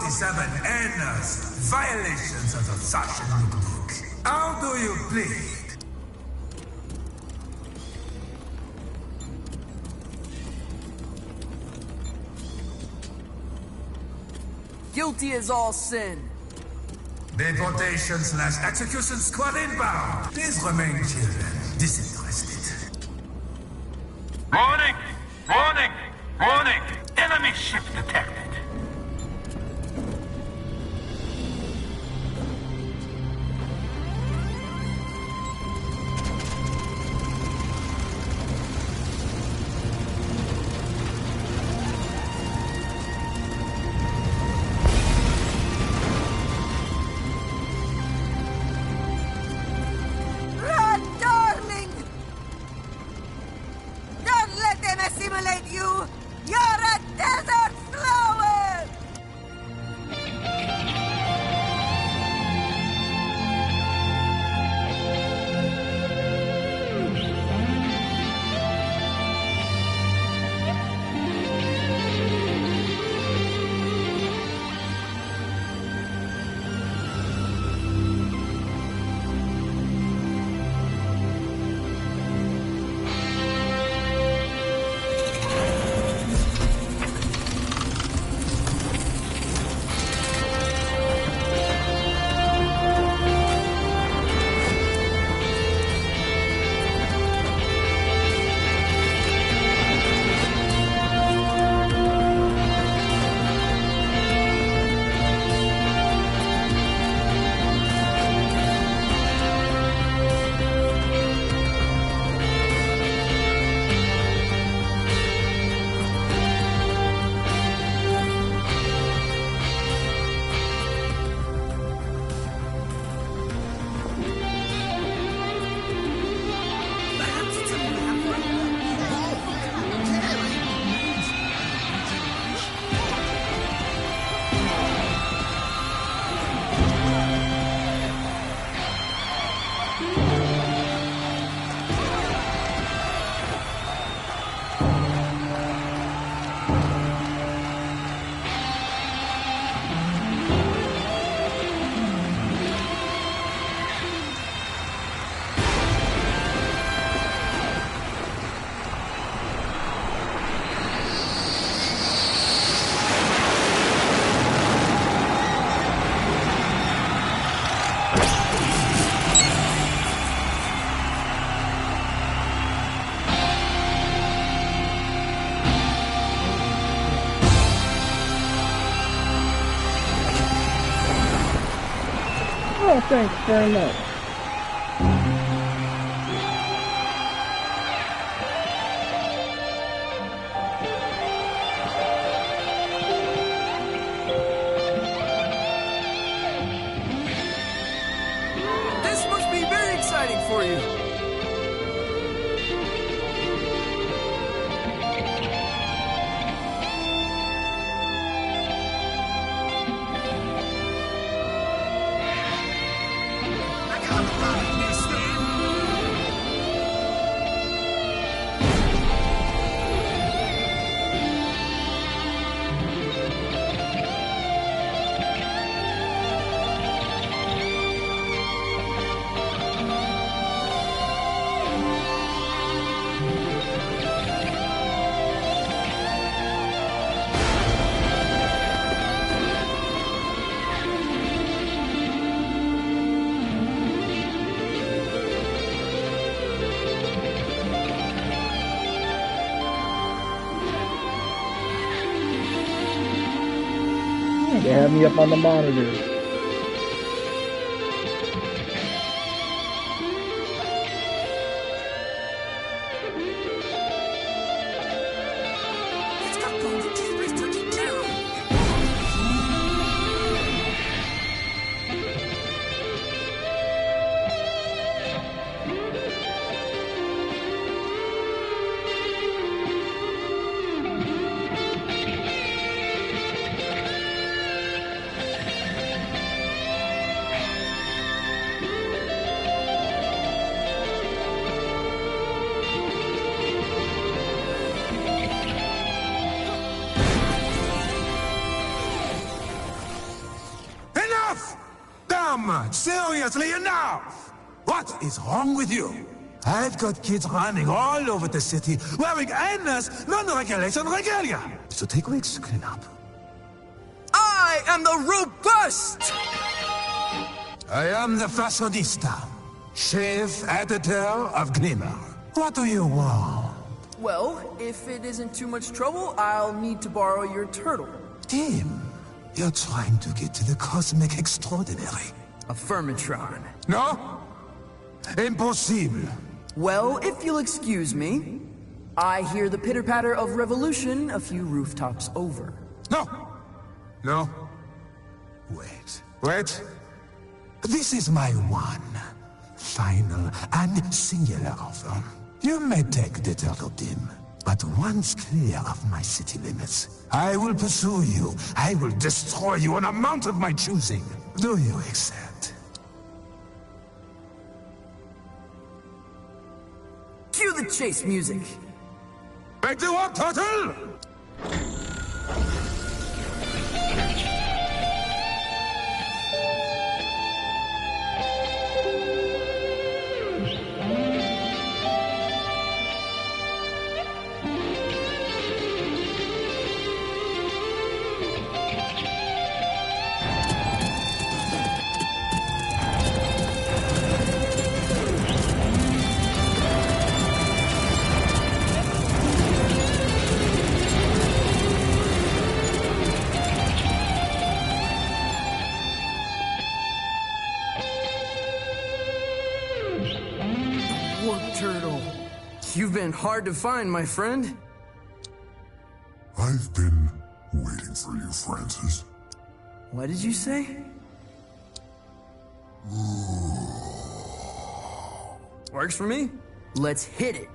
47 errors, violations of the fashion book. How do you plead? Guilty as all sin. Deportation/execution squad inbound. Please remain children, disinterested. Warning! Warning! Warning! Enemy ship detected. Run, darling! Don't let them assimilate you! You're a desert flower! Oh, thanks very much. This must be very exciting for you. They have me up on the monitor. Enough! Damn! Seriously, enough! What is wrong with you? I've got kids running all over the city, wearing endless non-regulation regalia. So take weeks to clean up. I am the robust! I am the fashionista, chief editor of Glimmer. What do you want? Well, if it isn't too much trouble, I'll need to borrow your turtle. Tim, you're trying to get to the cosmic extraordinary. A Firmatron. No? Impossible. Well, if you'll excuse me, I hear the pitter-patter of revolution a few rooftops over. No! No. Wait. This is my one, final, and singular offer. You may take the turtle, Tim, but once clear of my city limits, I will pursue you. I will destroy you on a mount of my choosing. Do you accept? Cue the chase music. Back to work, turtle! Turtle. You've been hard to find, my friend. I've been waiting for you, Francis. What did you say? Works for me. Let's hit it.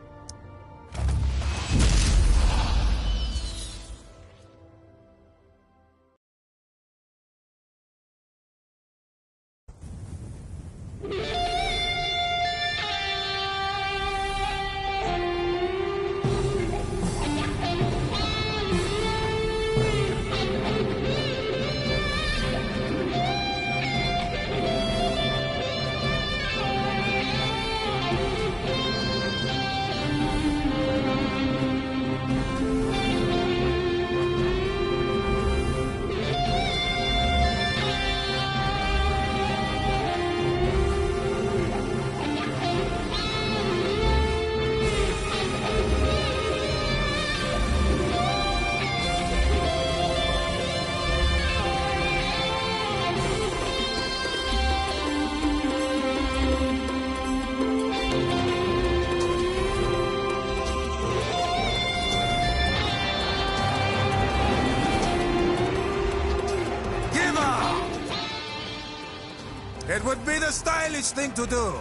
It would be the stylish thing to do.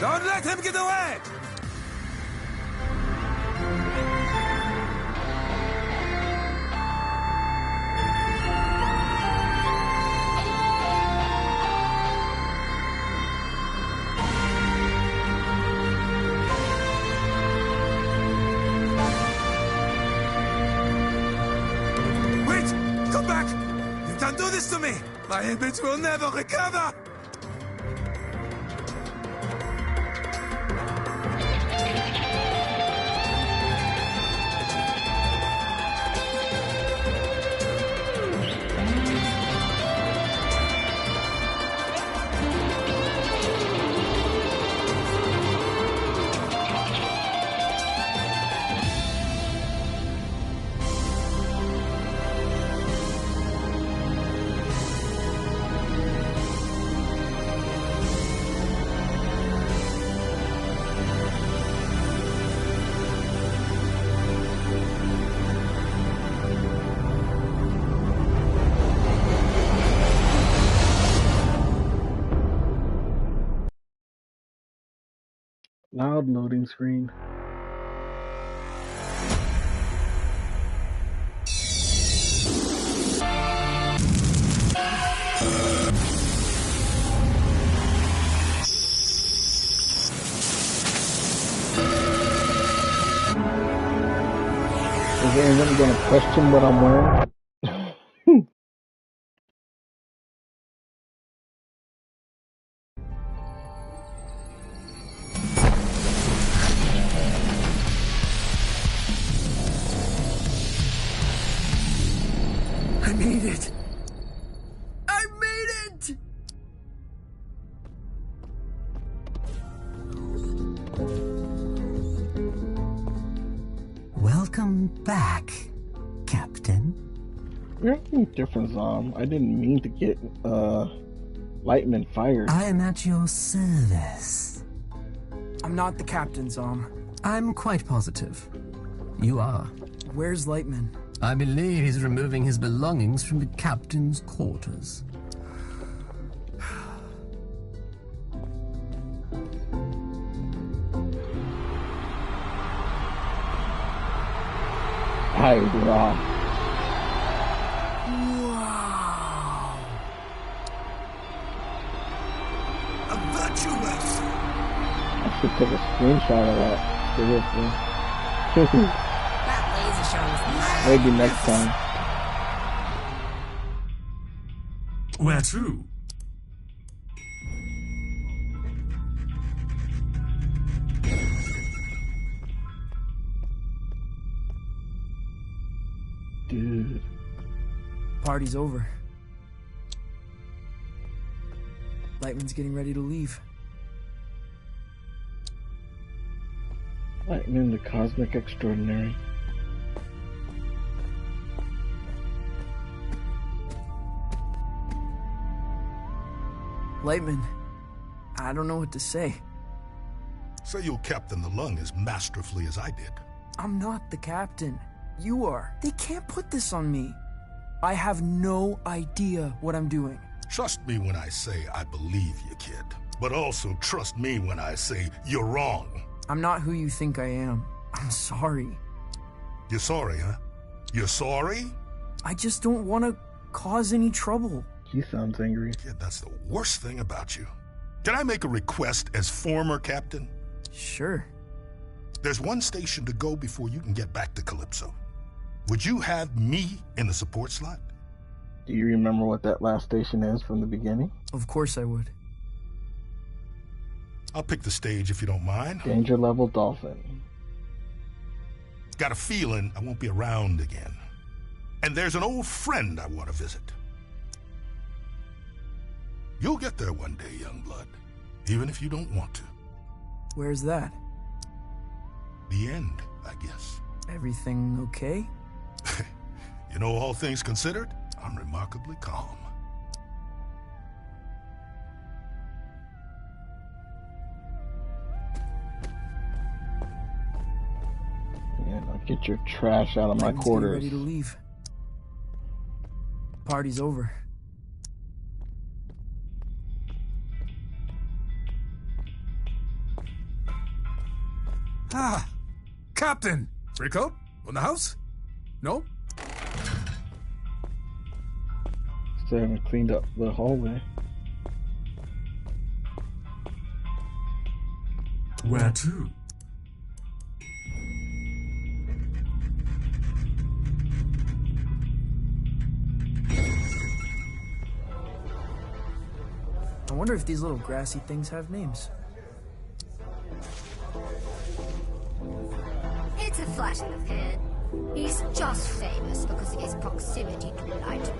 Don't let him get away! Come back! You can't do this to me! My image will never recover! Loud loading screen. Is anyone gonna question what I'm wearing? I made it! I made it! Welcome back, Captain. You're acting different, Zom. I didn't mean to get Lightman fired. I am at your service. I'm not the captain, Zom. I'm quite positive. You are. Where's Lightman? I believe he's removing his belongings from the captain's quarters. I raw. Wow! A virtuous! I should take a screenshot of that. Seriously. That laser show was Maybe next time. Where to? Dude. Party's over. Lightman's getting ready to leave. Lightman, the cosmic extraordinary. Lightman, I don't know what to say. Say you'll captain the lung as masterfully as I did. I'm not the captain. You are. They can't put this on me. I have no idea what I'm doing. Trust me when I say I believe you, kid. But also trust me when I say you're wrong. I'm not who you think I am. I'm sorry. You're sorry, huh? You're sorry? I just don't want to cause any trouble. He sounds angry. Kid, that's the worst thing about you. Can I make a request as former captain? Sure. There's one station to go before you can get back to Calypso. Would you have me in the support slot? Do you remember what that last station is from the beginning? Of course I would. I'll pick the stage if you don't mind. Danger level Dolphin. Got a feeling I won't be around again. And there's an old friend I want to visit. You'll get there one day, young blood. Even if you don't want to. Where's that? The end, I guess. Everything okay? You know, all things considered, I'm remarkably calm. Yeah, now get your trash out of my quarters. Ready to leave. Party's over. Ah, Captain! Freakout? On the house? No? Still haven't cleaned up the hallway. Where to? I wonder if these little grassy things have names. It's a flash in the pan. He's just famous because of his proximity to enlightenment.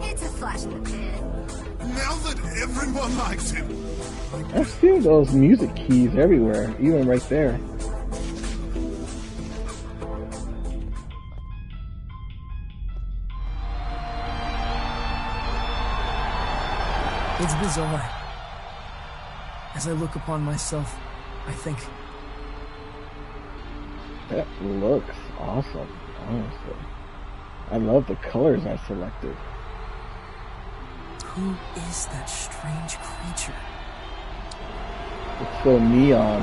It's a flash in the pan. Now that everyone likes him. I see those music keys everywhere, even right there. It's bizarre. As I look upon myself, I think... That looks awesome, honestly. I love the colors I selected. Who is that strange creature? It's so neon.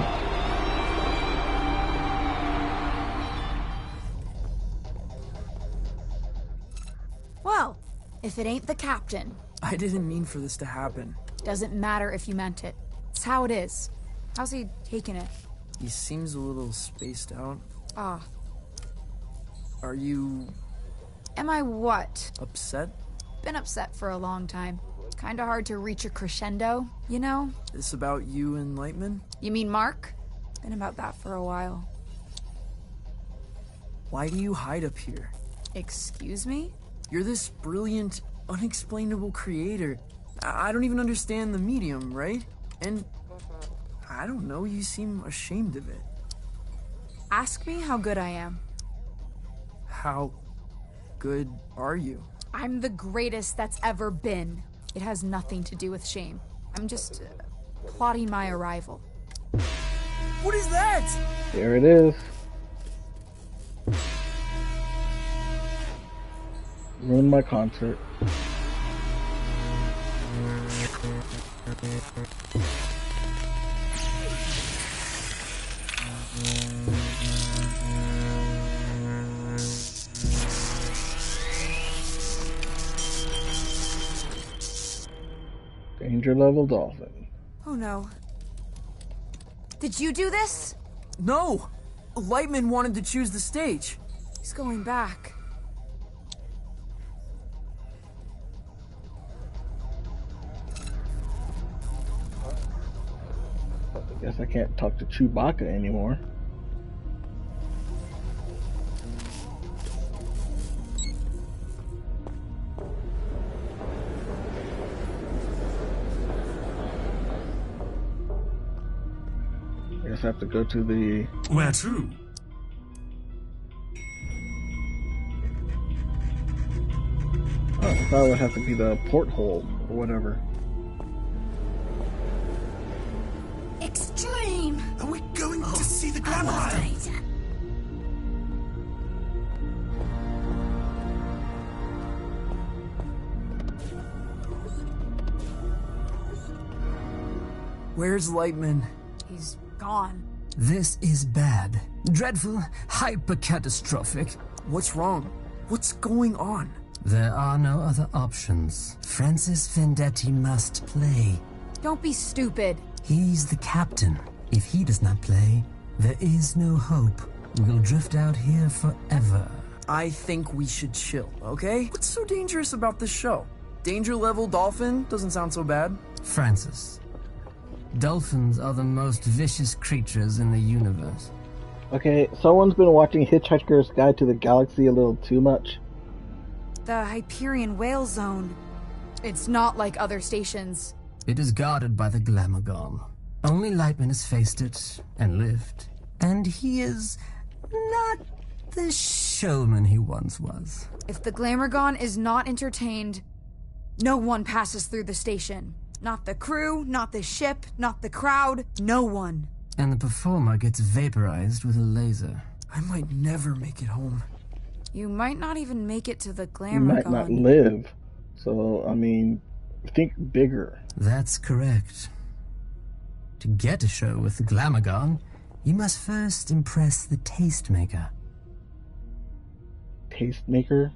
Well, if it ain't the captain. I didn't mean for this to happen. Doesn't matter if you meant it. It's how it is. How's he taking it? He seems a little spaced out. Ah. Are you... Am I what? upset? Been upset for a long time. Kinda hard to reach a crescendo, you know? This about you and Lightman? You mean Mark? Been about that for a while. Why do you hide up here? Excuse me? You're this brilliant, unexplainable creator. I don't even understand the medium, right? And I don't know, you seem ashamed of it. Ask me how good I am. How good are you? I'm the greatest that's ever been. It has nothing to do with shame. I'm just plotting my arrival. What is that? There it is. Ruined my concert. Danger level dolphin. Oh no. Did you do this? No! Lightman wanted to choose the stage. He's going back. I guess I can't talk to Chewbacca anymore. I guess I have to go to the... Where to? Oh, I thought it would have to be the porthole or whatever. Extreme! Are we going to see the glamour? Where's Lightman? He's gone. This is bad. Dreadful, hyper-catastrophic. What's wrong? What's going on? There are no other options. Francis Vendetti must play. Don't be stupid. He's the captain. If he does not play, there is no hope. We'll drift out here forever. I think we should chill, okay? What's so dangerous about this show? Danger level dolphin doesn't sound so bad. Francis, dolphins are the most vicious creatures in the universe. Okay, someone's been watching Hitchhiker's Guide to the Galaxy a little too much. The Hyperion Whale Zone. It's not like other stations. It is guarded by the Glamogon. Only Lightman has faced it and lived. And he is not the showman he once was. If the Glamogon is not entertained, no one passes through the station. Not the crew, not the ship, not the crowd, no one. And the performer gets vaporized with a laser. I might never make it home. You might not even make it to the Glamogon. You might not live. So, I mean, think bigger. That's correct. To get a show with the Glamourgon, you must first impress the tastemaker. Tastemaker?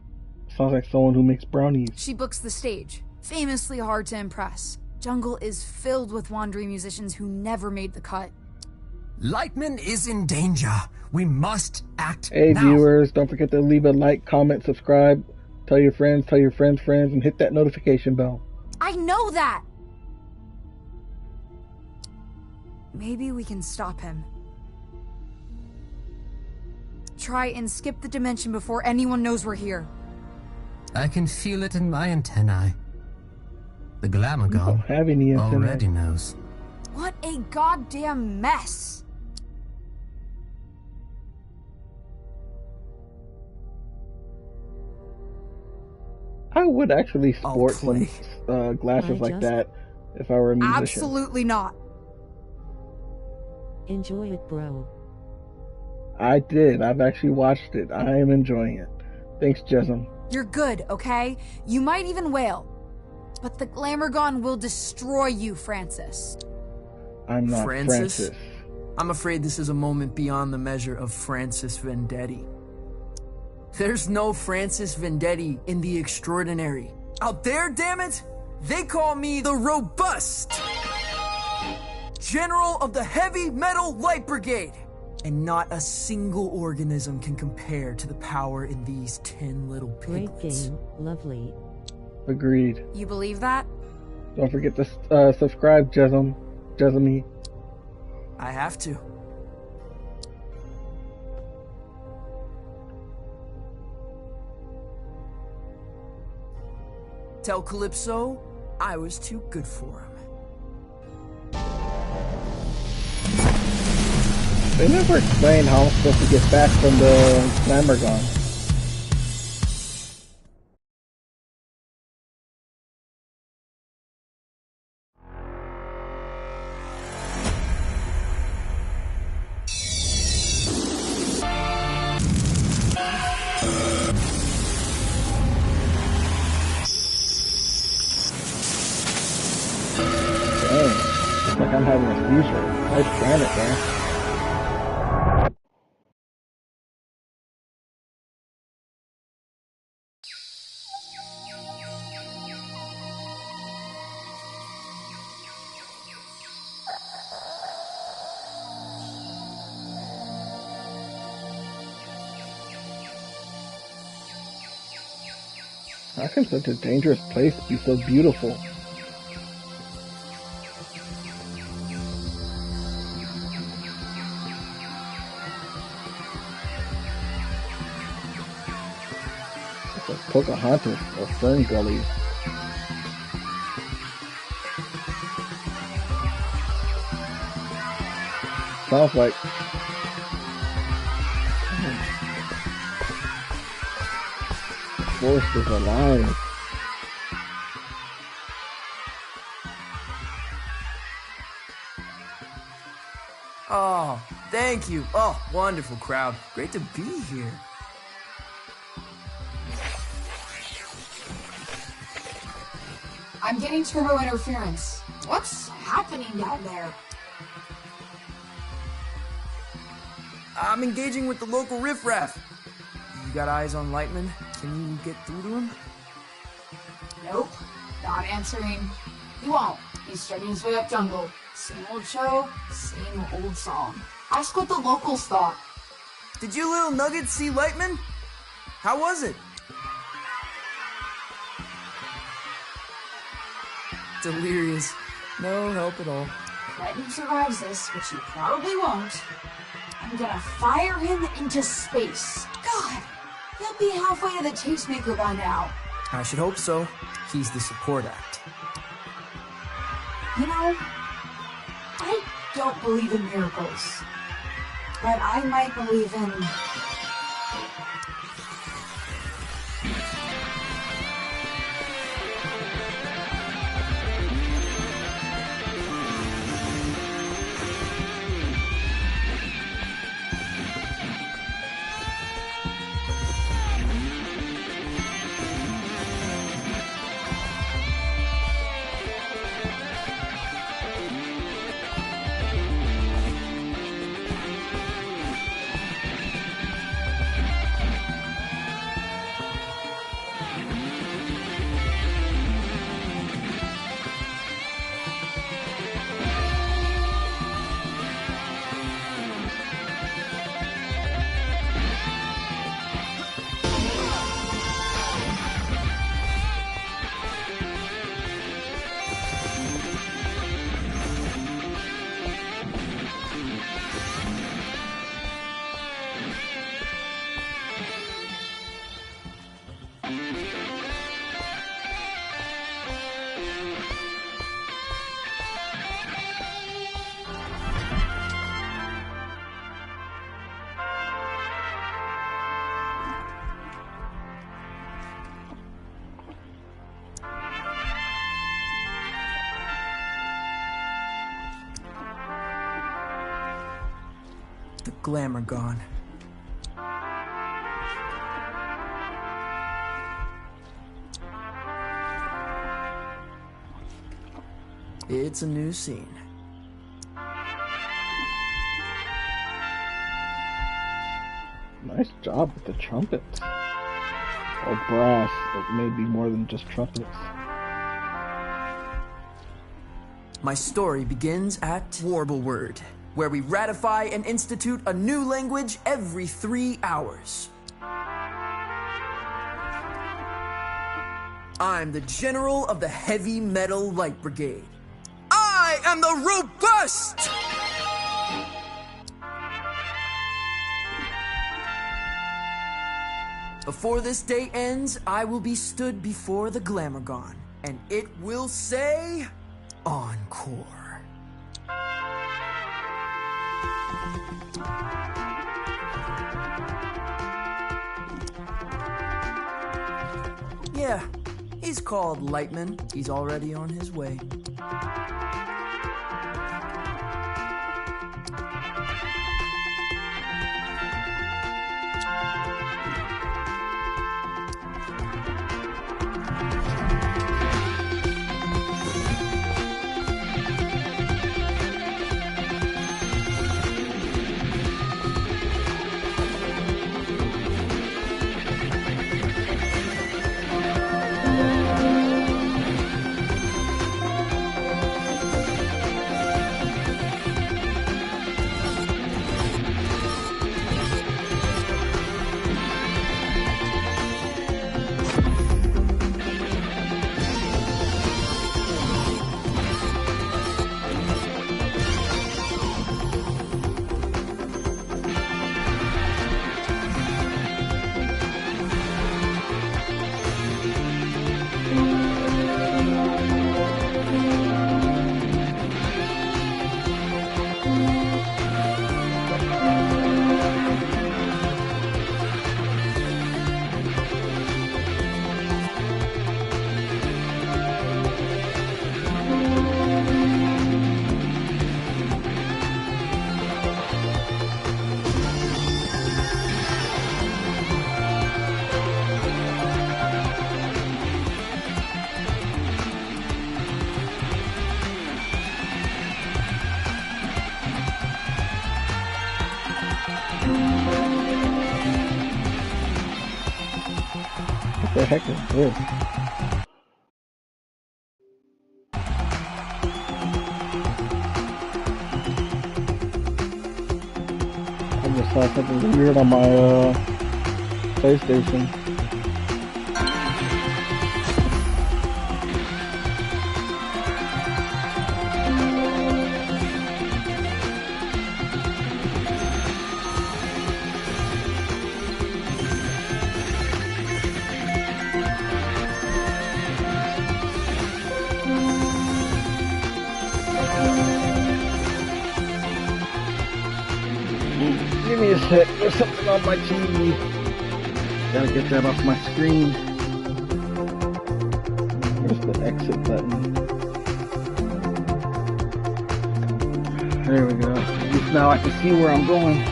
Sounds like someone who makes brownies. She books the stage. Famously hard to impress. Jungle is filled with wandering musicians who never made the cut. Lightman is in danger. We must act Hey now. viewers, don't forget to leave a like, comment, subscribe, tell your friends, and hit that notification bell. I know that! Maybe we can stop him. Try and skip the dimension before anyone knows we're here. I can feel it in my antennae. The Glamourgon don't have any antennae. already knows. What a goddamn mess! I would actually sport some glasses like that if I were a musician. Absolutely not. Enjoy it, bro. I did. I've actually watched it. I am enjoying it. Thanks, Jesm. You're good, okay? You might even wail. But the Glamourgon will destroy you, Francis. I'm not Francis. I'm afraid this is a moment beyond the measure of Francis Vendetti. There's no Francis Vendetti in The Extraordinary. Out there, damn it, they call me the Robust General of the Heavy Metal Light Brigade. And not a single organism can compare to the power in these 10 little piglets. Great game, lovely. Agreed. You believe that? Don't forget to subscribe, Jesm. I have to. Tell Calypso I was too good for him. They never explained how I'm supposed to get back from the Glamourgon. Dang, looks like I'm having a seizure. Nice planet, man. How can such a dangerous place be so beautiful? It's like Pocahontas or Fern Gully. Sounds like forest is alive. Oh, thank you. Oh, wonderful crowd. Great to be here. I'm getting turbo interference. What's happening down there? I'm engaging with the local riffraff. You got eyes on Lightman? Can you get through to him? Nope. Not answering. He won't. He's starting his way up jungle. Same old show, same old song. Ask what the locals thought. Did you little nuggets see Lightman? How was it? Delirious. No help at all. Lightning survives this, which he probably won't. I'm gonna fire him into space. God, he'll be halfway to the tastemaker by now. I should hope so. He's the support act. You know, I don't believe in miracles, but I might believe in... the glamour gone. It's a new scene. Nice job with the trumpets. Or brass, it may be more than just trumpets. My story begins at Warbleword, where we ratify and institute a new language every 3 hours. I'm the general of the Heavy Metal Light Brigade. I am the robust! Before this day ends, I will be stood before the Glamourgon, and it will say, Encore. Yeah, he's called Lightman. He's already on his way. What the heck is this? I just saw something weird on my PlayStation. Give me a sec, there's something on my TV. Gotta get that off my screen. Where's the exit button? There we go. At least now I can see where I'm going.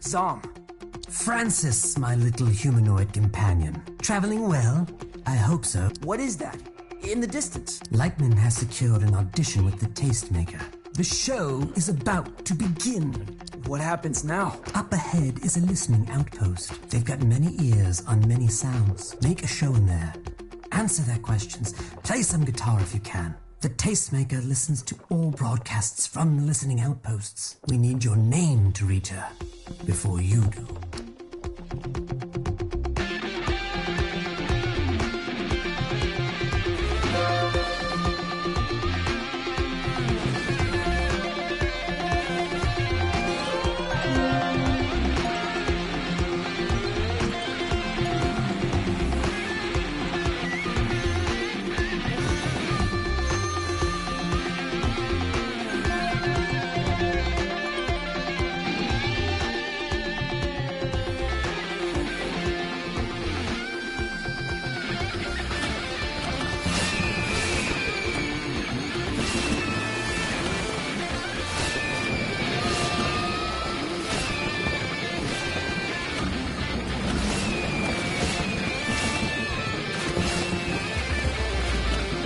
Zom. Francis, my little humanoid companion. Traveling well? I hope so. What is that? In the distance? Lightman has secured an audition with the Tastemaker. The show is about to begin. What happens now? Up ahead is a listening outpost. They've got many ears on many sounds. Make a show in there. Answer their questions. Play some guitar if you can. The Tastemaker listens to all broadcasts from the listening outposts. We need your name to reach her before you do.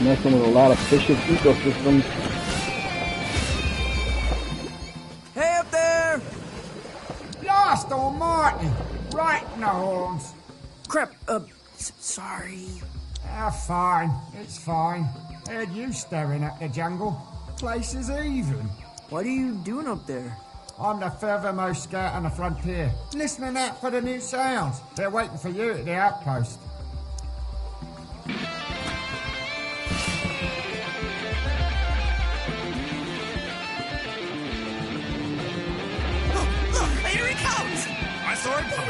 Messing with a lot of vicious ecosystems. Hey up there! Blast almighty! Right in the horns. Crap, sorry. Fine. It's fine. Heard you staring at the jungle. Place is even. What are you doing up there? I'm the furthermost scout on the frontier. Listening out for the new sounds. They're waiting for you at the outpost.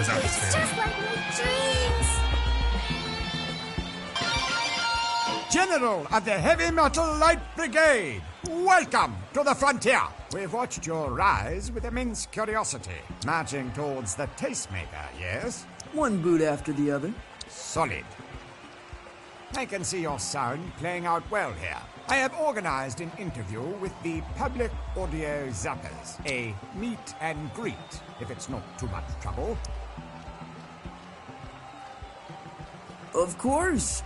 It's just like my dreams. General of the Heavy Metal Light Brigade, welcome to the frontier. We've watched your rise with immense curiosity, marching towards the Tastemaker, yes? One boot after the other. Solid. I can see your sound playing out well here. I have organized an interview with the Public Audio Zappers, a meet and greet, if it's not too much trouble. Of course.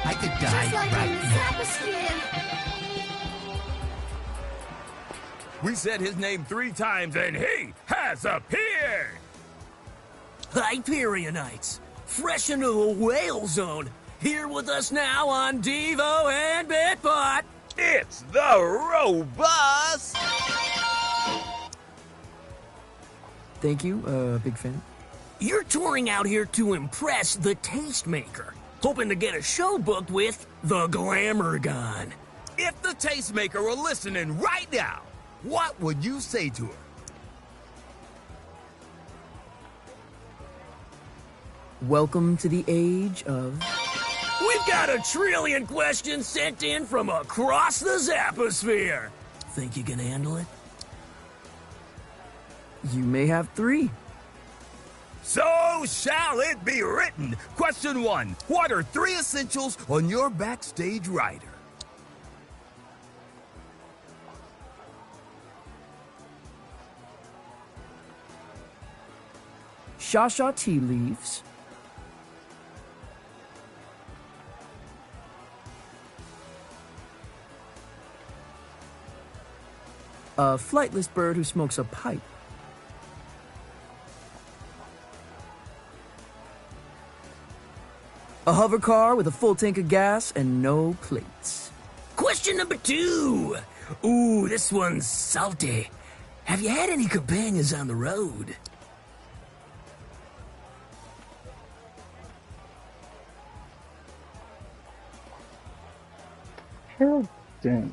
I could die Just like right in the now. Zaposphere. We said his name 3 times and he has appeared! Hyperionites, fresh into the whale zone, here with us now on Devo and Bitbot. It's the Robust! Thank you, big fan. You're touring out here to impress the Tastemaker, hoping to get a show booked with the Glamour Gun. If the Tastemaker were listening right now, what would you say to her? Welcome to the age of... We've got 1 trillion questions sent in from across the Zaposphere. Think you can handle it? You may have 3. So shall it be written. Question 1. What are 3 essentials on your backstage rider? Shasha tea leaves. A flightless bird who smokes a pipe. A hover car with a full tank of gas and no plates. Question number 2. Ooh, this one's salty. Have you had any companions on the road? Harold Dent.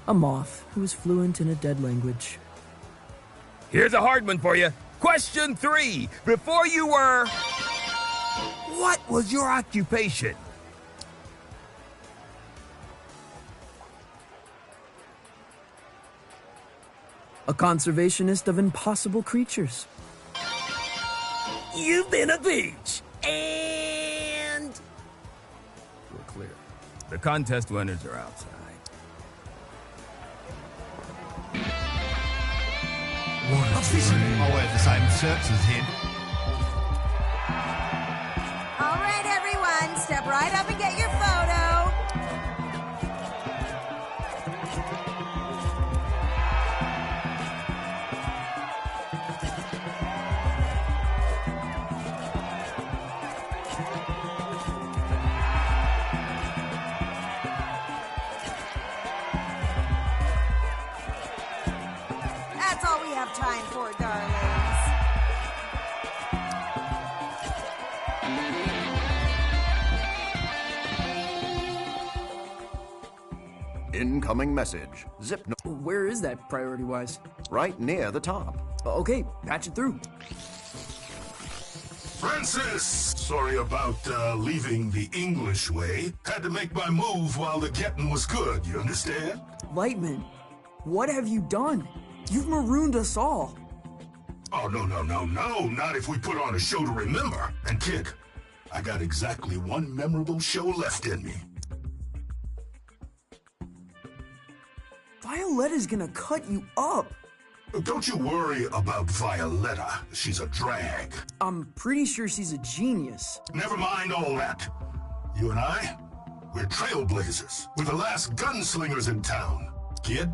A moth who is fluent in a dead language. Here's a hard one for you. Question 3. Before you were... What was your occupation? A conservationist of impossible creatures. You've been a beach. And... We're clear. The contest winners are outside. I wear the same shirts as him. All right, everyone, step right up and get your time for, darlings. Incoming message. Zip no. Where is that priority-wise? Right near the top. Okay, patch it through. Francis! Sorry about leaving the English way. Had to make my move while the getting was good, you understand? Lightman, what have you done? You've marooned us all. Oh, no, not if we put on a show to remember. And kid, I got exactly one memorable show left in me. Violetta's gonna cut you up. Don't you worry about Violetta. She's a drag. I'm pretty sure she's a genius. Never mind all that. You and I, we're trailblazers. We're the last gunslingers in town. Kid,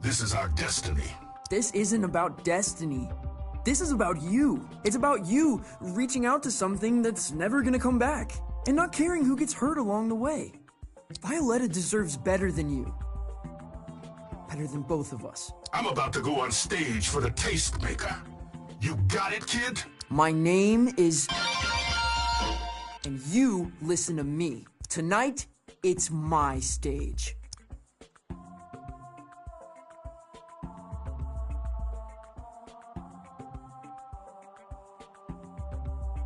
this is our destiny. This isn't about destiny. This is about you. It's about you reaching out to something that's never gonna come back and not caring who gets hurt along the way. Violetta deserves better than you. Better than both of us. I'm about to go on stage for the Tastemaker. You got it, kid? My name is... And you listen to me. Tonight, it's my stage.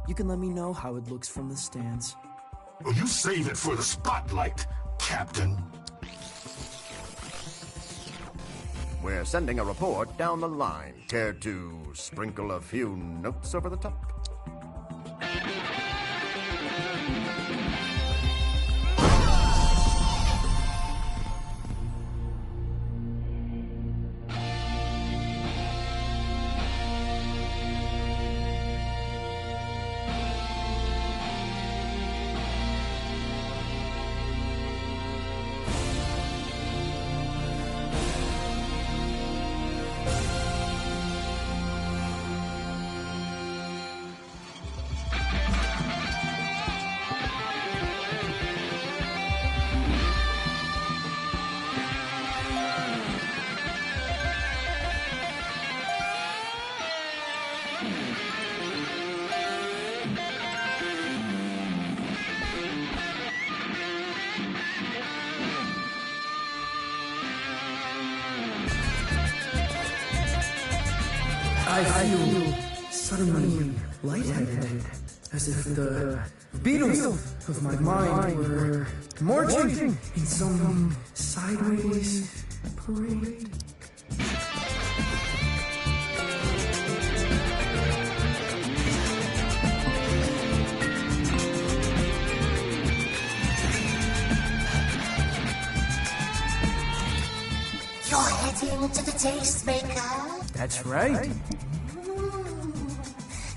You can let me know how it looks from the stands. Well, you save it for the spotlight, Captain. We're sending a report down the line. Care to sprinkle a few notes over the top? I feel suddenly lightheaded, as if the beatles of my mind were marching in some sideways parade. You're heading to the Tastemaker? That's right.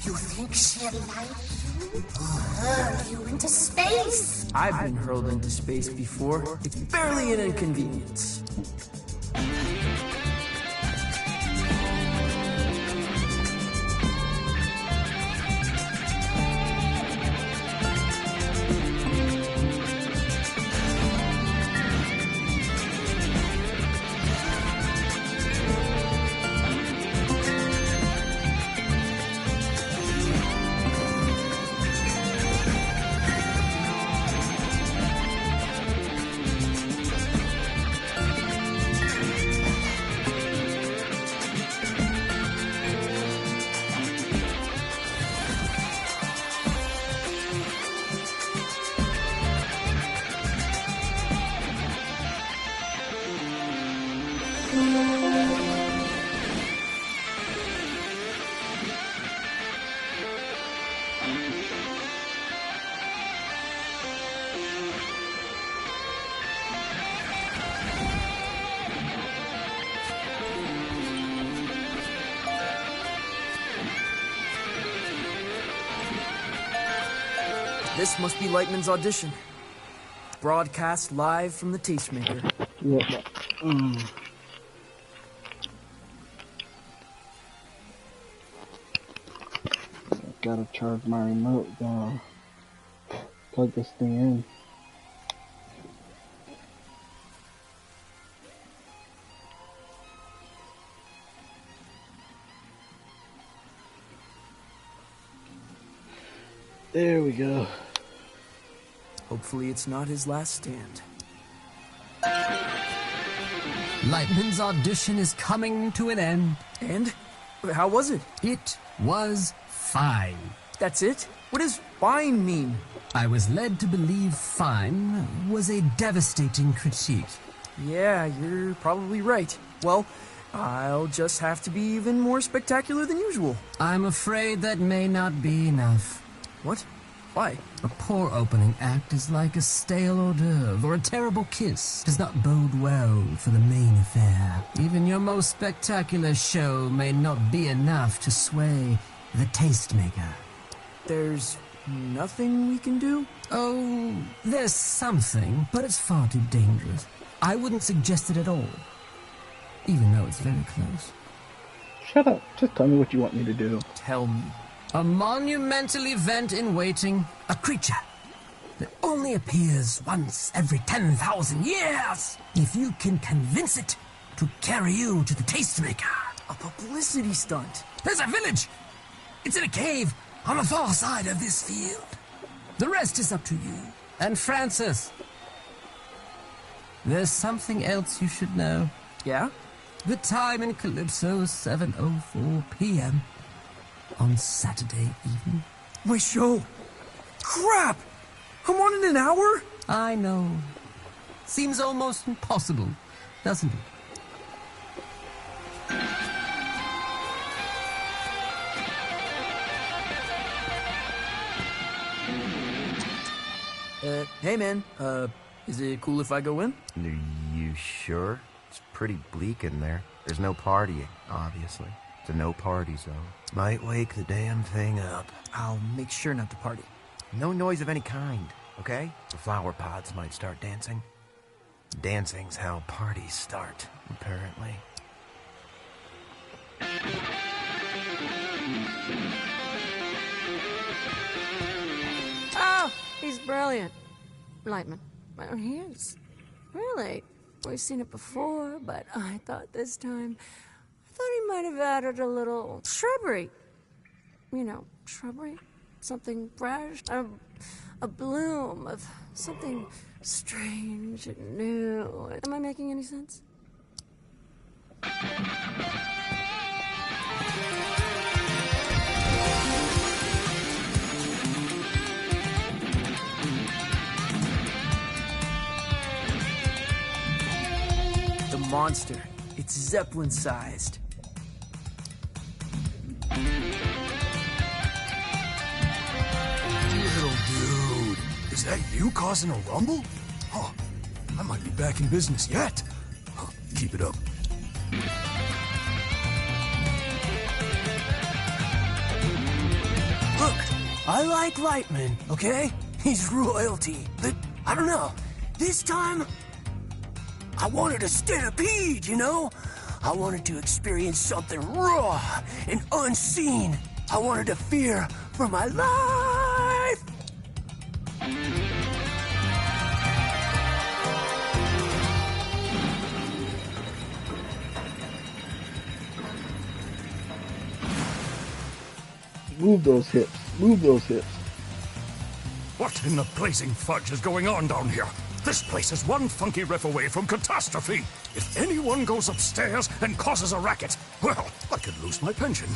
You think she'll like you? Or hurl you into space? I've been hurled into space before. It's barely an inconvenience. This must be Lightman's audition. Broadcast live from the Tastemaker. Yeah. Gotta charge my remote down. Plug this thing in. There we go. Hopefully it's not his last stand. Lightman's audition is coming to an end. And? How was it? It was fine. That's it? What does fine mean? I was led to believe fine was a devastating critique. Yeah, you're probably right. Well, I'll just have to be even more spectacular than usual. I'm afraid that may not be enough. What? Why? A poor opening act is like a stale hors d'oeuvre, or a terrible kiss does not bode well for the main affair. Even your most spectacular show may not be enough to sway the tastemaker. There's nothing we can do? Oh, there's something, but it's far too dangerous. I wouldn't suggest it at all, even though it's very close. Shut up. Just tell me what you want me to do. Tell me. A monumental event in waiting. A creature that only appears once every 10,000 years. If you can convince it to carry you to the tastemaker. A publicity stunt. There's a village. It's in a cave on the far side of this field. The rest is up to you. And Francis, there's something else you should know. Yeah? The time in Calypso is 7:04 p.m. on Saturday evening. My show! Crap! I'm on in an hour? I know. Seems almost impossible, doesn't it? Hey man, is it cool if I go in? Are you sure? It's pretty bleak in there. There's no partying, obviously. It's a no-party zone. Might wake the damn thing up. I'll make sure not to party. No noise of any kind, okay? The flower pots might start dancing. Dancing's how parties start, apparently. Oh, he's brilliant. Lightman. Well, he is. Really. We've seen it before, but I thought this time... I thought he might have added a little shrubbery. You know, shrubbery? Something fresh. A bloom of something strange and new. Am I making any sense? The monster. It's Zeppelin-sized. Little dude, is that you causing a rumble? Huh, I might be back in business yet. Huh, keep it up. Look, I like Lightman, okay? He's royalty. But, I don't know, this time, I wanted a stampede, you know? I wanted to experience something raw and unseen. I wanted to fear for my life. Move those hips. Move those hips. What in the blazing fudge is going on down here? This place is one funky riff away from catastrophe. If anyone goes upstairs and causes a racket, well, I could lose my pension.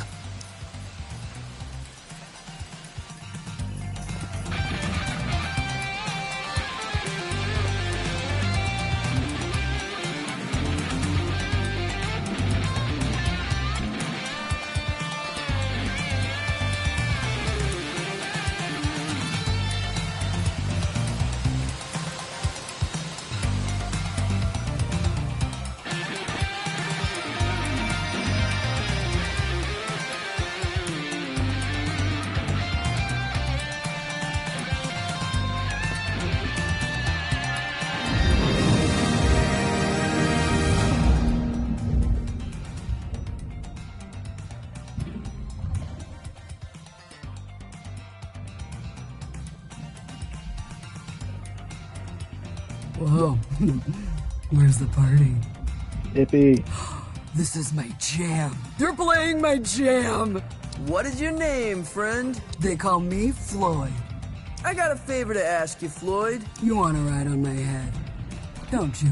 Whoa. Where's the party? Hippie. This is my jam. They're playing my jam. What is your name, friend? They call me Floyd. I got a favor to ask you, Floyd. You want to ride on my head, don't you?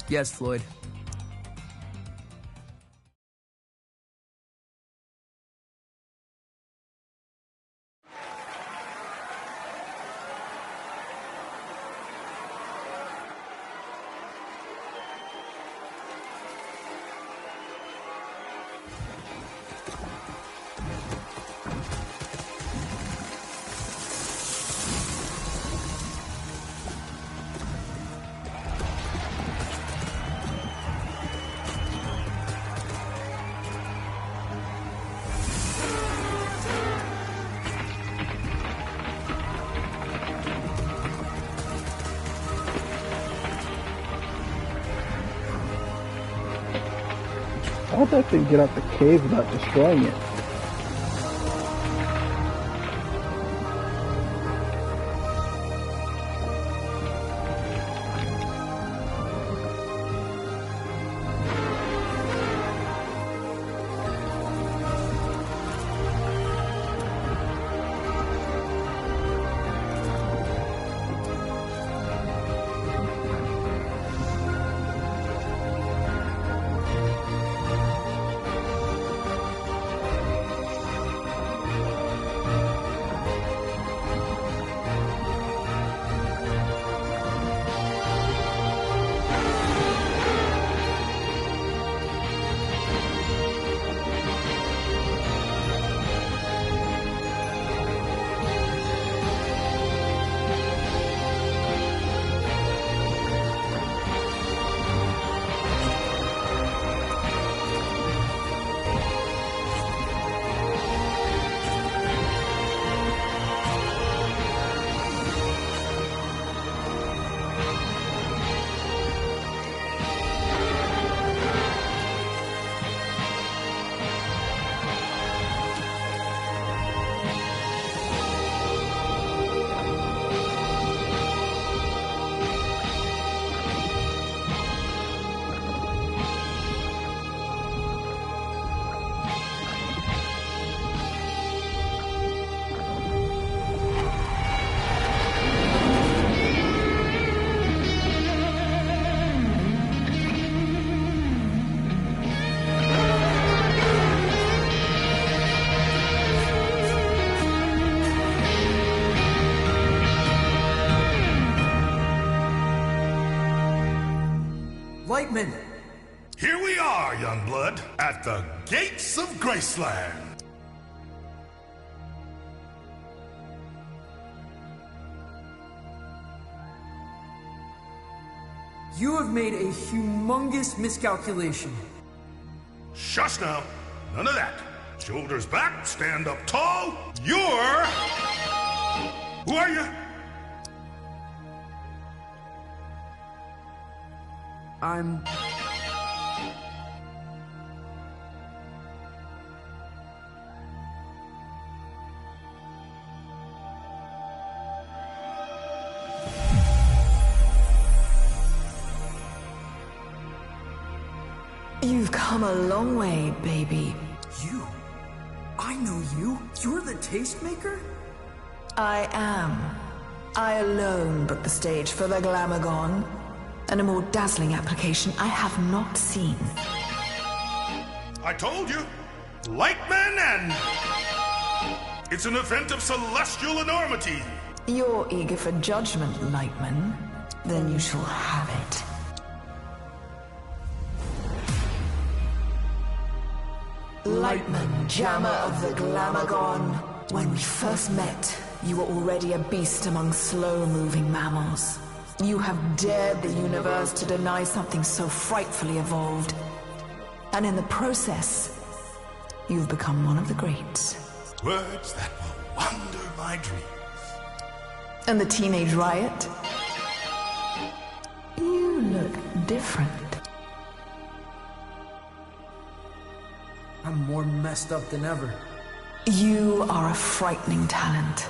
Yes, Floyd. How'd that thing get out the cave without destroying it? Lightman! Here we are, young blood, at the gates of Graceland. You have made a humongous miscalculation. Shush now. None of that. Shoulders back, stand up tall. You're... Who are you? I'm... You've come a long way, baby. You? I know you. You're the tastemaker? I am. I alone booked the stage for the Glamogon, and a more dazzling application I have not seen. I told you. Lightman and... It's an event of celestial enormity. You're eager for judgment, Lightman. Then you shall have it. Lightman, jammer of the Glamogon. When we first met, you were already a beast among slow-moving mammals. You have dared the universe to deny something so frightfully evolved. And in the process, you've become one of the greats. Words that will wander my dreams. And the Teenage Riot? You look different. I'm more messed up than ever. You are a frightening talent.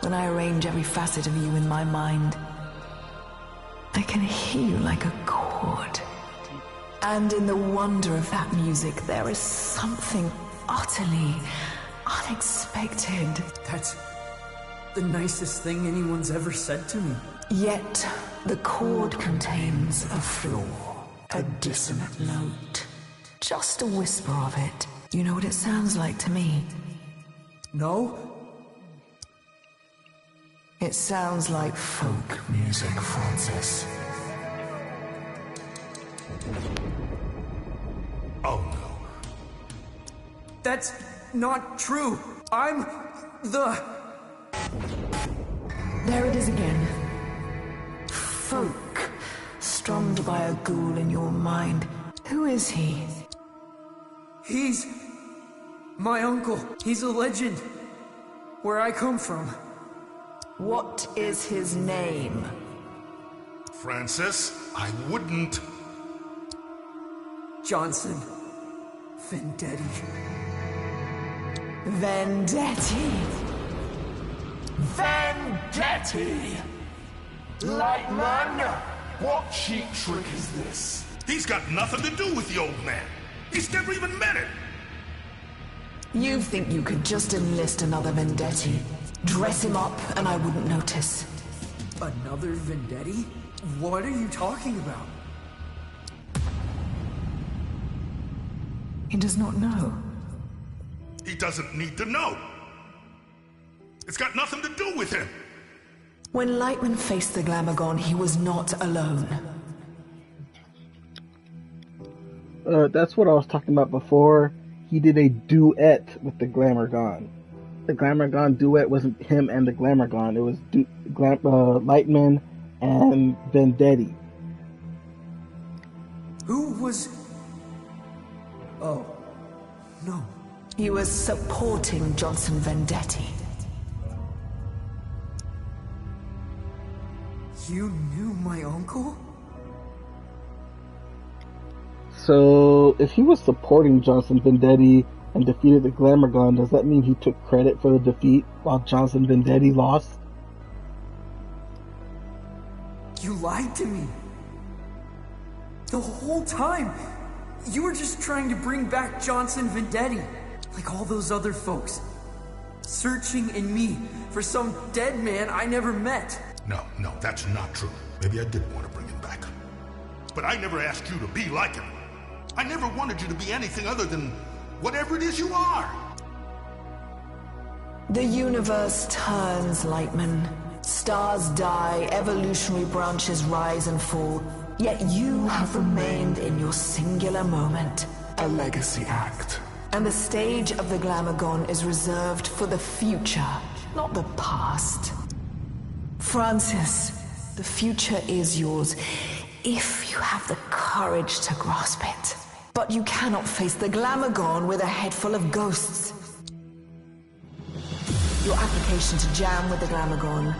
When I arrange every facet of you in my mind, I can hear you like a chord. And in the wonder of that music, there is something utterly unexpected. That's the nicest thing anyone's ever said to me. Yet, the chord contains a flaw, a dissonant note. Just a whisper of it. You know what it sounds like to me? No? It sounds like folk music, Francis. Oh no. That's not true. I'm the... There it is again. Folk, strummed by a ghoul in your mind. Who is he? He's my uncle. He's a legend. Where I come from. What is his name? Francis, I wouldn't. Johnson. Vendetti. Vendetti. Vendetti! Lightman, what cheap trick is this? He's got nothing to do with the old man. He's never even met him. You think you could just enlist another Vendetti, dress him up, and I wouldn't notice? Another Vendetti? What are you talking about? He does not know. He doesn't need to know. It's got nothing to do with him. When Lightman faced the Glamogon, he was not alone. That's what I was talking about before. He did a duet with the Glamogon. The Glamogon duet wasn't him and the Glamogon. It was Lightman and Vendetti. Who was... Oh, no. He was supporting Johnson Vendetti. You knew my uncle? So, if he was supporting Johnson Vendetti and defeated the Glamogon, does that mean he took credit for the defeat while Johnson Vendetti lost? You lied to me. The whole time. You were just trying to bring back Johnson Vendetti, like all those other folks. Searching in me for some dead man I never met. No, that's not true. Maybe I did want to bring him back. But I never asked you to be like him. I never wanted you to be anything other than whatever it is you are. The universe turns, Lightman. Stars die, evolutionary branches rise and fall. Yet you have remained in your singular moment. A legacy act. And the stage of the Glamogon is reserved for the future, not the past. Francis, the future is yours, if you have the courage to grasp it. But you cannot face the Glamogon with a head full of ghosts. Your application to jam with the Glamogon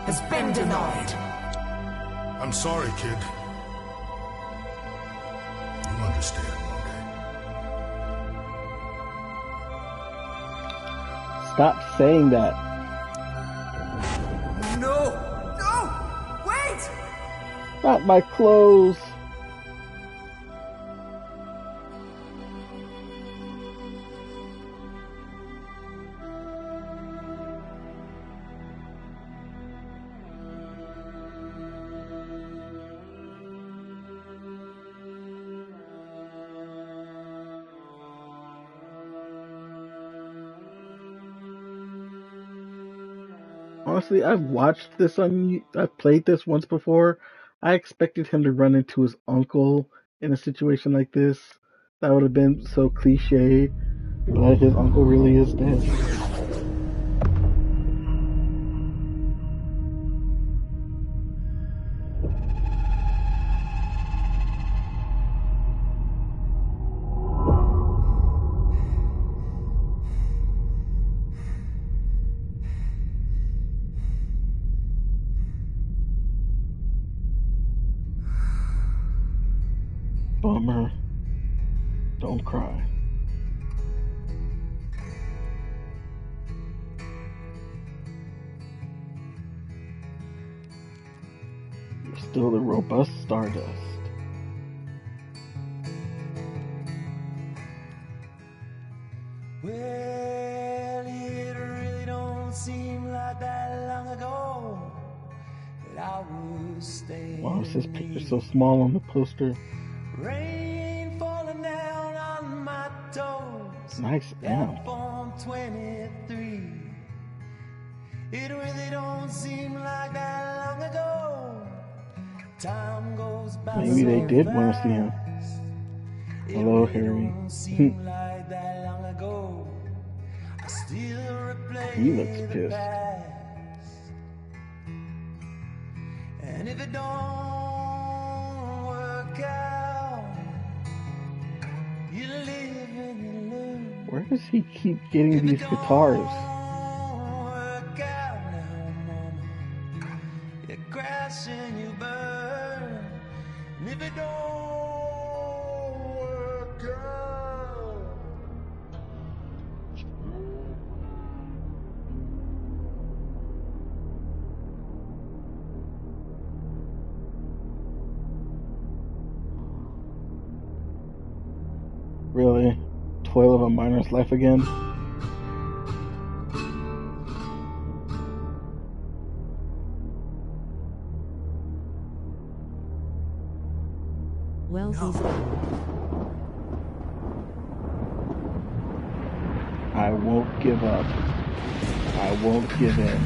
has been denied. I'm sorry, kid. You'll understand one day. Stop saying that. No! Wait! Not my clothes. Honestly, I've played this once before. I expected him to run into his uncle in a situation like this. That would have been so cliche, but his uncle really is dead. Bummer. Don't cry. You're still the robust Stardust. Wow, this picture's so small on the poster. Rain falling down on my toes. Nice amp. On 23. It really don't seem like that long ago. Time goes by. Maybe they did want to see him. Hello, Harry. Like that long ago. I still replay He looks pissed. And if it don't work out, you live and you learn. Where does he keep getting these guitars? Work out now, mama. You crash and you burn. And if it don't work out. Really? Toil of a miner's life again? Wellesley's I won't give up. I won't give in.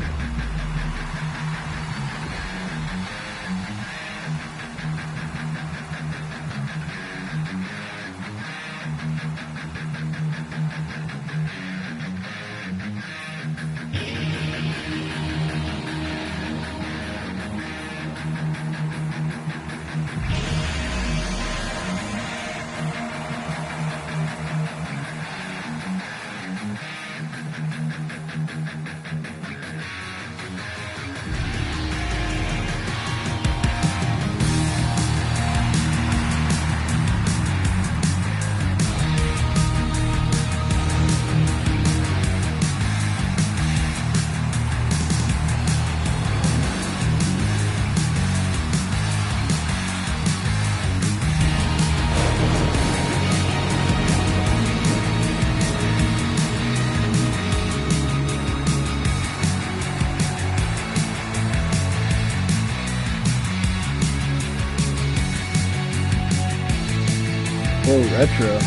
So retro.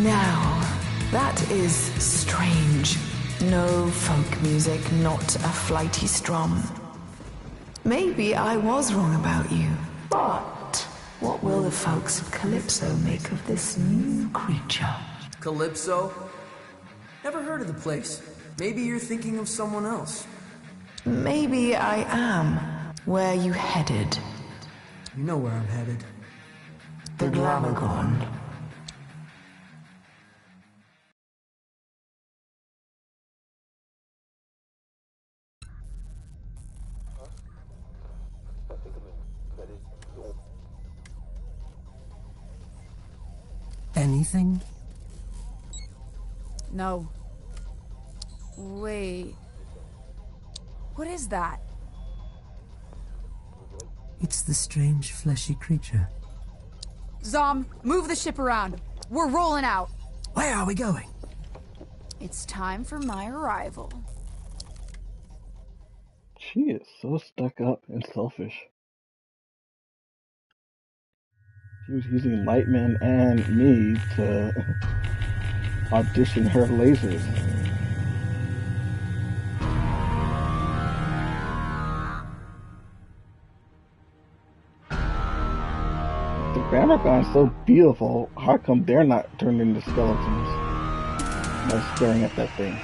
Now, that is strange. No folk music, not a flighty strum. Maybe I was wrong about you, but what will the folks of Calypso make of this new creature? Calypso? Never heard of the place. Maybe you're thinking of someone else. Maybe I am. Where you headed? You know where I'm headed. The Glamagon. Anything? No. Wait. What is that? It's the strange fleshy creature. Zom, move the ship around. We're rolling out. Where are we going? It's time for my arrival. She is so stuck up and selfish. She was using Lightman and me to audition her lasers. The Glamagon is so beautiful. How come they're not turned into skeletons? By staring at that thing.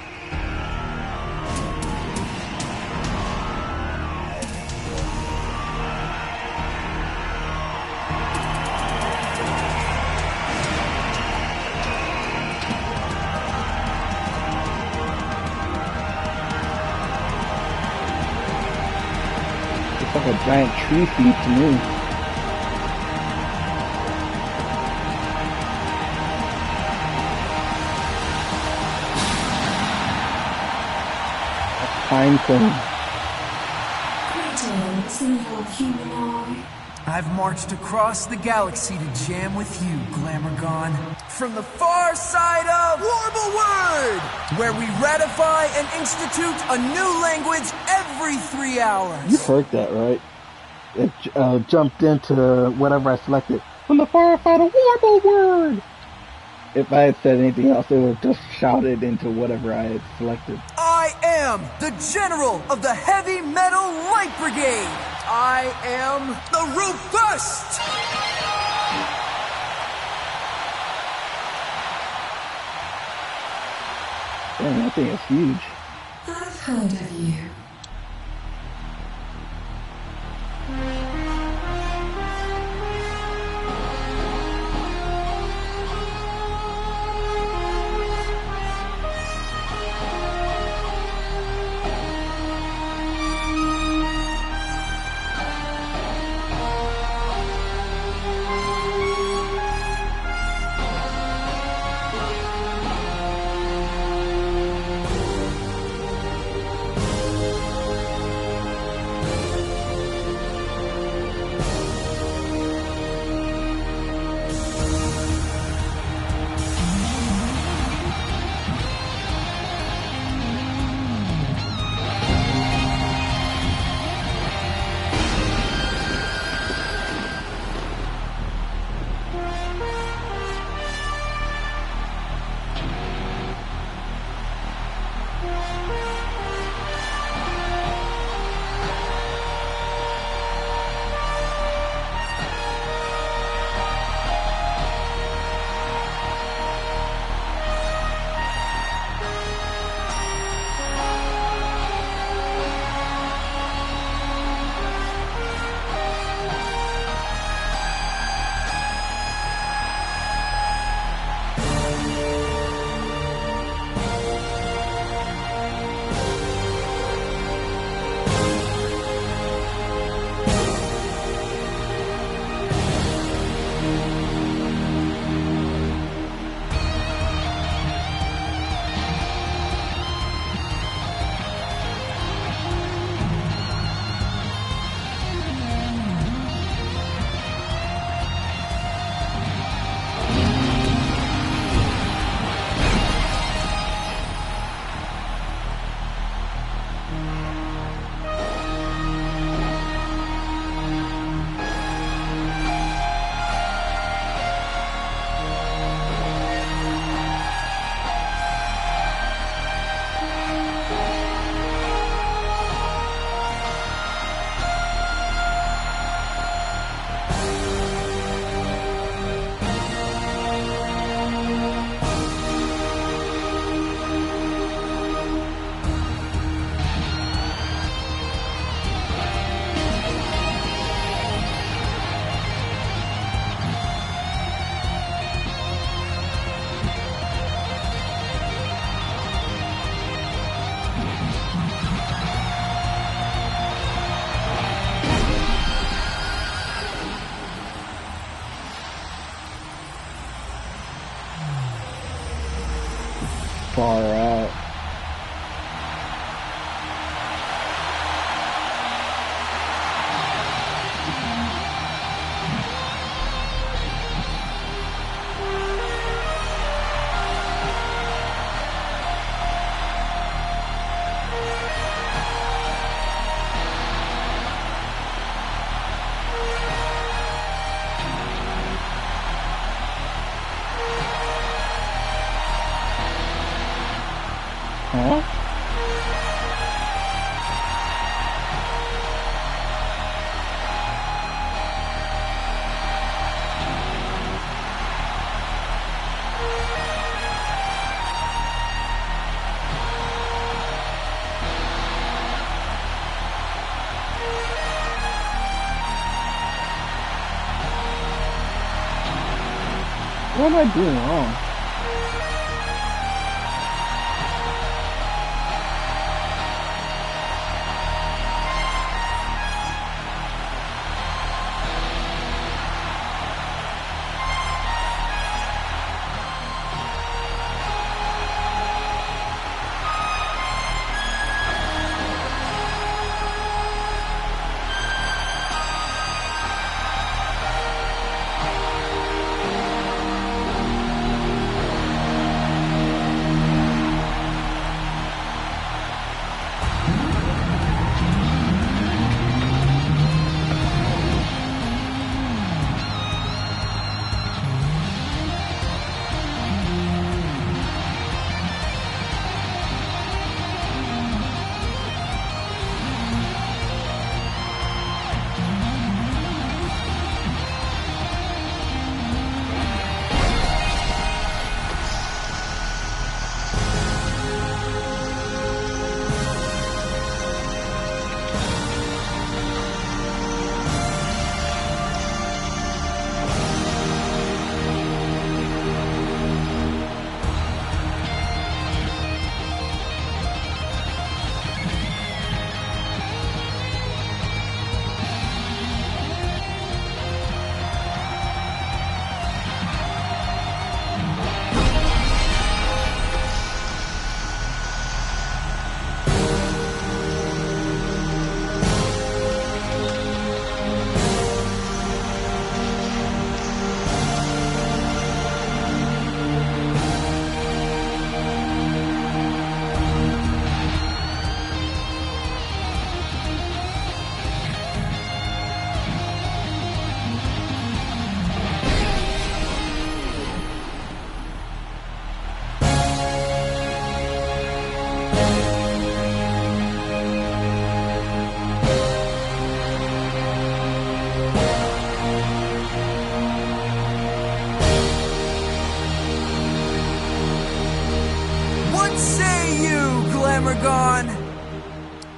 It's like a giant tree feed to me. Pine cone. Greetings, evil humanoid. I've marched across the galaxy to jam with you, Glamourgon. From the far side of Warble Word, where we ratify and institute a new language every 3 hours. You heard that, right? It jumped into whatever I selected. From the far side of Warble Word! If I had said anything else, it would have just shouted into whatever I had selected. I am the General of the Heavy Metal Light Brigade. I am the Robust. Dang, that thing is huge. I've heard of you. Far out. Huh? What am I doing wrong?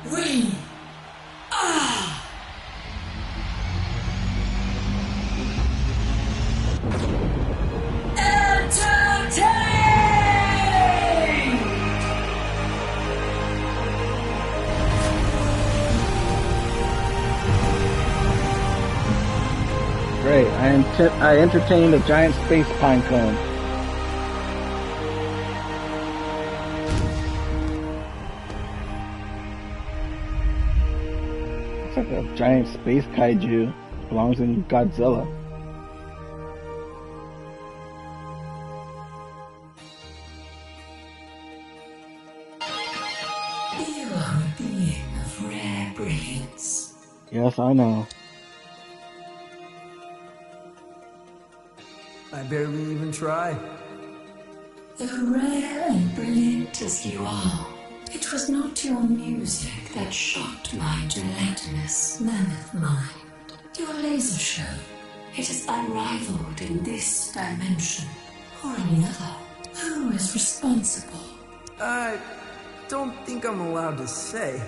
We are entertained! Great. I entertained a giant space pine cone. Looks like a giant space kaiju. Belongs in Godzilla. You are a being of rare brilliance. Yes, I know. I barely even try. Though rare and brilliant as you are, it was not your music that shocked my gelatinous mammoth mind. Your laser show, it is unrivaled in this dimension or any other. Who is responsible? I don't think I'm allowed to say.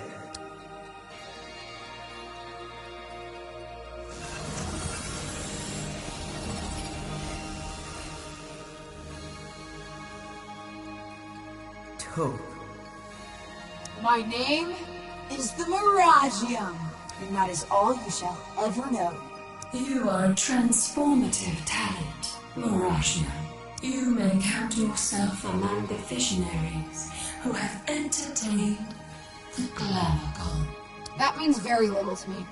Taupe. My name is the Miragium, and that is all you shall ever know. You are a transformative talent, Miragium. You may count yourself among the visionaries who have entertained the Glamagon. That means very little to me.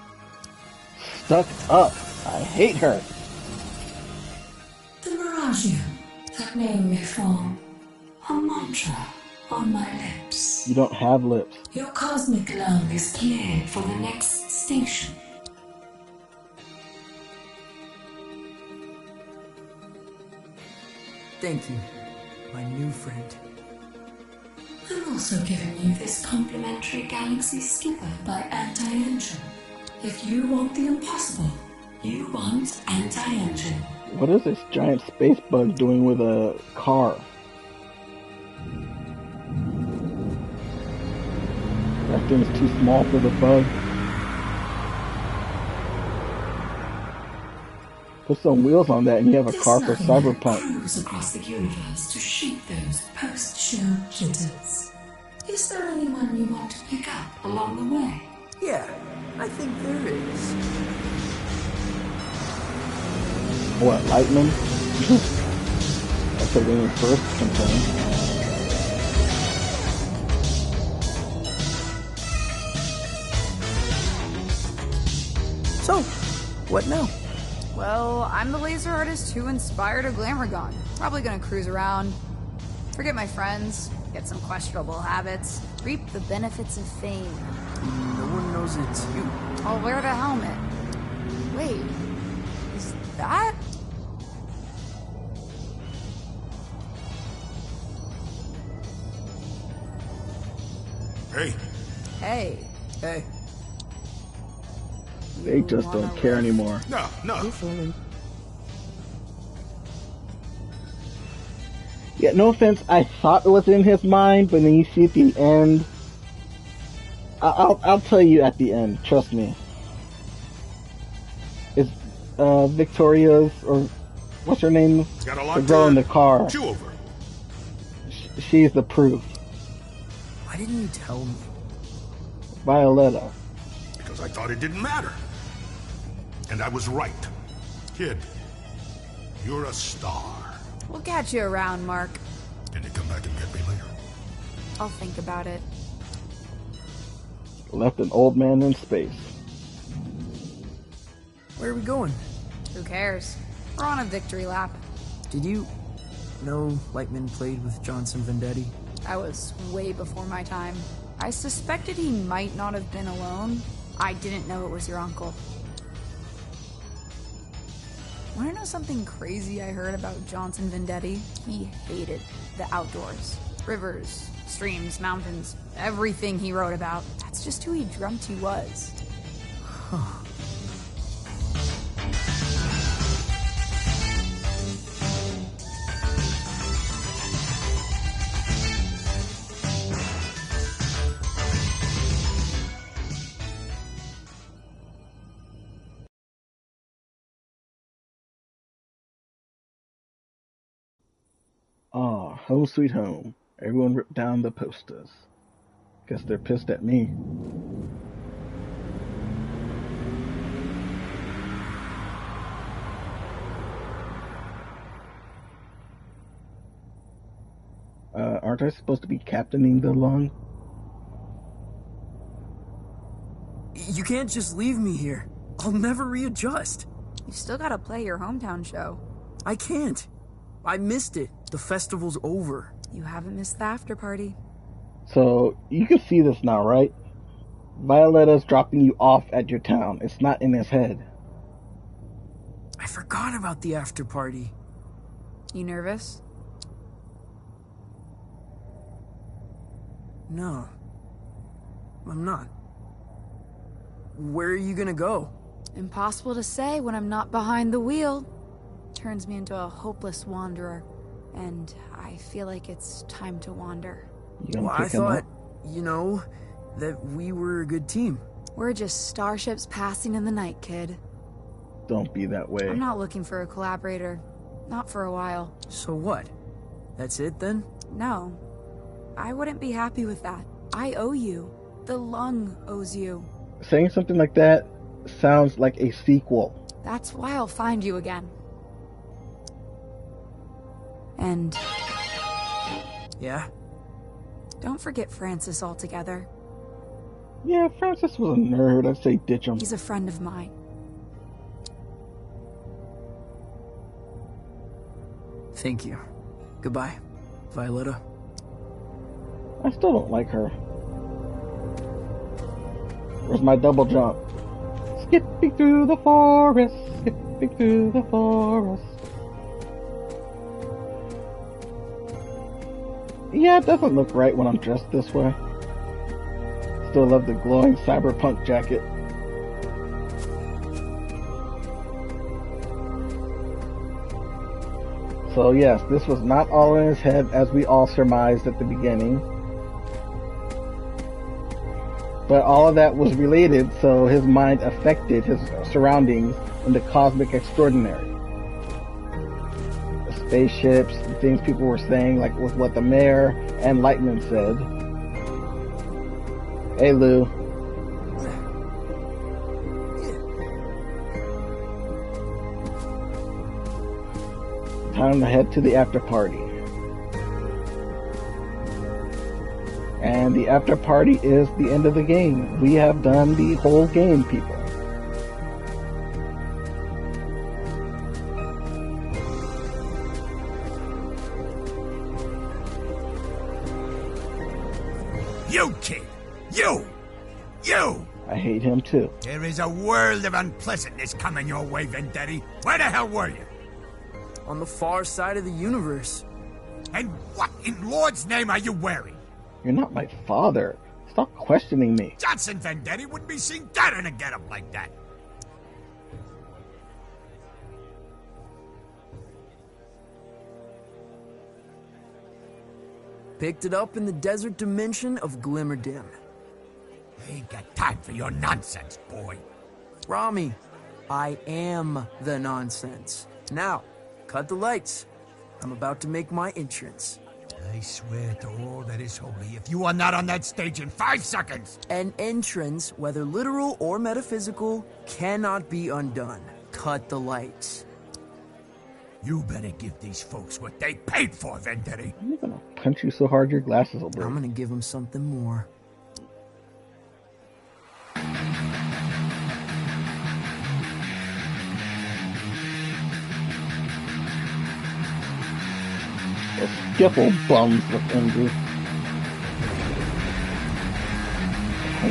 Stuck up. I hate her. The Miragium, that name may form a mantra on my lips. You don't have lips. Your cosmic lung is cleared for the next station. Thank you, my new friend. I'm also giving you this complimentary galaxy skipper by Anti-Engine. If you want the impossible, you want Anti-Engine. What is this giant space bug doing with a car? That thing's too small for the bug. Put some wheels on that and you have a car for Cyberpunk. Cruise across the universe to shape those post-show jitters. Is there anyone you want to pick up along the way? Yeah, I think there is. What, Lightman? That's a winning first concern. So, what now? Well, I'm the laser artist who inspired a Glamorgon. Probably gonna cruise around, forget my friends, get some questionable habits, reap the benefits of fame. No one knows it's you. I'll wear the helmet. Wait, is that? Hey. Hey. Hey. They just don't care anymore. No. Yeah, no offense, I thought it was in his mind, but then you see at the end. I'll tell you at the end, trust me. It's Victoria's, or what's her name? Got a lot the girl in the car. Chew over. She's the proof. Why didn't you tell me? Violetta. Because I thought it didn't matter. And I was right. Kid, you're a star. We'll catch you around, Mark. Can you come back and get me later? I'll think about it. Left an old man in space. Where are we going? Who cares? We're on a victory lap. Did you know Lightman played with Johnson Vendetti? That was way before my time. I suspected he might not have been alone. I didn't know it was your uncle. Want to know something crazy I heard about Johnson Vendetti? He hated the outdoors. Rivers, streams, mountains, everything he wrote about. That's just who he dreamt he was. Huh. Home sweet home. Everyone ripped down the posters. Guess they're pissed at me. Aren't I supposed to be captaining the lung? You can't just leave me here. I'll never readjust. You still gotta play your hometown show. I can't. I missed it. The festival's over. You haven't missed the after party. So, you can see this now, right? Violetta's dropping you off at your town. It's not in his head. I forgot about the after party. You nervous? No. I'm not. Where are you gonna go? Impossible to say when I'm not behind the wheel. Turns me into a hopeless wanderer. And I feel like it's time to wander. Well, I thought, you know, that we were a good team. We're just starships passing in the night, kid. Don't be that way. I'm not looking for a collaborator. Not for a while. So what? That's it then? No. I wouldn't be happy with that. I owe you. The lung owes you. Saying something like that sounds like a sequel. That's why I'll find you again. And... Yeah? Don't forget Francis altogether. Yeah, Francis was a nerd. I'd say ditch him. He's a friend of mine. Thank you. Goodbye, Violetta. I still don't like her. Where's my double jump? Skipping through the forest, skipping through the forest. Yeah, it doesn't look right when I'm dressed this way. Still love the glowing cyberpunk jacket. So yes, this was not all in his head as we all surmised at the beginning. But all of that was related, so his mind affected his surroundings in the cosmic extraordinary. The spaceships, the things people were saying, like with what the mayor and Lightman said. Hey, Lou. Time to head to the after party. And the after party is the end of the game. We have done the whole game, people. You kid! You! I hate him too. There is a world of unpleasantness coming your way, Vendetti. Where the hell were you? On the far side of the universe. And what in Lord's name are you wearing? You're not my father. Stop questioning me. Johnson Vendetti wouldn't be seen dead in a getup like that. Picked it up in the desert dimension of Glimmerdim. I ain't got time for your nonsense, boy. Rami, I am the nonsense. Now, cut the lights. I'm about to make my entrance. I swear to all that is holy, if you are not on that stage in 5 seconds... An entrance, whether literal or metaphysical, cannot be undone. Cut the lights. You better give these folks what they paid for, Vendetti. I'm gonna punch you so hard your glasses will break. I'm gonna give them something more. Skiffle bums with envy.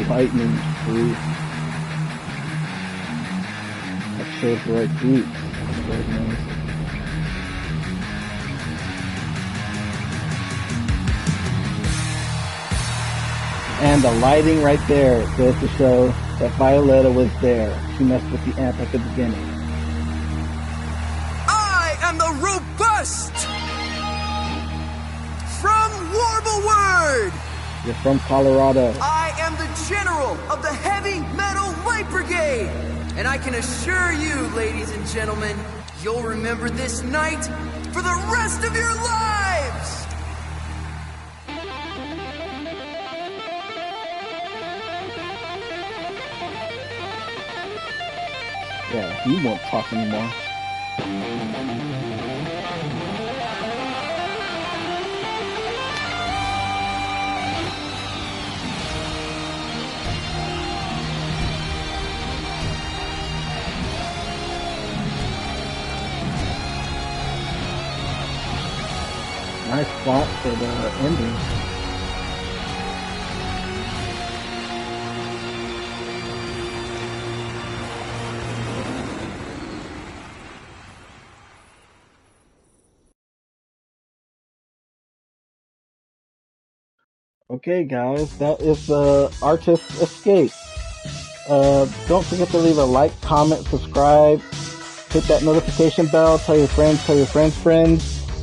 Lightning free. That shows the right boots. Very nice. And the lighting right there goes to show that Violetta was there. She messed with the amp at the beginning. I am the robust! From Warbleword! You're from Colorado. I am the general of the Heavy Metal Light Brigade! And I can assure you, ladies and gentlemen, you'll remember this night for the rest of your lives! Yeah, he won't talk anymore. Nice font for the ending. Okay, guys, that is the Artist's Escape. Don't forget to leave a like, comment, subscribe, hit that notification bell, tell your friends.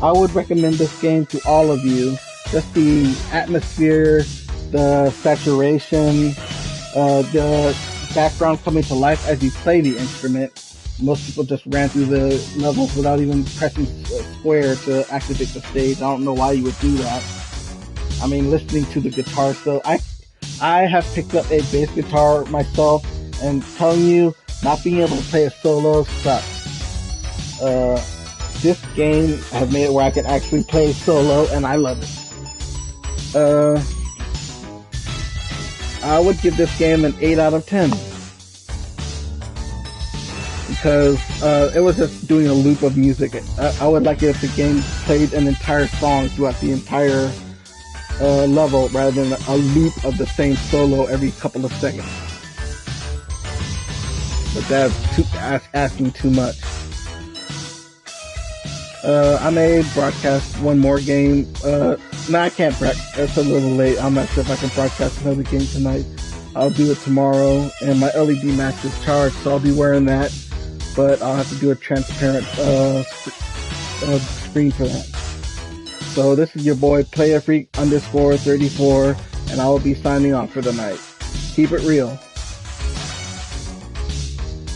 I would recommend this game to all of you. Just the atmosphere, the saturation, the background coming to life as you play the instrument. Most people just ran through the levels without even pressing square to activate the stage. I don't know why you would do that. I mean, listening to the guitar, so I have picked up a bass guitar myself, and telling you, not being able to play a solo sucks. This game has made it where I can actually play solo, and I love it. I would give this game an 8 out of 10. Because it was just doing a loop of music. I would like it if the game played an entire song throughout the entire level, rather than a loop of the same solo every couple of seconds. But that's asking too much. I may broadcast one more game. No, I can't broadcast. It's a little late. I'm not sure if I can broadcast another game tonight. I'll do it tomorrow, and my LED mask is charged, so I'll be wearing that. But I'll have to do a transparent screen for that. So this is your boy PlayerFreak_34, and I will be signing off for the night. Keep it real.